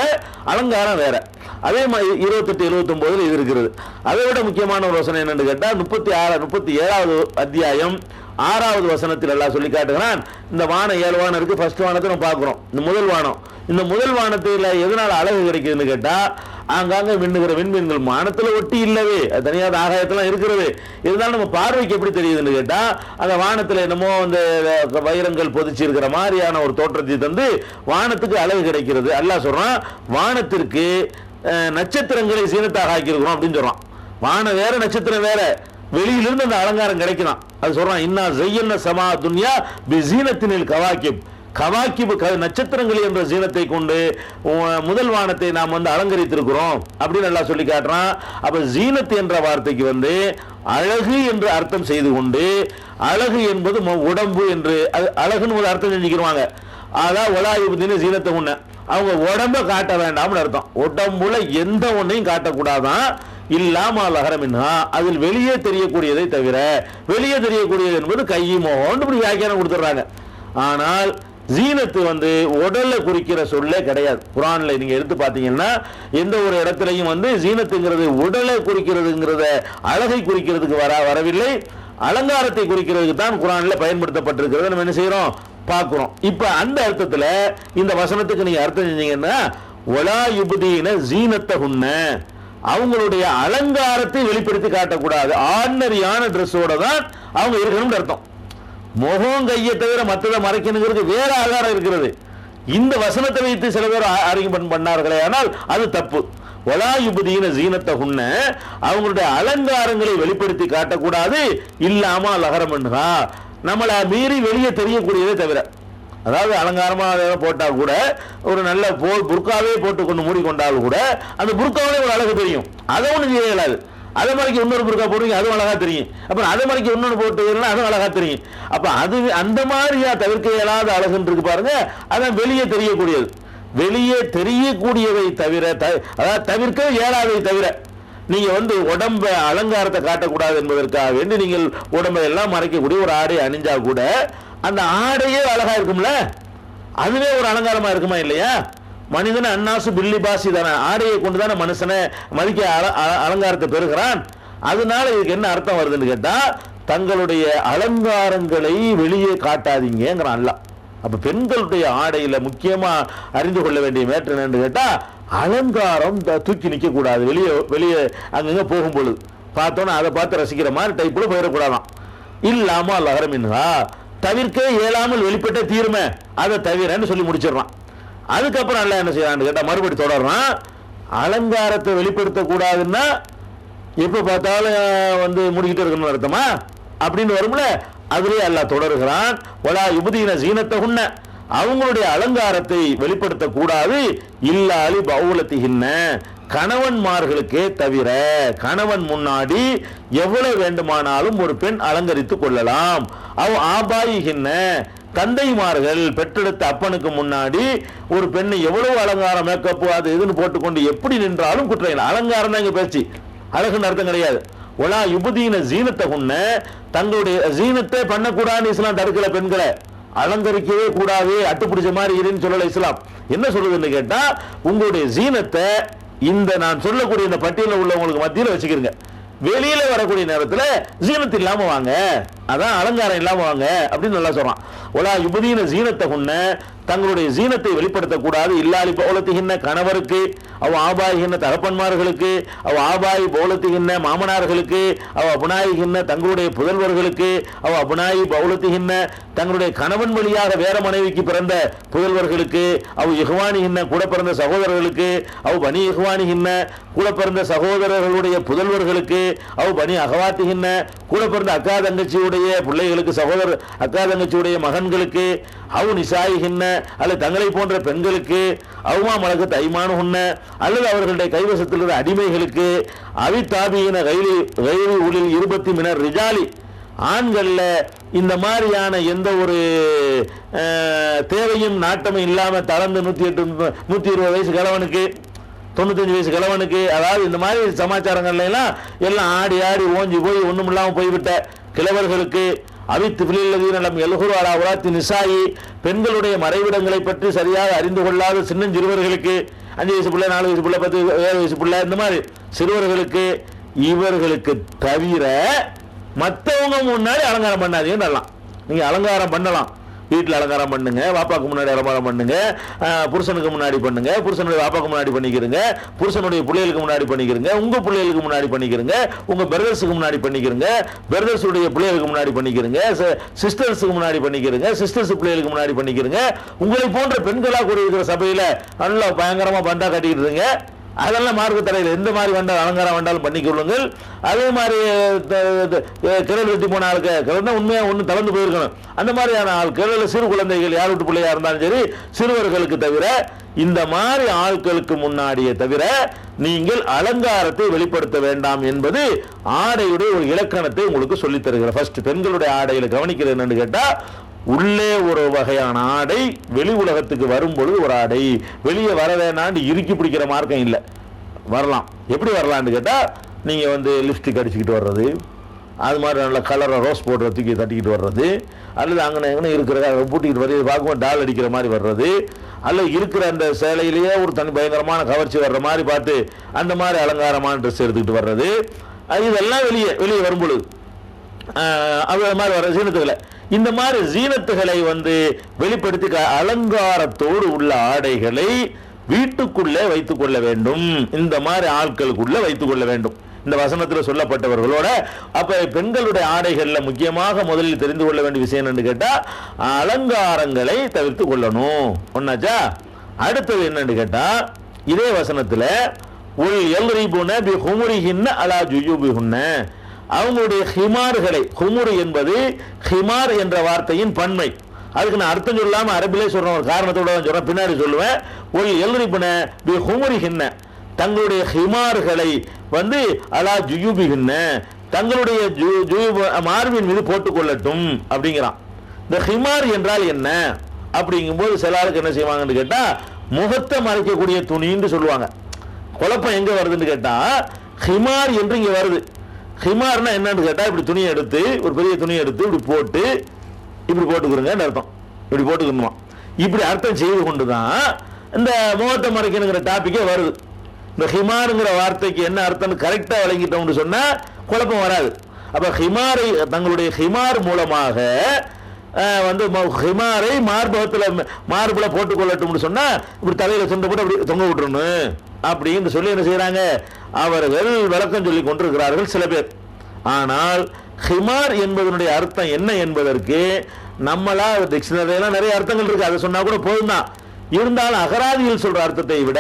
அலங்காரம் வேற. அதே மாதிரி 28, 79 இது இருக்கிறது. அதை விட முக்கியமான ஒரு வசனம் என்னன்னு கேட்டா 37வது அத்தியாயம் 6வது வசனத்தில் எல்லாம் சொல்லி காட்டுகிறான். இந்த வானம் 7 வானம் இருக்கு. ஃபர்ஸ்ட் வானத்தை நம்ம பார்க்கிறோம், இந்த முதல் வானம். இந்த முதல் வானத்தில் எதனால அழகு கிடைக்குதுன்னு கேட்டா, ஆங்காங்க மின்னுகிற விண்மீன்கள் வானத்துல ஒட்டி இல்லவே, அது தனியாத ஆகாயத்தெல்லாம் இருக்கிறது. இருந்தாலும் நம்ம பார்வைக்கு எப்படி தெரியுதுன்னு கேட்டா, அந்த வானத்துல என்னமோ அந்த வைரங்கள் பொதிச்சு இருக்கிற மாதிரியான ஒரு தோற்றத்தை தந்து வானத்துக்கு அழகு கிடைக்கிறது. அல்லாஹ் சொல்றான், வானத்திற்கு நட்சத்திரங்களை சீனத்தாக ஆக்கியிருக்கிறோம் அப்படின்னு சொல்றான். வானம் வேற, நட்சத்திரம் வேற, வெளியிலிருந்து அந்த அலங்காரம் கிடைக்கலாம். அது சொல்றான், இன்னா ஜய்யன்ன ஸமா துன்யா பிஸீனத்தினில் கவாகிப், கவாக்கிபு நட்சத்திரங்கள் என்ற ஜீனத்தை கொண்டு முதல் வானத்தை நாம் அலங்கரித்திருக்கிறோம் அப்படின்னு எல்லாம் சொல்லி காட்டுறான். அப்ப ஜீனத் என்ற வார்த்தைக்கு அழகு என்று அர்த்தம் செய்து கொண்டு, அழகு என்பது உடம்பு என்று அழகுன்னு ஒரு அர்த்தம் செஞ்சுக்கிடுவாங்க. அதான் ஒலாயுபதினு ஜீனத்தை உன்ன அவங்க உடம்ப காட்ட வேண்டாம்னு அர்த்தம். உடம்புல எந்த ஒன்னையும் காட்டக்கூடாதான். இல்லாம லஹரமின்ஹா, அதில் வெளியே தெரியக்கூடியதை தவிர. வெளியே தெரியக்கூடியது என்பது கையுமோன்னு இப்படி வியாக்கியானம் கொடுத்துட்றாங்க. ஆனால் ஜீனத்து உடலை குறிக்கிற சொல்லே கிடையாது. குர்ஆன்ல நீங்க எடுத்து பார்த்தீங்கன்னா எந்த ஒரு இடத்துலையும் ஜீனத்துங்கிறது உடலை குறிக்கிறதுங்கிறத அழகை குறிக்கிறதுக்கு வரவில்லை, அலங்காரத்தை குறிக்கிறதுக்கு தான் குர்ஆன்ல பயன்படுத்தப்பட்டிருக்கிறது. நம்ம என்ன செய்யறோம் பார்க்கிறோம். இப்ப அந்த அர்த்தத்துல இந்த வசனத்துக்கு நீங்க அர்த்தம் செஞ்சீங்கன்னா வலா யுப்தீன ஜீனத்தஹுன்ன, அவங்களுடைய அலங்காரத்தை வெளிப்படுத்தி காட்டக்கூடாது. ஆர்டினரியான ட்ரெஸ்ஸோட தான் அவங்க இருக்கணும்னு அர்த்தம். முகம் கையை தவிர மற்றதை மறைக்கணுங்கிறது வேற ஆதாரம் இருக்கிறது. இந்த வசனத்தை வைத்து சில பேர் ஆர்கியூமென்ட் பண்ணார்களே, ஆனால் அது தப்பு. வலா யுப்தீன ஜீனத்தஹுன்ன, அவங்களுடைய அலங்காரங்களை வெளிப்படுத்தி காட்டக்கூடாது. இல்லாம லஹரமன்ஹா, நம்மளை மீறி வெளியே தெரியக்கூடியதை தவிர. அதாவது அலங்காரமாக போட்டா கூட, ஒரு நல்ல புர்காவே போட்டுக்கொண்டு மூடிக்கொண்டாலும் கூட அந்த புர்காவிலே ஒரு அழகு தெரியும். அதை ஒன்றும் செய்ய இயலாது. அதை மாதிரிக்கு இன்னொரு புர்கா போடுவீங்க, அதுவும் அழகா தெரியும். அப்புறம் அதை மாதிரிக்கு இன்னொன்று போட்டு அதுவும் அழகா தெரியும். அப்ப அது அந்த மாதிரியா தவிர்க்க இயலாத அழகுன்னு இருக்கு பாருங்க, அதான் வெளியே தெரியக்கூடியது. வெளியே தெரியக்கூடியவை தவிர, அதாவது தவிர்க்க இயலாதவை தவிர. நீங்க உடம்ப அலங்காரத்தை காட்டக்கூடாது என்பதற்காக வேண்டி நீங்கள் உடம்பை எல்லாம் மறைக்கக்கூடிய ஒரு ஆடை அணிஞ்சா கூட அந்த ஆடையே அழகா இருக்கும்ல, அதுவே ஒரு அலங்காரமா இருக்குமா இல்லையா? மனிதன் அன்னாசு பில்லி பாசி தானே, ஆடையை கொண்டு தானே மனுஷனை மதிக்க அலங்காரத்தை பெறுகிறான். அதனால இதுக்கு என்ன அர்த்தம் வருதுன்னு கேட்டா, தங்களுடைய அலங்காரங்களை வெளியே காட்டாதீங்கிறான் அல்லாஹ். அப்ப பெண்களுடைய ஆடையில முக்கியமா அறிந்து கொள்ள வேண்டிய மேட்டர் என்னன்னு கேட்டா, அலங்காரம் தூக்கி நிக்க கூடாது. வெளியே அங்கங்க போகும் பொழுது பார்த்தோன்னா அதை பார்த்து ரசிக்கிற மாதிரி டைப்ல போயிடக்கூடாதான். இல்லாம லஹரமின்ஹா, தவிர்க்க இயலாமல் வெளிப்பட்ட தீர்மை, அதை தவிரன்னு சொல்லி முடிச்சிடறான். அதுக்கப்புறம் அல்ல என்ன செய்யறான்னு கேட்டா மறுபடி தொடர்றான். அலங்காரத்தை வெளிப்படுத்த கூடாதுன்னா எப்ப பார்த்தாலும் முடிக்கிட்டு இருக்கணும்னு அர்த்தமா அப்படின்னு வரும்ல, அதுலயே அல்லாஹ் தொடர்கிறான். வலா யுப்தீன ஜீனத்தஹுன்ன, அவங்களுடைய அலங்காரத்தை வெளிப்படுத்த கூடாது. இல்லாலி பௌலத்திஹின்ன, கணவன்மார்களுக்கே தவிர. கணவன் முன்னாடி எவ்வளவு வேண்டுமானாலும் ஒரு பெண் அலங்கரித்துக் கொள்ளலாம். அவ் ஆபாயிஹின்ன, தந்தைமார்கள் பெற்றெடுத்த அப்பனுக்கு முன்னாடி ஒரு பெண்ணை எவ்வளவு அலங்காரம் மேக்கப் அது இதுன்னு போட்டுக்கொண்டு எப்படி நின்றாலும் குற்றம் இல்லை. அலங்காரம் தான் இங்க பேச்சு, அழகுன்னு அர்த்தம் கிடையாது. ஒலா யுபதீன ஜீனத்தஹுன்ன, தங்களுடைய ஜீனத்தை பண்ணக்கூடாதுன்னு இஸ்லாம் தடுக்கல. பெண்களை அலங்கரிக்கவே கூடாது, அட்டுப்பிடிச்ச மாதிரி இருன்னு சொல்லல இஸ்லாம். என்ன சொல்லுதுன்னு கேட்டா, உங்களுடைய ஜீனத்தை இந்த நான் சொல்லக்கூடிய இந்த பட்டியலில் உள்ளவங்களுக்கு மத்தியில் வச்சுக்கிறீங்க. வெளியில வரக்கூடிய நேரத்தில் ஜீனத்து இல்லாம வாங்க, அதான் அலங்காரம் இல்லாம வாங்க அப்படின்னு நல்லா சொல்றான். ஒலா யுபதீன ஜீனத்தஹுன்ன, தங்களுடைய ஜீனத்தை வெளிப்படுத்தக்கூடாது. இல்லாலி பௌலத்திஹின்ன, கணவருக்கு. அவ ஆபாயிகின்ன, தகப்பன்மார்களுக்கு. அவ ஆபாயி பௌலத்திஹின்ன, மாமனார்களுக்கு. அவ அபுனாயிகின்ன, தங்களுடைய புதல்வர்களுக்கு. அவ அபுனாயி பௌலத்திஹின்ன, தங்களுடைய கணவன் வழியாக வேற மனைவிக்கு பிறந்த புதல்வர்களுக்கு. அவ இஹ்வானிகின்ன, கூட பிறந்த சகோதரர்களுக்கு. அவ பனி இஹ்வானிகின்ன, கூட பிறந்த சகோதரர்களுடைய புதல்வர்களுக்கு. அவ பனி அகவாத்திகின்ன, கூட பிறந்த அக்கா தங்கச்சியுடைய பிள்ளைகளுக்கு, சகோதரர் அக்கா தங்கச்சியுடைய மகன்களுக்கு. அவ் நிசாயிகின்ன, அல்லது தங்களை போன்ற பெண்களுக்கு. அவுமா மலக்கு தைமானுகுன்ன, அல்லது அவர்களுடைய கைவசத்தில் உள்ள அடிமைகளுக்கு. அவித்தாபியின கைலி உளில் 20 மினர் ரிஜாலி, ஆண்கள்ல இந்த மாதிரியான எந்த ஒரு தேவையும் நாட்டமும் இல்லாம தளர்ந்து 120 வயசு கிழவனுக்கு, 95 வயசு கிழவனுக்கு, அதாவது இந்த மாதிரி சமாச்சாரங்கள்ல எல்லாம் ஆடி ஆடி ஓஞ்சி போய் ஒண்ணும் இல்லாம போய்விட்ட கிழவர்களுக்கு. அவித்து பிள்ளைகளம் எல்குரு அலா உராத்தி நிசாயி, பெண்களுடைய மறைவிடங்களை பற்றி சரியாக அறிந்து கொள்ளாத சின்னஞ்சிறுவர்களுக்கு, 5 வயசு பிள்ளை, 4 வயசு பிள்ளை, 10 7 வயசு பிள்ளை, இந்த மாதிரி சிறுவர்களுக்கு. இவர்களுக்கு தவிர மற்றவங்க முன்னாடி அலங்காரம் பண்ணாதீங்கன்னு. நீங்க அலங்காரம் பண்ணலாம், வீட்டில் அலங்காரம் பண்ணுங்க, வாப்பாக்கு முன்னாடி அலங்காரம் பண்ணுங்க, புருஷனுக்கு முன்னாடி பண்ணுங்க, புருஷனுடைய வாப்பாக்கு முன்னாடி பண்ணிக்கிறங்க, புருஷனுடைய பிள்ளைகளுக்கு முன்னாடி பண்ணிக்கிறங்க, உங்க பிள்ளைகளுக்கு முன்னாடி பண்ணிக்கிறங்க, உங்க பிரதர்ஸுக்கு முன்னாடி பண்ணிக்கிறங்க, பிரதர்ஸுடைய பிள்ளைகளுக்கு முன்னாடி பண்ணிக்கிறங்க, சிஸ்டர்ஸுக்கு முன்னாடி பண்ணிக்கிறங்க, சிஸ்டர்ஸ் பிள்ளைகளுக்கு முன்னாடி பண்ணிக்கிறங்க. உங்களை போன்ற பெண்களாக கூடியிருக்கிற சபையில நல்லா பயங்கரமா பந்தா கட்டிக்கிட்டு இருங்க. அதெல்லாம் மார்க்க தடையில் எந்த மாதிரி வேண்டாம் அலங்காரம் வேண்டாலும் பண்ணிக்கொள்ளுங்கள். அதே மாதிரி கிழல் வெட்டி போன ஆளுக்கு கிழல் உண்மையாக ஒன்று தளர்ந்து போயிருக்கணும். அந்த மாதிரியான ஆள் கிழல் சிறு குழந்தைகள் யார் வீட்டு பிள்ளையா இருந்தாலும் சரி சிறுவர்களுக்கு தவிர இந்த மாதிரி ஆட்களுக்கு முன்னாடியே தவிர நீங்கள் அலங்காரத்தை வெளிப்படுத்த வேண்டாம் என்பது ஆடையுடைய ஒரு இலக்கணத்தை உங்களுக்கு சொல்லித் தருகிறேன். ஃபர்ஸ்ட் பெண்களுடைய ஆடையில கவனிக்கிறது என்னன்னு கேட்டா, உள்ளே ஒரு வகையான ஆடை, வெளி உலகத்துக்கு வரும் பொழுது ஒரு ஆடை. வெளியே வர வேணான்னு இறுக்கி பிடிக்கிற மார்க்கம் இல்லை. வரலாம். எப்படி வரலான்னு கேட்டா, நீங்க லிப்ஸ்டிக் அடிச்சுக்கிட்டு வர்றது, அது மாதிரி நல்ல கலரை ரோஸ் போடுற தூக்கி தட்டிக்கிட்டு வர்றது, அல்லது அங்கே எங்கே இருக்கிறத பூட்டிக்கிட்டு வர்றது, பார்க்கும்போது டால் அடிக்கிற மாதிரி வர்றது, அல்லது இருக்கிற அந்த சேலையிலேயே ஒரு தனி பயங்கரமான கவர்ச்சி வர்ற மாதிரி பார்த்து அந்த மாதிரி அலங்காரமான ட்ரெஸ் எடுத்துக்கிட்டு வர்றது, இதெல்லாம் வெளியே வரும்பொழுது அது மாதிரி வர ஜீனத்துகளை, இந்த மாதிரி ஜீனத்துகளை வெளிப்படுத்தி அலங்காரத்தோடு உள்ள ஆடைகளை வீட்டுக்குள்ளே வைத்துக் கொள்ள வேண்டும். இந்த மாதிரி ஆட்களுக்குள்ள வைத்துக் கொள்ள வேண்டும். இந்த வசனத்தில் சொல்லப்பட்டவர்களோட அப்ப பெண்களுடைய ஆடைகள்ல முக்கியமாக முதலில் தெரிந்து கொள்ள வேண்டிய விஷயம் என்னன்னு கேட்டா, அலங்காரங்களை தவிர்த்து கொள்ளணும். ஒன்னாச்சா? அடுத்தது என்னன்னு கேட்டா, இதே வசனத்துல உல் யல்ரிபுன பிஹுமுரிஹின்ன அலா ஜுஜூபிஹுன்ன, அவங்களுடைய ஹிமார்களை, ஹுமுர் என்பது ஹிமார் என்ற வார்த்தையின் பன்மை. அதுக்கு நான் அர்த்தம் சொல்லாம அரபிலே சொல்றேன், ஒரு காரணத்தோட சொல்றேன், பின்னாடி சொல்லுவேன். உல் யல்ரிபுன பிஹுமுரிஹின்ன, தங்களுடைய ஹிமார்களை அலா ஜுயூபிஹின்ன, தங்களுடைய மார்பின் மீது போட்டுக் கொள்ளட்டும் அப்படிங்கிறான். இந்த ஹிமார் என்றால் என்ன அப்படிங்கும்போது சில ஆளுக்கு என்ன செய்வாங்கன்னு கேட்டா, முகத்தை மறைக்கக்கூடிய துணின்னு சொல்லுவாங்க. குழப்பம் எங்க வருதுன்னு கேட்டா, ஹிமார் என்று இங்க வருது. ஹிமார்னா என்னன்னு கேட்டா, இப்படி துணியை எடுத்து, ஒரு பெரிய துணியை எடுத்து இப்படி போட்டு இப்படி போட்டுக்கிறோங்க அர்த்தம். இப்படி போட்டுக்கணுமா, இப்படி அர்த்தம் செய்து கொண்டுதான் இந்த முகத்தை மறைக்கணுங்கிற டாபிக்கே வருது. இந்த ஹிமாருங்கிற வார்த்தைக்கு என்ன அர்த்தம் கரெக்டா வழங்கிட்டோம்னு சொன்னா குழப்பம் வராது. அப்ப ஹிமாரை, தங்களுடைய ஹிமார் மூலமாக ஹிமாரை மார்புல போட்டுக் கொள்ளட்டும் சொன்னா, இப்படி தலையில சொந்த போட்டு அப்படி தொங்க விட்டுறணும் அப்படின்னு சொல்லி என்ன செய்யறாங்க, அவர்கள் விளக்கம் சொல்லி கொண்டிருக்கிறார்கள் சில பேர். ஆனால் ஹிமார் என்பதனுடைய அர்த்தம் என்ன என்பதற்கு நம்மளா டிக்ஷனரிலாம் நிறைய அர்த்தங்கள் இருக்கு, அதை சொன்னா கூட போதும் தான். இருந்தாலும் அகராதியில் சொல்ற அர்த்தத்தை விட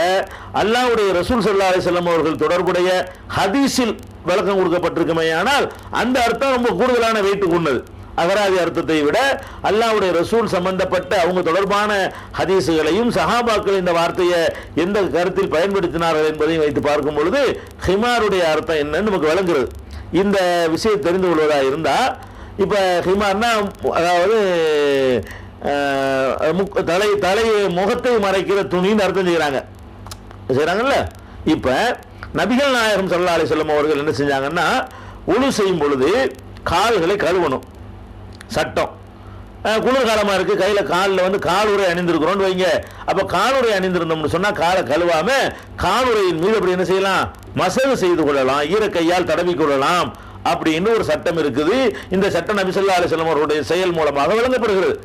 அல்லாஹ்வுடைய ரசூல் ஸல்லல்லாஹு அலைஹி வஸல்லம் அவர்கள் தொடர்புடைய ஹதீஸில் விளக்கம் கொடுக்கப்பட்டிருக்குமே, ஆனால் அந்த அர்த்தம் ரொம்ப கூடுதலான வெயிட் கொண்டது. அகராதி அர்த்தத்தை விட அல்லாஹ்வுடைய ரசூல் சம்பந்தப்பட்ட அவங்க தொடர்பான ஹதீஸுகளையும் சஹாபாக்கள் இந்த வார்த்தையை எந்த கருத்தில் பயன்படுத்தினார்கள் என்பதையும் வைத்து பார்க்கும் பொழுது ஹிமாருடைய அர்த்தம் என்னன்னு நமக்கு விளங்குறது. இந்த விஷயம் தெரிந்து கொள்வதா இருந்தா, இப்ப ஹிமார்னா அதாவது தலையை முகத்தை மறைக்கிற துணின்னு அர்த்தம் செய்யறாங்கல்ல. இப்ப நபிகள் நாயகம் ஸல்லல்லாஹு அலைஹி வஸல்லம் அவர்கள் என்ன செஞ்சாங்கன்னா, உழு செய்யும் பொழுது கால்களை கழுவணும். சட்டம் குளிர்காலமா இருக்கு, கையில காலில் காலுறை அணிந்திருக்கிறோம் வைங்க. அப்ப காலுறை அணிந்திருந்தோம்னு சொன்னா காலை கழுவாம காலுறையின் மீது அப்படி என்ன செய்யலாம், மசகு செய்து கொள்ளலாம், ஈர கையால் தடவி கொள்ளலாம் அப்படின்னு ஒரு சட்டம் இருக்குது. இந்த சட்டம் நபி ஸல்லல்லாஹு அலைஹி வஸல்லம் அவருடைய செயல் மூலமாக வழங்கப்படுகிறது.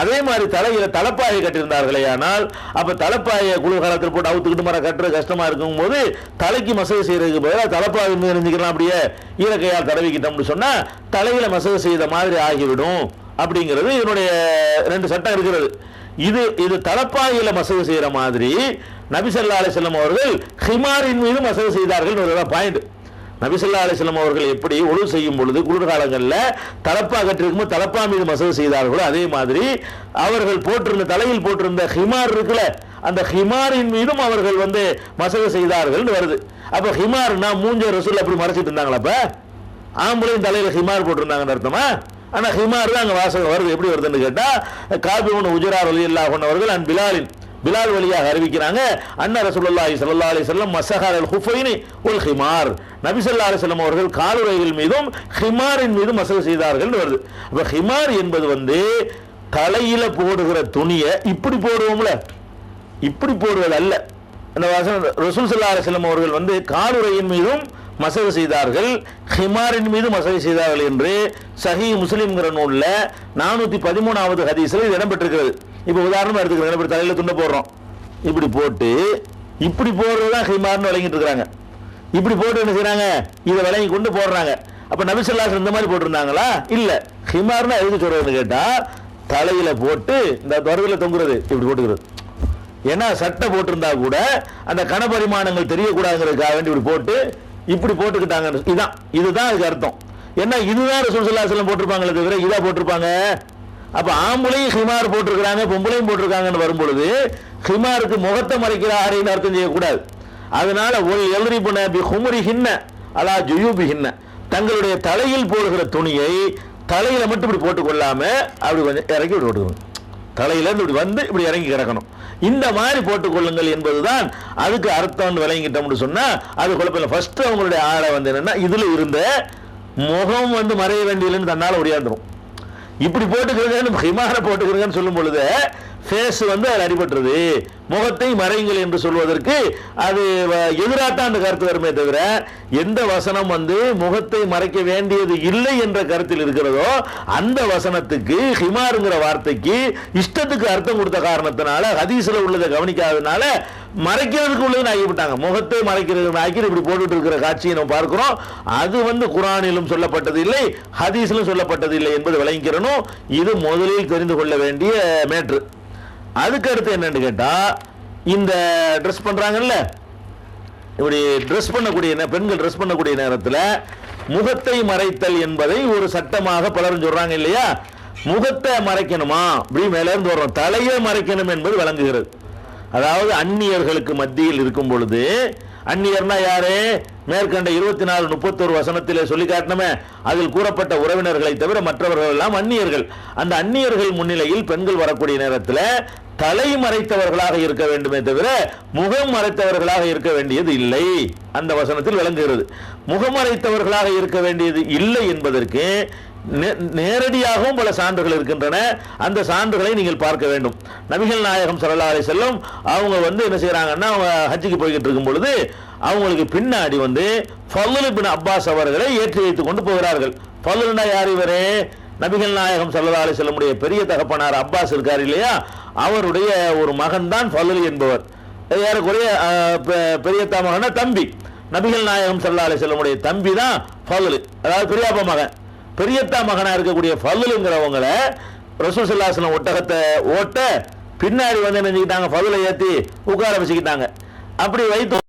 அதே மாதிரி தலையில தலப்பாயை கட்டியிருந்தார்களே, ஆனால் அப்ப தலப்பாயை குளிர்காலத்தில் போட்டு அவுத்துக்கிட்டு மர கட்டுற கஷ்டமா இருக்கும் போது தலைக்கு மசகு செய்யறதுக்கு பதிலாக தலப்பாவை நினைஞ்சிக்கலாம், அப்படியே ஈரக்கையால் தடவிக்கிட்டோம்னு சொன்னா தலையில மசகு செய்த மாதிரி ஆகிவிடும் அப்படிங்கிறது இதனுடைய ரெண்டு சட்டம் இருக்கிறது. இது தலப்பாயில மசகு செய்யற மாதிரி நபி ஸல்லல்லாஹு அலைஹி வஸல்லம் அவர்கள் ஹிமாரின் மீது மசகு செய்தார்கள். பாயிண்ட். நபி ஸல்லல்லாஹு அலைஹி வஸல்லம் அவர்கள் எப்படி உழு செய்யும் பொழுது குளிர்காலங்களில் தலப்பா கட்டிருக்கும் தலப்பா மீது மசகு செய்தார்களோ, அதே மாதிரி அவர்கள் போட்டிருந்த தலையில் போட்டிருந்த ஹிமார் இருக்குல்ல, அந்த ஹிமாரின் மீதும் அவர்கள் மசகு செய்தார்கள் வருது. அப்ப ஹிமார்னா மூஞ்ச ரசூல் அப்படி மறைச்சிட்டு இருந்தாங்களா? அப்ப ஆம்பளையும் தலையில ஹிமார் போட்டிருந்தாங்கன்னு அர்த்தமா? ஆனா ஹிமார் தான் அங்க வாசகம் வருது. எப்படி வருதுன்னு கேட்டா, காபிஉன் உஜ்ரா ரலியல்லாஹு அன்ஹு அவர்கள் பிலால் வழியாக அறிவிக்கிறாங்க, அன்ன ரசூலுல்லாஹி ஸல்லல்லாஹு அலைஹி வஸல்லம் மஸஹர் அல் ஹுஃபைனி வல் ஹிமார், நபி ஸல்லல்லாஹு அலைஹி வஸல்லம் அவர்கள் காலுறைகள் மீதும் ஹிமாரின் மீதும் மசகு செய்தார்கள் வருது. அப்ப ஹிமார் என்பது தலையில போடுகிற துணியை இப்படி போடுவோம்ல, இப்படி போடுவது அல்ல. அந்த ரசூல் ஸல்லல்லாஹு அலைஹி வஸல்லம் அவர்கள் காலுறையின் மீதும் மசகு செய்தார்கள், ஹிமாரின் மீது மசகு செய்தார்கள் என்று சஹீஹ் முஸ்லிம்ங்கிற நூல்ல 413வது ஹதீஸ்ல இது இடம்பெற்றிருக்கிறது. இப்ப உதாரணமா எடுத்துக்கிறேன், இப்படி தலையில துண்டை போடுறோம், இப்படி போட்டு இப்படி போடுறதுதான் ஹிமார்னு விளங்கிட்டு இருக்கிறாங்க. இப்படி போட்டு என்ன செய்யறாங்க, இதை விளங்கி கொண்டு போடுறாங்க. அப்ப நபி ஸல்லல்லாஹு அலைஹி வஸல்லம் இந்த மாதிரி போட்டிருந்தாங்களா? இல்ல. ஹிமார்னா எதுக்கு சொல்றதுன்னு கேட்டா, தலையில போட்டு இந்த தொடர்பில் தொங்குறது, இப்படி போட்டுக்கிறது, ஏன்னா சட்டை போட்டிருந்தா கூட அந்த கனபரிமாணங்கள் தெரியக்கூடாதுங்கிறதுக்காக வேண்டி இப்படி போட்டு இப்படி போட்டுக்கிட்டாங்க. இதுதான் அதுக்கு அர்த்தம். ஏன்னா இதுதான் ரசூல் ஸல்லல்லாஹு அலைஹி வஸல்லம் போட்டிருப்பாங்களே தவிர இதா போட்டிருப்பாங்க. அப்ப ஆம்பளையும் ஹிமார் போட்டிருக்கிறாங்க, பொம்பளையும் போட்டிருக்காங்கன்னு வரும்பொழுது ஹிமாருக்கு முகத்தை மறைக்கிற ஆரைன்னு அர்த்தம் செய்யக்கூடாது. அதனால ஒல் எல்ரிபுன பி ஹுமுரிஹின்ன அலா ஜுயூபிஹின்ன, தங்களுடைய தலையில் போடுகிற துணியை தலையில மட்டும் இப்படி போட்டுக் கொள்ளாம அப்படி கொஞ்சம் இறக்கி இப்படி போட்டுக்கணும். தலையில இருந்து இப்படி வந்து இப்படி இறங்கி கிடக்கணும். இந்த மாதிரி போட்டுக் கொள்ளுங்கள் என்பதுதான் அதுக்கு அர்த்தம் விளங்கிட்டோம்னு சொன்னா அது குழப்பம் இல்லை. ஃபர்ஸ்ட் அவங்களுடைய ஆடை வந்து என்னன்னா இதுல இருந்த முகம் வந்து மறைய வேண்டியதுன்னு தன்னால ஒடியாந்துரும். இப்படி போட்டுக்கிறேன்னு ஹிமாரை போட்டுக்கிறேன்னு சொல்லும் பொழுது ஃபேஸ் வந்து அது அடிபட்டுருது. முகத்தை மறையுங்கள் என்று சொல்வதற்கு அது எதிராத்தான் அந்த கருத்து வருமே தவிர எந்த வசனம் வந்து முகத்தை மறைக்க வேண்டியது இல்லை என்ற கருத்தில் இருக்கிறதோ அந்த வசனத்துக்கு ஹிமாருங்கிற வார்த்தைக்கு இஷ்டத்துக்கு அர்த்தம் கொடுத்த காரணத்தினால ஹதீஸ்ல உள்ளதை கவனிக்காதனால மறைக்கிறதுக்கு உள்ளதுன்னு ஆகிவிட்டாங்க. முகத்தை மறைக்கிறது ஆக்கி இப்படி போட்டுட்டு இருக்கிற காட்சியை நம்ம பார்க்கிறோம். அது வந்து குர்ஆனிலும் சொல்லப்பட்டது இல்லை, ஹதீஸிலும் சொல்லப்பட்டது இல்லை என்பது விளங்கிக்கிறணும். இது முதலில் தெரிந்து கொள்ள வேண்டிய மேட்ரு. அதுக்கு அடுத்து என்னன்னு கேட்டா, இந்த ட்ரெஸ் பண்றாங்கல்ல, இப்படி ட்ரெஸ் பண்ணக்கூடிய பெண்கள் ட்ரெஸ் பண்ணக்கூடிய நேரத்தில் முகத்தை மறைத்தல் என்பதை ஒரு சட்டமாக பலரும் சொல்றாங்க இல்லையா. முகத்தை மறைக்கணுமா, இப்படி மேல இருந்து வர்றோம், தலையை மறைக்கணும் என்பது விளங்குகிறது. அதாவது அந்நியர்களுக்கு மத்தியில் இருக்கும் பொழுது, அந்நியர்னா யாரு, மேற்கண்ட 24, 31 வசனத்திலே சொல்லி காட்டணுமே, அதில் கூறப்பட்ட உறவினர்களை தவிர மற்றவர்கள் எல்லாம் அந்நியர்கள். அந்த அந்நியர்கள் முன்னிலையில் பெண்கள் வரக்கூடிய நேரத்தில் தலை மறைத்தவர்களாக இருக்க வேண்டுமே தவிர முகம் மறைத்தவர்களாக இருக்க வேண்டியது இல்லை. அந்த வசனத்தில் விளங்குகிறது. முகமறைத்தவர்களாக இருக்க வேண்டியது இல்லை என்பதற்கு நேரடியாகவும் பல சான்றுகள் இருக்கின்றன. அந்த சான்றுகளை நீங்கள் பார்க்க வேண்டும். நபிகள் நாயகம் ஸல்லல்லாஹு அலைஹி வஸல்லம் அவங்க வந்து என்ன செய்யறாங்கன்னா, அவங்க ஹஜ்ஜுக்கு போய்கிட்டு இருக்கும் பொழுது அவங்களுக்கு பின்னாடி வந்து ஃபதுல் இப்னு அப்பாஸ் அவர்களை ஏற்றி வைத்துக் கொண்டு போகிறார்கள். ஃபதுல்னா யார்? இவரே நபிகள் நாயகம் ஸல்லல்லாஹு அலைஹி வஸல்லம் உடைய பெரிய தகப்பனார் அப்பாஸ் இருக்கார் இல்லையா, அவருடைய ஒரு மகன் தான் ஃபதுல் என்பவர். ஏறக்குறைய பெரியத்தா மகனா தம்பி. நபிகள் நாயகம் ஸல்லல்லாஹு அலைஹி வஸல்லம் உடைய தம்பி தான் ஃபதுல், அதாவது பெரியப்பா மகன். பெரியத்தா மகனா இருக்கக்கூடிய ஃபதுலுங்கிறவங்கள ரசூல் ஸல்லல்லாஹு அலைஹி வஸல்லம் ஒட்டகத்தை ஓட்ட பின்னாடி வந்து என்ன செஞ்சுக்கிட்டாங்க, ஃபதுலை ஏற்றி உட்கார வச்சுக்கிட்டாங்க. அப்படி வைத்து